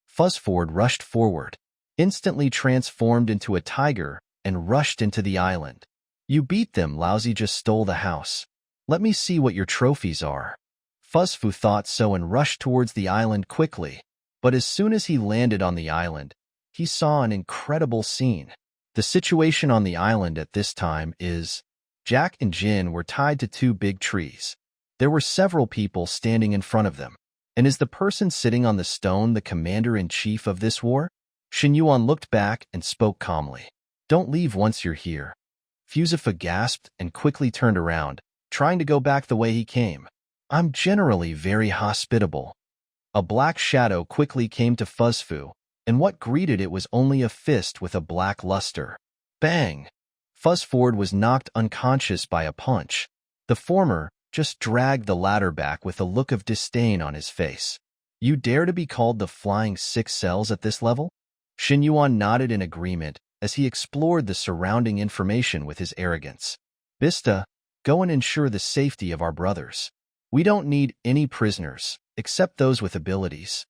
Fuzzford rushed forward, instantly transformed into a tiger, and rushed into the island. You beat them, Lousy just stole the house. Let me see what your trophies are. Fuzzfu thought so and rushed towards the island quickly. But as soon as he landed on the island, he saw an incredible scene. The situation on the island at this time is Jack and Jin were tied to two big trees. There were several people standing in front of them. And is the person sitting on the stone the commander-in-chief of this war? Shen Yuan looked back and spoke calmly. Don't leave once you're here. Fuzifa gasped and quickly turned around, trying to go back the way he came. I'm generally very hospitable. A black shadow quickly came to Fuzzfu, and what greeted it was only a fist with a black luster. Bang! Fuzzford was knocked unconscious by a punch. The former just dragged the latter back with a look of disdain on his face. You dare to be called the Flying Six Cells at this level? Shen Yuan nodded in agreement as he explored the surrounding information with his arrogance. Bista, go and ensure the safety of our brothers. We don't need any prisoners, except those with abilities.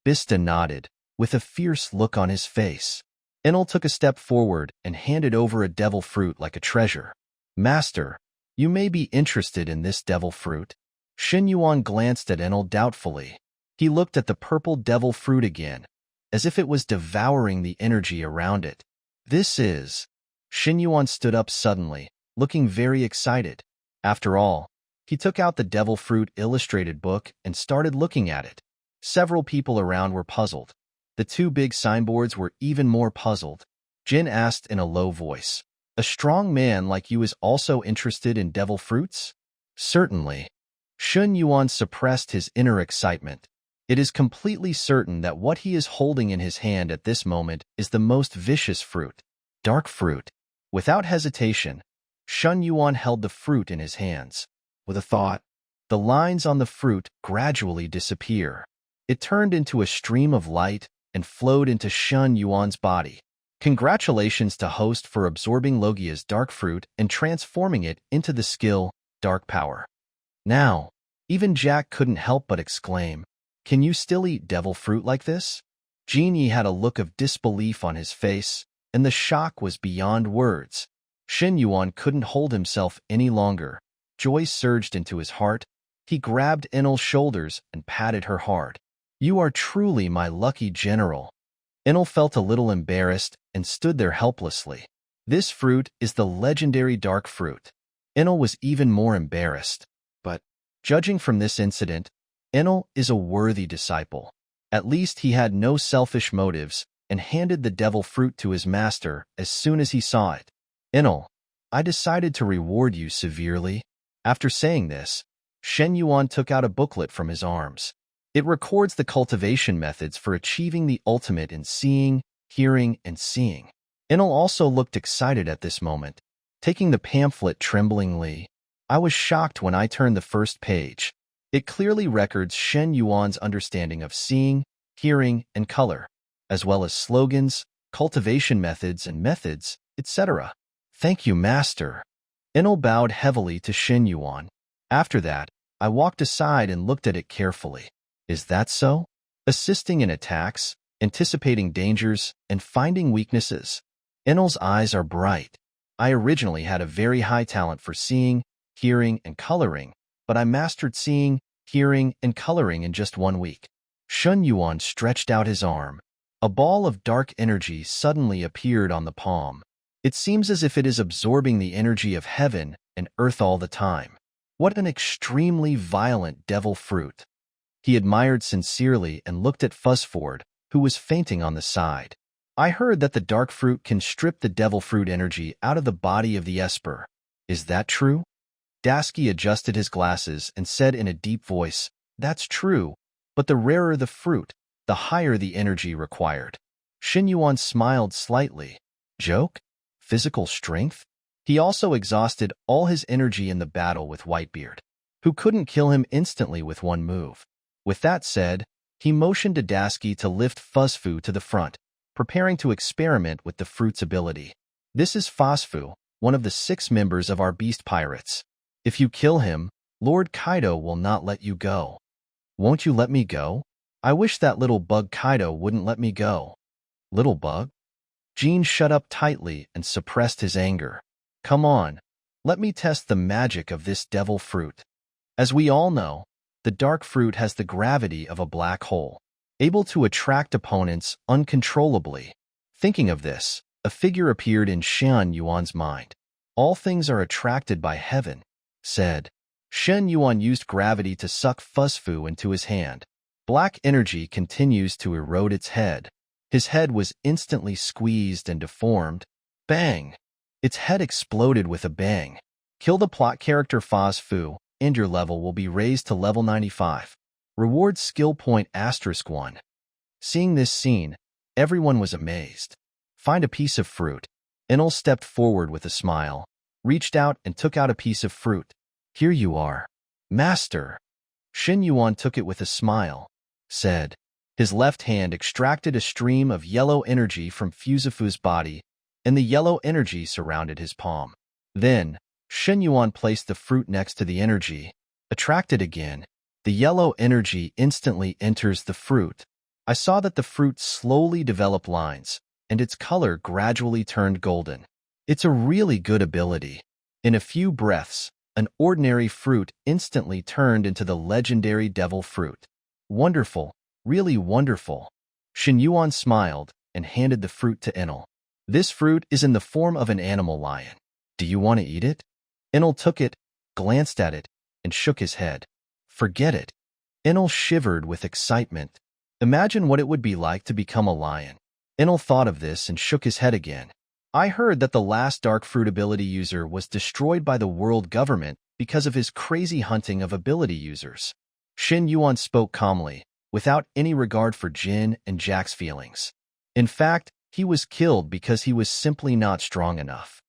Bista nodded, with a fierce look on his face. Enel took a step forward and handed over a devil fruit like a treasure. Master, you may be interested in this devil fruit. Shen Yuan glanced at Enel doubtfully. He looked at the purple devil fruit again, as if it was devouring the energy around it. This is... Shen Yuan stood up suddenly, looking very excited. After all, he took out the devil fruit illustrated book and started looking at it. Several people around were puzzled. The two big signboards were even more puzzled. Jin asked in a low voice, a strong man like you is also interested in devil fruits? Certainly. Shen Yuan suppressed his inner excitement. It is completely certain that what he is holding in his hand at this moment is the most vicious fruit, dark fruit. Without hesitation, Shen Yuan held the fruit in his hands. With a thought, the lines on the fruit gradually disappear. It turned into a stream of light and flowed into Shen Yuan's body. Congratulations to host for absorbing Logia's dark fruit and transforming it into the skill, Dark Power. Now, even Jack couldn't help but exclaim, can you still eat devil fruit like this? Genie had a look of disbelief on his face, and the shock was beyond words. Shen Yuan couldn't hold himself any longer. Joy surged into his heart. He grabbed Enel's shoulders and patted her hard. You are truly my lucky general. Enel felt a little embarrassed and stood there helplessly. This fruit is the legendary dark fruit. Enel was even more embarrassed. But, judging from this incident, Enel is a worthy disciple. At least he had no selfish motives and handed the devil fruit to his master as soon as he saw it. Enel, I decided to reward you severely. After saying this, Shen Yuan took out a booklet from his arms. It records the cultivation methods for achieving the ultimate in seeing, hearing, and seeing. Enel also looked excited at this moment, taking the pamphlet tremblingly. I was shocked when I turned the first page. It clearly records Shen Yuan's understanding of seeing, hearing, and color, as well as slogans, cultivation methods, etc. Thank you, Master. Enel bowed heavily to Shen Yuan. After that, I walked aside and looked at it carefully. Is that so? Assisting in attacks, anticipating dangers, and finding weaknesses. Enel's eyes are bright. I originally had a very high talent for seeing, hearing, and coloring, but I mastered seeing, hearing, and coloring in just 1 week. Shen Yuan stretched out his arm. A ball of dark energy suddenly appeared on the palm. It seems as if it is absorbing the energy of heaven and earth all the time. What an extremely violent devil fruit. He admired sincerely and looked at Fuzzford, who was fainting on the side. I heard that the dark fruit can strip the devil fruit energy out of the body of the Esper. Is that true? Dasky adjusted his glasses and said in a deep voice, That's true. but the rarer the fruit, the higher the energy required. Shen Yuan smiled slightly. Joke? Physical strength? He also exhausted all his energy in the battle with Whitebeard, who couldn't kill him instantly with one move. With that said, he motioned to Dasky to lift Fuzzfu to the front, preparing to experiment with the fruit's ability. This is Fuzzfu, one of the 6 members of our beast pirates. If you kill him, Lord Kaido will not let you go. Won't you let me go? I wish that little bug Kaido wouldn't let me go. Little bug? Jean shut up tightly and suppressed his anger. Come on, let me test the magic of this devil fruit. As we all know, the dark fruit has the gravity of a black hole, able to attract opponents uncontrollably. Thinking of this, a figure appeared in Shen Yuan's mind. All things are attracted by heaven, said. Shen Yuan used gravity to suck Fuzzfu into his hand. Black energy continues to erode its head. His head was instantly squeezed and deformed. Bang! Its head exploded with a bang. Kill the plot character Fuzzfu, and your level will be raised to level 95. Reward skill point *1. Seeing this scene, everyone was amazed. Find a piece of fruit. Enel stepped forward with a smile, reached out and took out a piece of fruit. Here you are, Master. Shen Yuan took it with a smile, said. His left hand extracted a stream of yellow energy from Fuzzfu's body, and the yellow energy surrounded his palm. Then, Shen Yuan placed the fruit next to the energy. Attracted again, the yellow energy instantly enters the fruit. I saw that the fruit slowly developed lines, and its color gradually turned golden. It's a really good ability. In a few breaths, an ordinary fruit instantly turned into the legendary devil fruit. Wonderful, really wonderful. Shen Yuan smiled and handed the fruit to Enel. This fruit is in the form of an animal lion. Do you want to eat it? Enel took it, glanced at it, and shook his head. Forget it. Enel shivered with excitement. Imagine what it would be like to become a lion. Enel thought of this and shook his head again. I heard that the last dark fruit ability user was destroyed by the world government because of his crazy hunting of ability users. Shen Yuan spoke calmly, without any regard for Jin and Jack's feelings. In fact, he was killed because he was simply not strong enough.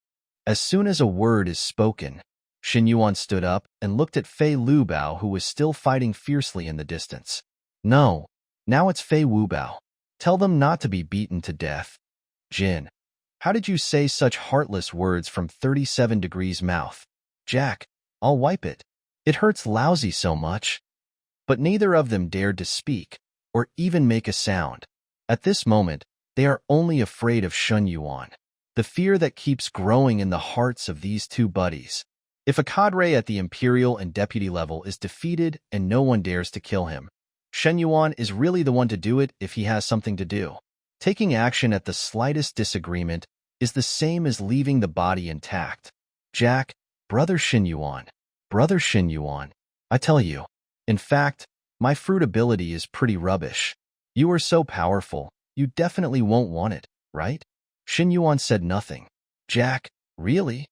As soon as a word is spoken, Shen Yuan stood up and looked at Fei Lubao, who was still fighting fiercely in the distance. No, now it's Fei Wubao. Tell them not to be beaten to death. Jin, how did you say such heartless words from 37 degrees mouth? Jack, I'll wipe it. It hurts lousy so much. But neither of them dared to speak, or even make a sound. At this moment, they are only afraid of Shen Yuan, the fear that keeps growing in the hearts of these two buddies. If a cadre at the Imperial and Deputy level is defeated and no one dares to kill him, Shen Yuan is really the one to do it if he has something to do. Taking action at the slightest disagreement is the same as leaving the body intact. Jack, Brother Shen Yuan, I tell you. In fact, my fruit ability is pretty rubbish. You are so powerful, you definitely won't want it, right? Shen Yuan said nothing. Jack, really?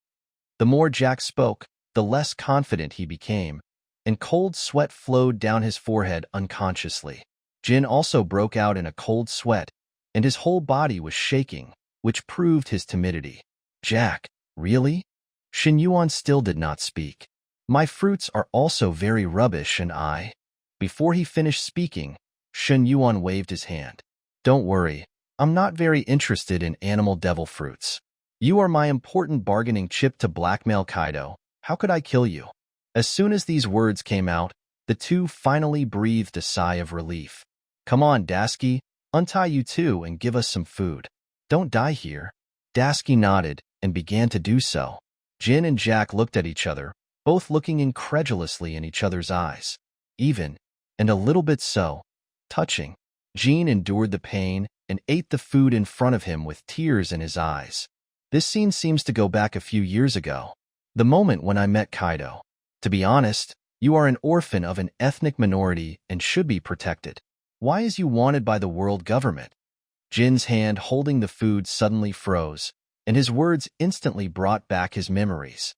The more Jack spoke, the less confident he became, and cold sweat flowed down his forehead unconsciously. Jin also broke out in a cold sweat, and his whole body was shaking, which proved his timidity. Jack, really? Shen Yuan still did not speak. My fruits are also very rubbish and I... Before he finished speaking, Shen Yuan waved his hand. Don't worry, I'm not very interested in animal devil fruits. You are my important bargaining chip to blackmail Kaido. How could I kill you? As soon as these words came out, the two finally breathed a sigh of relief. Come on, Dasky, untie you two and give us some food. Don't die here. Dasky nodded and began to do so. Jin and Jack looked at each other, both looking incredulously in each other's eyes. Even, and a little bit so, touching. Jean endured the pain and ate the food in front of him with tears in his eyes. This scene seems to go back a few years ago, the moment when I met Kaido. To be honest, you are an orphan of an ethnic minority and should be protected. Why is you wanted by the world government? Jin's hand holding the food suddenly froze, and his words instantly brought back his memories.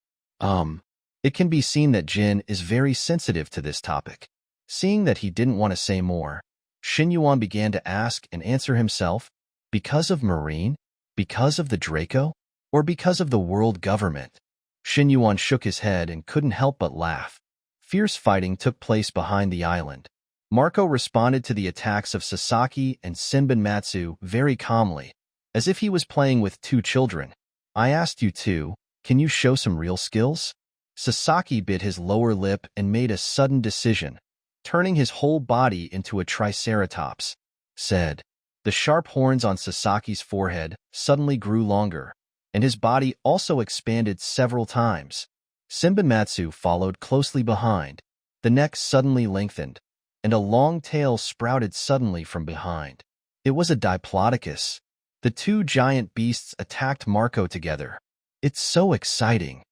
It can be seen that Jin is very sensitive to this topic. Seeing that he didn't want to say more, Shen Yuan began to ask and answer himself, because of Marine? Because of the Draco? Or because of the world government? Shen Yuan shook his head and couldn't help but laugh. Fierce fighting took place behind the island. Marco responded to the attacks of Sasaki and Senbin Matsu very calmly, as if he was playing with two children. I asked you to, can you show some real skills? Sasaki bit his lower lip and made a sudden decision, turning his whole body into a triceratops. Said. The sharp horns on Sasaki's forehead suddenly grew longer, and his body also expanded several times. Senbin Matsu followed closely behind. The neck suddenly lengthened, and a long tail sprouted suddenly from behind. It was a Diplodocus. The two giant beasts attacked Marco together. It's so exciting.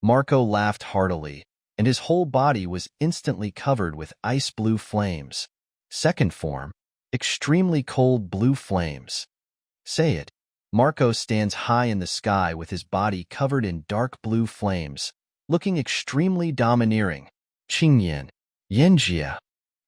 Marco laughed heartily, and his whole body was instantly covered with ice blue flames. Second form, extremely cold blue flames. Say it. Marco stands high in the sky with his body covered in dark blue flames, looking extremely domineering. Qingyan, Yanjia.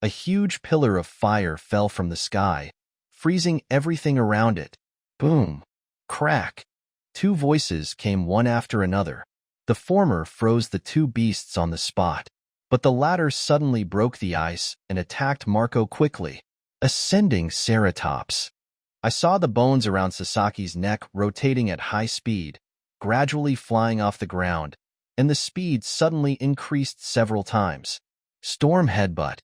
A huge pillar of fire fell from the sky, freezing everything around it. Boom. Crack. Two voices came one after another. The former froze the two beasts on the spot, but the latter suddenly broke the ice and attacked Marco quickly. Ascending Ceratops. I saw the bones around Sasaki's neck rotating at high speed, gradually flying off the ground, and the speed suddenly increased several times. Storm Headbutt.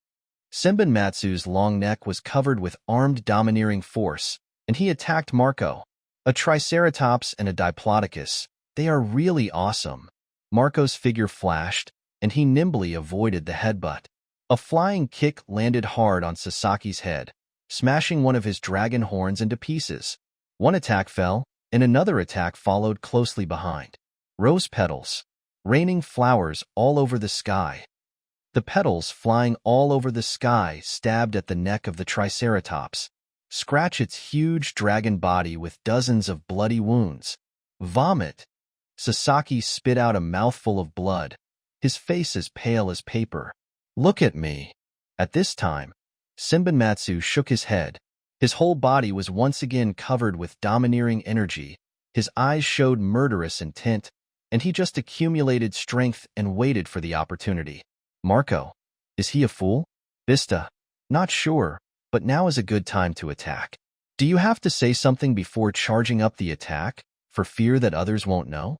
Senbin Matsu's long neck was covered with armed domineering force, and he attacked Marco. A Triceratops and a Diplodocus. They are really awesome. Marco's figure flashed, and he nimbly avoided the headbutt. A flying kick landed hard on Sasaki's head, smashing one of his dragon horns into pieces. One attack fell, and another attack followed closely behind. Rose petals, raining flowers all over the sky. The petals flying all over the sky stabbed at the neck of the Triceratops, scratch its huge dragon body with dozens of bloody wounds. Vomit. Sasaki spit out a mouthful of blood, his face as pale as paper. Look at me. At this time, Senbin Matsu shook his head. His whole body was once again covered with domineering energy. His eyes showed murderous intent, and he just accumulated strength and waited for the opportunity. Marco. Is he a fool? Bista. Not sure, but now is a good time to attack. Do you have to say something before charging up the attack, for fear that others won't know?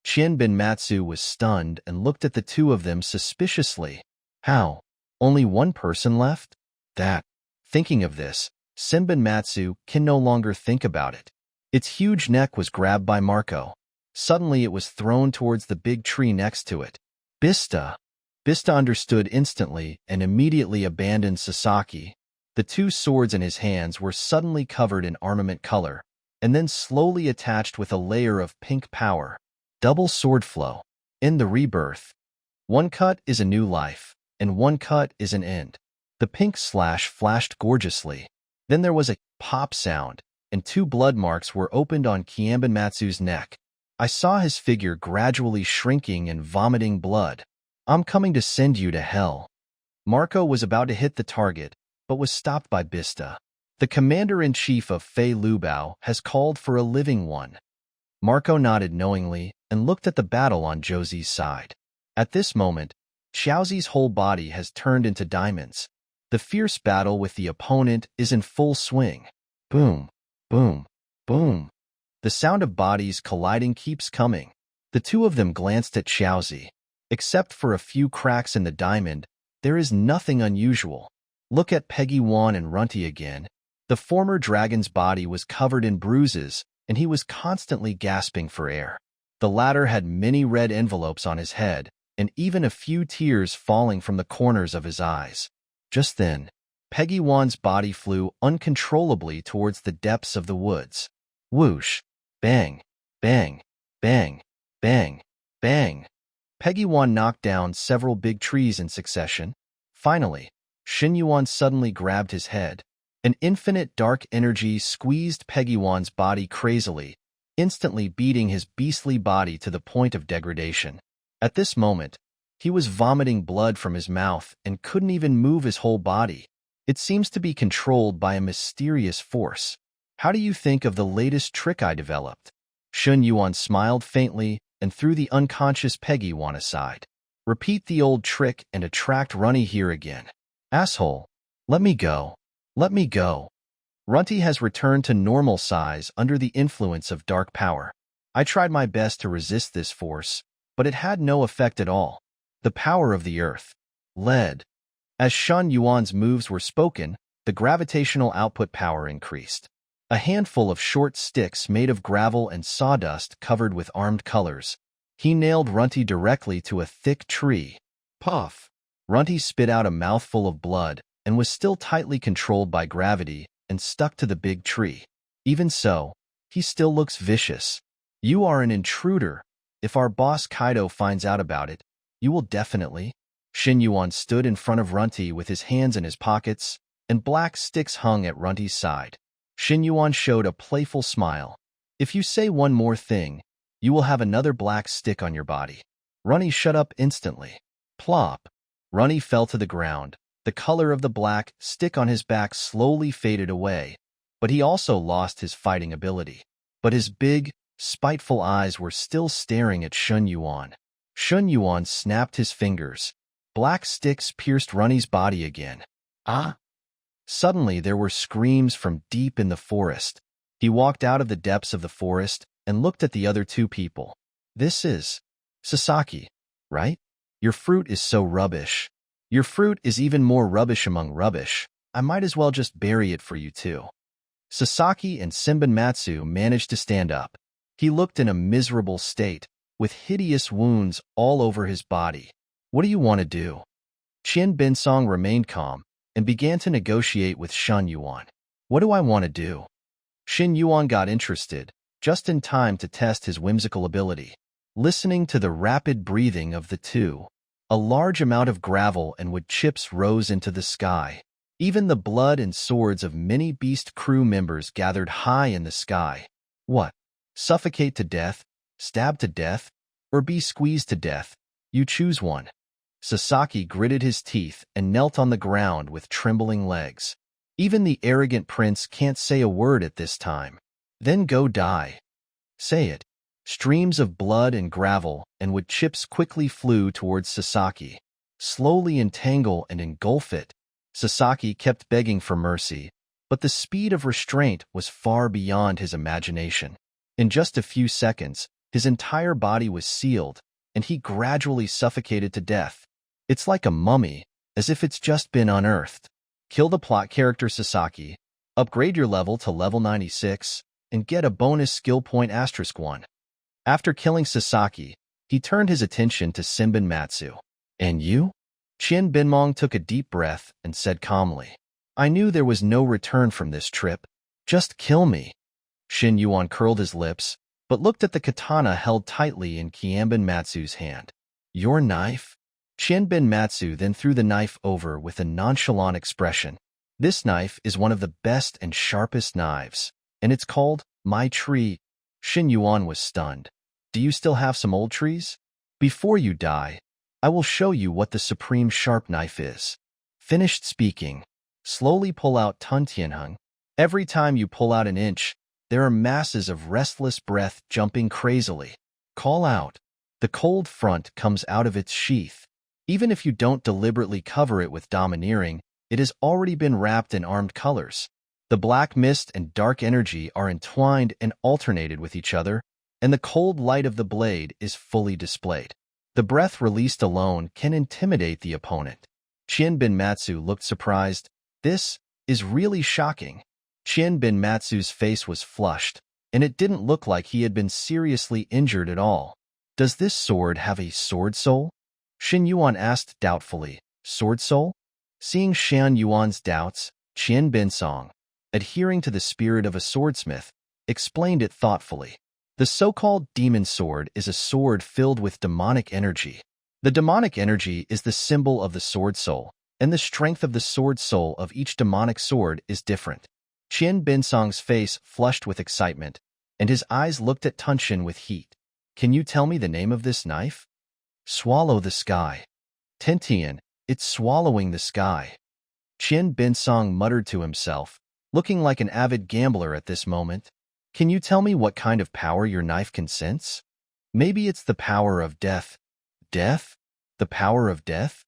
Senbin Matsu was stunned and looked at the two of them suspiciously. How? Only one person left? That. Thinking of this, Senbin Matsu can no longer think about it. Its huge neck was grabbed by Marco. Suddenly it was thrown towards the big tree next to it. Bista. Bista understood instantly and immediately abandoned Sasaki. The two swords in his hands were suddenly covered in armament color, and then slowly attached with a layer of pink power. Double sword flow. In the rebirth. One cut is a new life, and one cut is an end. The pink slash flashed gorgeously. Then there was a pop sound, and two blood marks were opened on Senbin Matsu's neck. I saw his figure gradually shrinking and vomiting blood. I'm coming to send you to hell. Marco was about to hit the target, but was stopped by Bista. The commander-in-chief of Fei Lubao has called for a living one. Marco nodded knowingly and looked at the battle on Zhouzi's side. At this moment, Xiaozi's whole body has turned into diamonds. The fierce battle with the opponent is in full swing. Boom, boom, boom. The sound of bodies colliding keeps coming. The two of them glanced at Xiaozi. Except for a few cracks in the diamond, there is nothing unusual. Look at Peggy Wan and Runty again. The former dragon's body was covered in bruises, and he was constantly gasping for air. The latter had many red envelopes on his head, and even a few tears falling from the corners of his eyes. Just then, Peggy Wan's body flew uncontrollably towards the depths of the woods. Whoosh! Bang! Bang! Bang! Bang! Bang! Peggy Wan knocked down several big trees in succession. Finally, Shen Yuan suddenly grabbed his head. An infinite dark energy squeezed Peggy Wan's body crazily, instantly beating his beastly body to the point of degradation. At this moment, He was vomiting blood from his mouth and couldn't even move his whole body. It seems to be controlled by a mysterious force. How do you think of the latest trick I developed? Shun Yuan smiled faintly and threw the unconscious Peggy Wan aside. Repeat the old trick and attract Runty here again. Asshole. Let me go. Let me go. Runty has returned to normal size under the influence of dark power. I tried my best to resist this force, but it had no effect at all. The power of the earth. Lead. As Shun Yuan's moves were spoken, the gravitational output power increased. A handful of short sticks made of gravel and sawdust covered with armed colors. He nailed Runty directly to a thick tree. Puff! Runty spit out a mouthful of blood and was still tightly controlled by gravity and stuck to the big tree. Even so, he still looks vicious. You are an intruder. If our boss Kaido finds out about it, you will definitely. Shin Yuan stood in front of Runty with his hands in his pockets, and black sticks hung at Runty's side. Shin Yuan showed a playful smile. If you say one more thing, you will have another black stick on your body. Runty shut up instantly. Plop. Runty fell to the ground. The color of the black stick on his back slowly faded away, but he also lost his fighting ability. But his big, spiteful eyes were still staring at Shun Yuan. Shun Yuan snapped his fingers. Black sticks pierced Runty's body again. Ah! Suddenly there were screams from deep in the forest. He walked out of the depths of the forest and looked at the other two people. This is Sasaki, right? Your fruit is so rubbish. Your fruit is even more rubbish among rubbish. I might as well just bury it for you too. Sasaki and Senbon Matsu managed to stand up. He looked in a miserable state, with hideous wounds all over his body. What do you want to do? Qin Binsong remained calm and began to negotiate with Shun Yuan. What do I want to do? Shin Yuan got interested, just in time to test his whimsical ability. Listening to the rapid breathing of the two, a large amount of gravel and wood chips rose into the sky. Even the blood and swords of many beast crew members gathered high in the sky. What? Suffocate to death, stab to death, or be squeezed to death? You choose one. Sasaki gritted his teeth and knelt on the ground with trembling legs. Even the arrogant prince can't say a word at this time. Then go die. Say it. Streams of blood and gravel and wood chips quickly flew towards Sasaki. Slowly entangle and engulf it. Sasaki kept begging for mercy, but the speed of restraint was far beyond his imagination. In just a few seconds, his entire body was sealed, and he gradually suffocated to death. It's like a mummy, as if it's just been unearthed. Kill the plot character Sasaki, upgrade your level to level 96, and get a bonus skill point *1. After killing Sasaki, he turned his attention to Senbon Matsu. And you? Qin Binmong took a deep breath and said calmly, I knew there was no return from this trip. Just kill me. Shin Yuan curled his lips, but looked at the katana held tightly in Qianbin Matsu's hand. Your knife? Qianbin Matsu then threw the knife over with a nonchalant expression. This knife is one of the best and sharpest knives, and it's called my tree. Shin Yuan was stunned. Do you still have some old trees? Before you die, I will show you what the supreme sharp knife is. Finished speaking. Slowly pull out Tun Tianheng. Every time you pull out an inch, there are masses of restless breath jumping crazily. Call out. The cold front comes out of its sheath. Even if you don't deliberately cover it with domineering, it has already been wrapped in armed colors. The black mist and dark energy are entwined and alternated with each other, and the cold light of the blade is fully displayed. The breath released alone can intimidate the opponent. Qianbin Matsu looked surprised. This is really shocking. Qianbin Matsu's face was flushed, and it didn't look like he had been seriously injured at all. Does this sword have a sword soul? Shin Yuan asked doubtfully. Sword soul? Seeing Shan Yuan's doubts, Qin Binsong, adhering to the spirit of a swordsmith, explained it thoughtfully. The so-called demon sword is a sword filled with demonic energy. The demonic energy is the symbol of the sword soul, and the strength of the sword soul of each demonic sword is different. Qin Binsong's face flushed with excitement, and his eyes looked at Tunshin with heat. Can you tell me the name of this knife? Swallow the Sky. Tian, it's swallowing the sky. Qian Binsong muttered to himself, looking like an avid gambler at this moment. Can you tell me what kind of power your knife can sense? Maybe it's the power of death. Death? The power of death?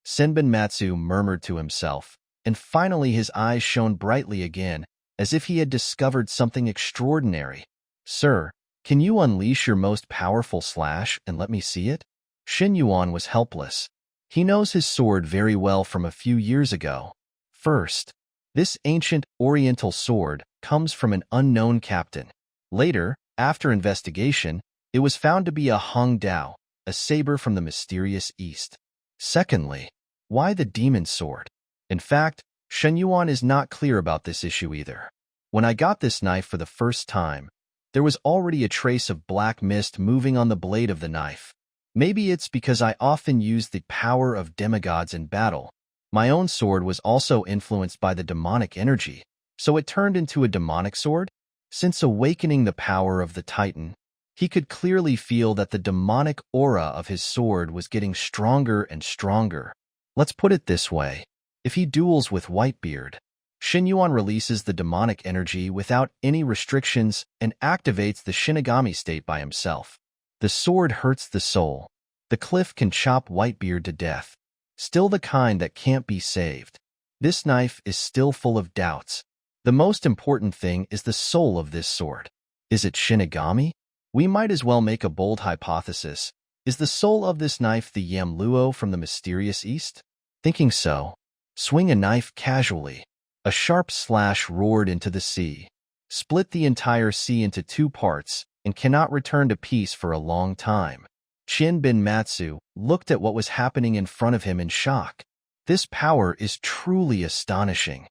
Senbin Matsu murmured to himself, and finally his eyes shone brightly again, as if he had discovered something extraordinary. Sir, can you unleash your most powerful slash and let me see it? Shen Yuan was helpless. He knows his sword very well from a few years ago. First, this ancient oriental sword comes from an unknown captain. Later, after investigation, it was found to be a Hung Dao, a saber from the mysterious East. Secondly, why the demon sword? In fact, Shen Yuan is not clear about this issue either. When I got this knife for the first time, there was already a trace of black mist moving on the blade of the knife. Maybe it's because I often use the power of demigods in battle. My own sword was also influenced by the demonic energy, so it turned into a demonic sword? Since awakening the power of the Titan, he could clearly feel that the demonic aura of his sword was getting stronger and stronger. Let's put it this way. If he duels with Whitebeard, Shen Yuan releases the demonic energy without any restrictions and activates the Shinigami state by himself. The sword hurts the soul. The cliff can chop Whitebeard to death. Still the kind that can't be saved. This knife is still full of doubts. The most important thing is the soul of this sword. Is it Shinigami? We might as well make a bold hypothesis. Is the soul of this knife the Yamluo from the mysterious East? Thinking so, swing a knife casually. A sharp slash roared into the sea, split the entire sea into two parts, and cannot return to peace for a long time. Qian Bin Matsu looked at what was happening in front of him in shock. This power is truly astonishing.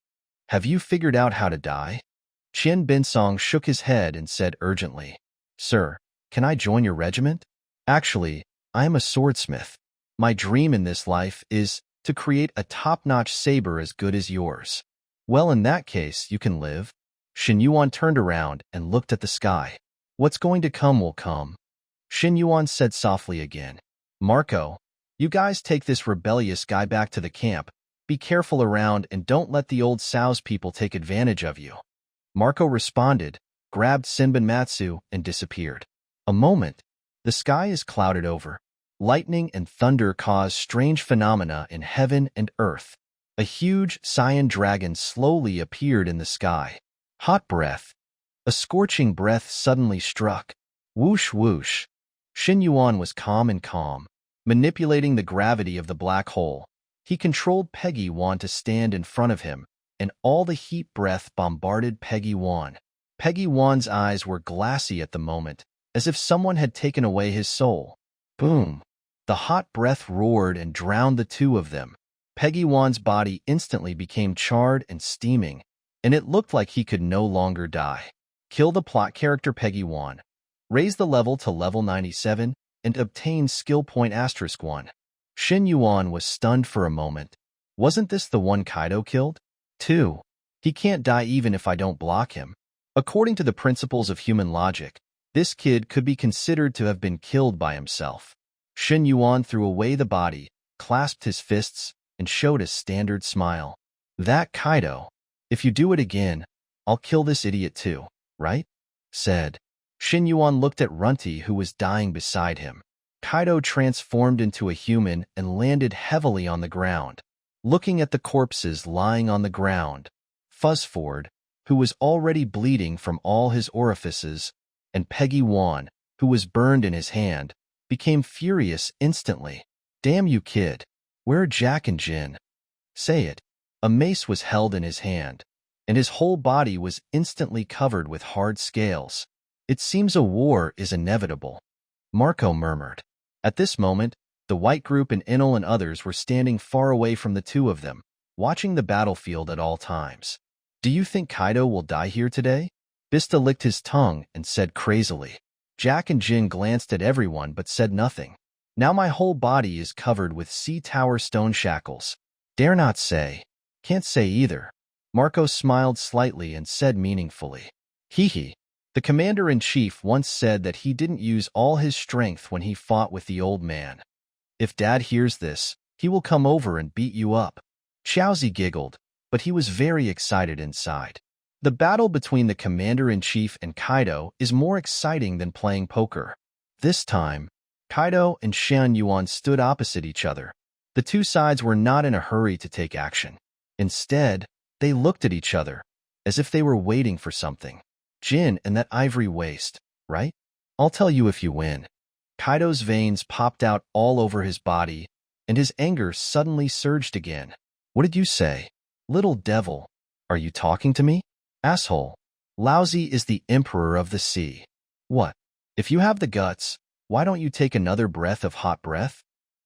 Have you figured out how to die? Qian Binsong shook his head and said urgently, Sir, can I join your regiment? Actually, I am a swordsmith. My dream in this life is to create a top-notch saber as good as yours. Well, in that case, you can live. Shen Yuan turned around and looked at the sky. What's going to come will come. Shen Yuan said softly again. Marco, you guys take this rebellious guy back to the camp. Be careful around and don't let the old Sao's people take advantage of you. Marco responded, grabbed Senbin Matsu, and disappeared. A moment. The sky is clouded over. Lightning and thunder cause strange phenomena in heaven and earth. A huge cyan dragon slowly appeared in the sky. Hot breath. A scorching breath suddenly struck. Whoosh whoosh. Shen Yuan was calm, manipulating the gravity of the black hole. He controlled Peggy Wan to stand in front of him, and all the heat breath bombarded Peggy Wan. Peggy Wan's eyes were glassy at the moment, as if someone had taken away his soul. Boom. The hot breath roared and drowned the two of them. Peggy Wan's body instantly became charred and steaming, and it looked like he could no longer die. Kill the plot character Peggy Wan. Raise the level to level 97 and obtain skill point *1. Shen Yuan was stunned for a moment. Wasn't this the one Kaido killed? 2. He can't die even if I don't block him. According to the principles of human logic, this kid could be considered to have been killed by himself. Shen Yuan threw away the body, clasped his fists, and showed a standard smile. That Kaido. If you do it again, I'll kill this idiot too, right? Said. Shen Yuan looked at Runty, who was dying beside him. Kaido transformed into a human and landed heavily on the ground. Looking at the corpses lying on the ground, Fuzzford, who was already bleeding from all his orifices, and Peggy Wan, who was burned in his hand, became furious instantly. Damn you, kid. Where are Jack and Jin? Say it. A mace was held in his hand, and his whole body was instantly covered with hard scales. It seems a war is inevitable, Marco murmured. At this moment, the white group and Enel and others were standing far away from the two of them, watching the battlefield at all times. Do you think Kaido will die here today? Bista licked his tongue and said crazily. Jack and Jin glanced at everyone but said nothing. Now my whole body is covered with sea tower stone shackles. Dare not say. Can't say either. Marco smiled slightly and said meaningfully. Hee hee. The commander-in-chief once said that he didn't use all his strength when he fought with the old man. If Dad hears this, He will come over and beat you up. Xiaozi giggled, but he was very excited inside. The battle between the commander-in-chief and Kaido is more exciting than playing poker. This time, Kaido and Shen Yuan stood opposite each other. The two sides were not in a hurry to take action. Instead, they looked at each other, as if they were waiting for something. Jin and that ivory waist, right? I'll tell you if you win. Kaido's veins popped out all over his body, and his anger suddenly surged again. What did you say? Little devil, are you talking to me? Asshole. Laozi is the emperor of the sea. What? If you have the guts, why don't you take another breath of hot breath?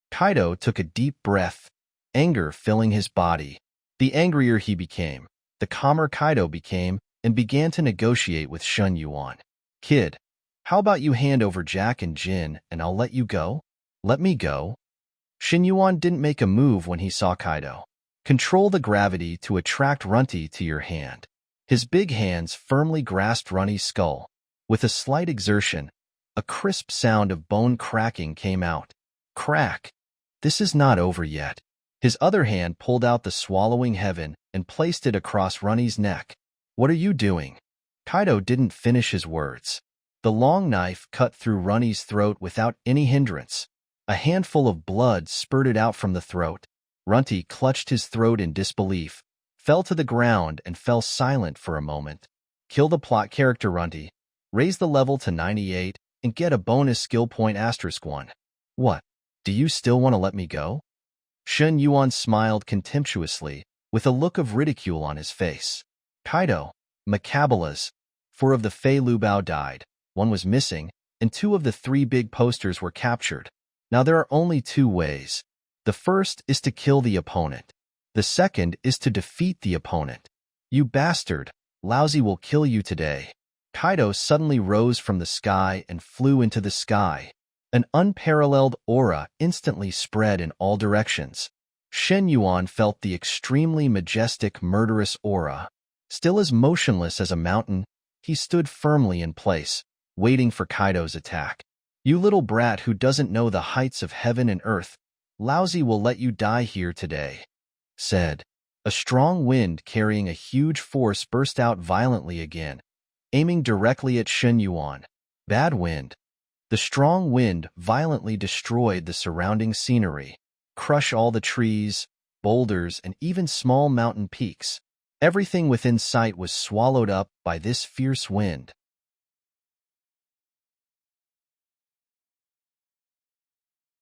Kaido took a deep breath, anger filling his body. The angrier he became, the calmer Kaido became and began to negotiate with Shen Yuan. Kid, how about you hand over Jack and Jin and I'll let you go? Let me go? Shen Yuan didn't make a move when he saw Kaido. Control the gravity to attract Runty to your hand. His big hands firmly grasped Runty's skull. With a slight exertion, a crisp sound of bone cracking came out. Crack! This is not over yet. His other hand pulled out the swallowing heaven and placed it across Runty's neck. What are you doing? Kaido didn't finish his words. The long knife cut through Runty's throat without any hindrance. A handful of blood spurted out from the throat. Runty clutched his throat in disbelief, fell to the ground and fell silent for a moment. Kill the plot character Runty, raise the level to 98, and get a bonus skill point *1. What? Do you still want to let me go? Shen Yuan smiled contemptuously, with a look of ridicule on his face. Kaido, Macabelas, 4 of the Fei Lu Bao died, 1 was missing, and 2 of the 3 big posters were captured. Now there are only 2 ways. The first is to kill the opponent. The second is to defeat the opponent. You bastard, Laozi will kill you today. Kaido suddenly rose from the sky and flew into the sky. An unparalleled aura instantly spread in all directions. Shen Yuan felt the extremely majestic, murderous aura. Still as motionless as a mountain, he stood firmly in place, waiting for Kaido's attack. You little brat who doesn't know the heights of heaven and earth, Laozi will let you die here today, said. A strong wind carrying a huge force burst out violently again, aiming directly at Shen Yuan. Bad wind. The strong wind violently destroyed the surrounding scenery, crushed all the trees, boulders, and even small mountain peaks. Everything within sight was swallowed up by this fierce wind.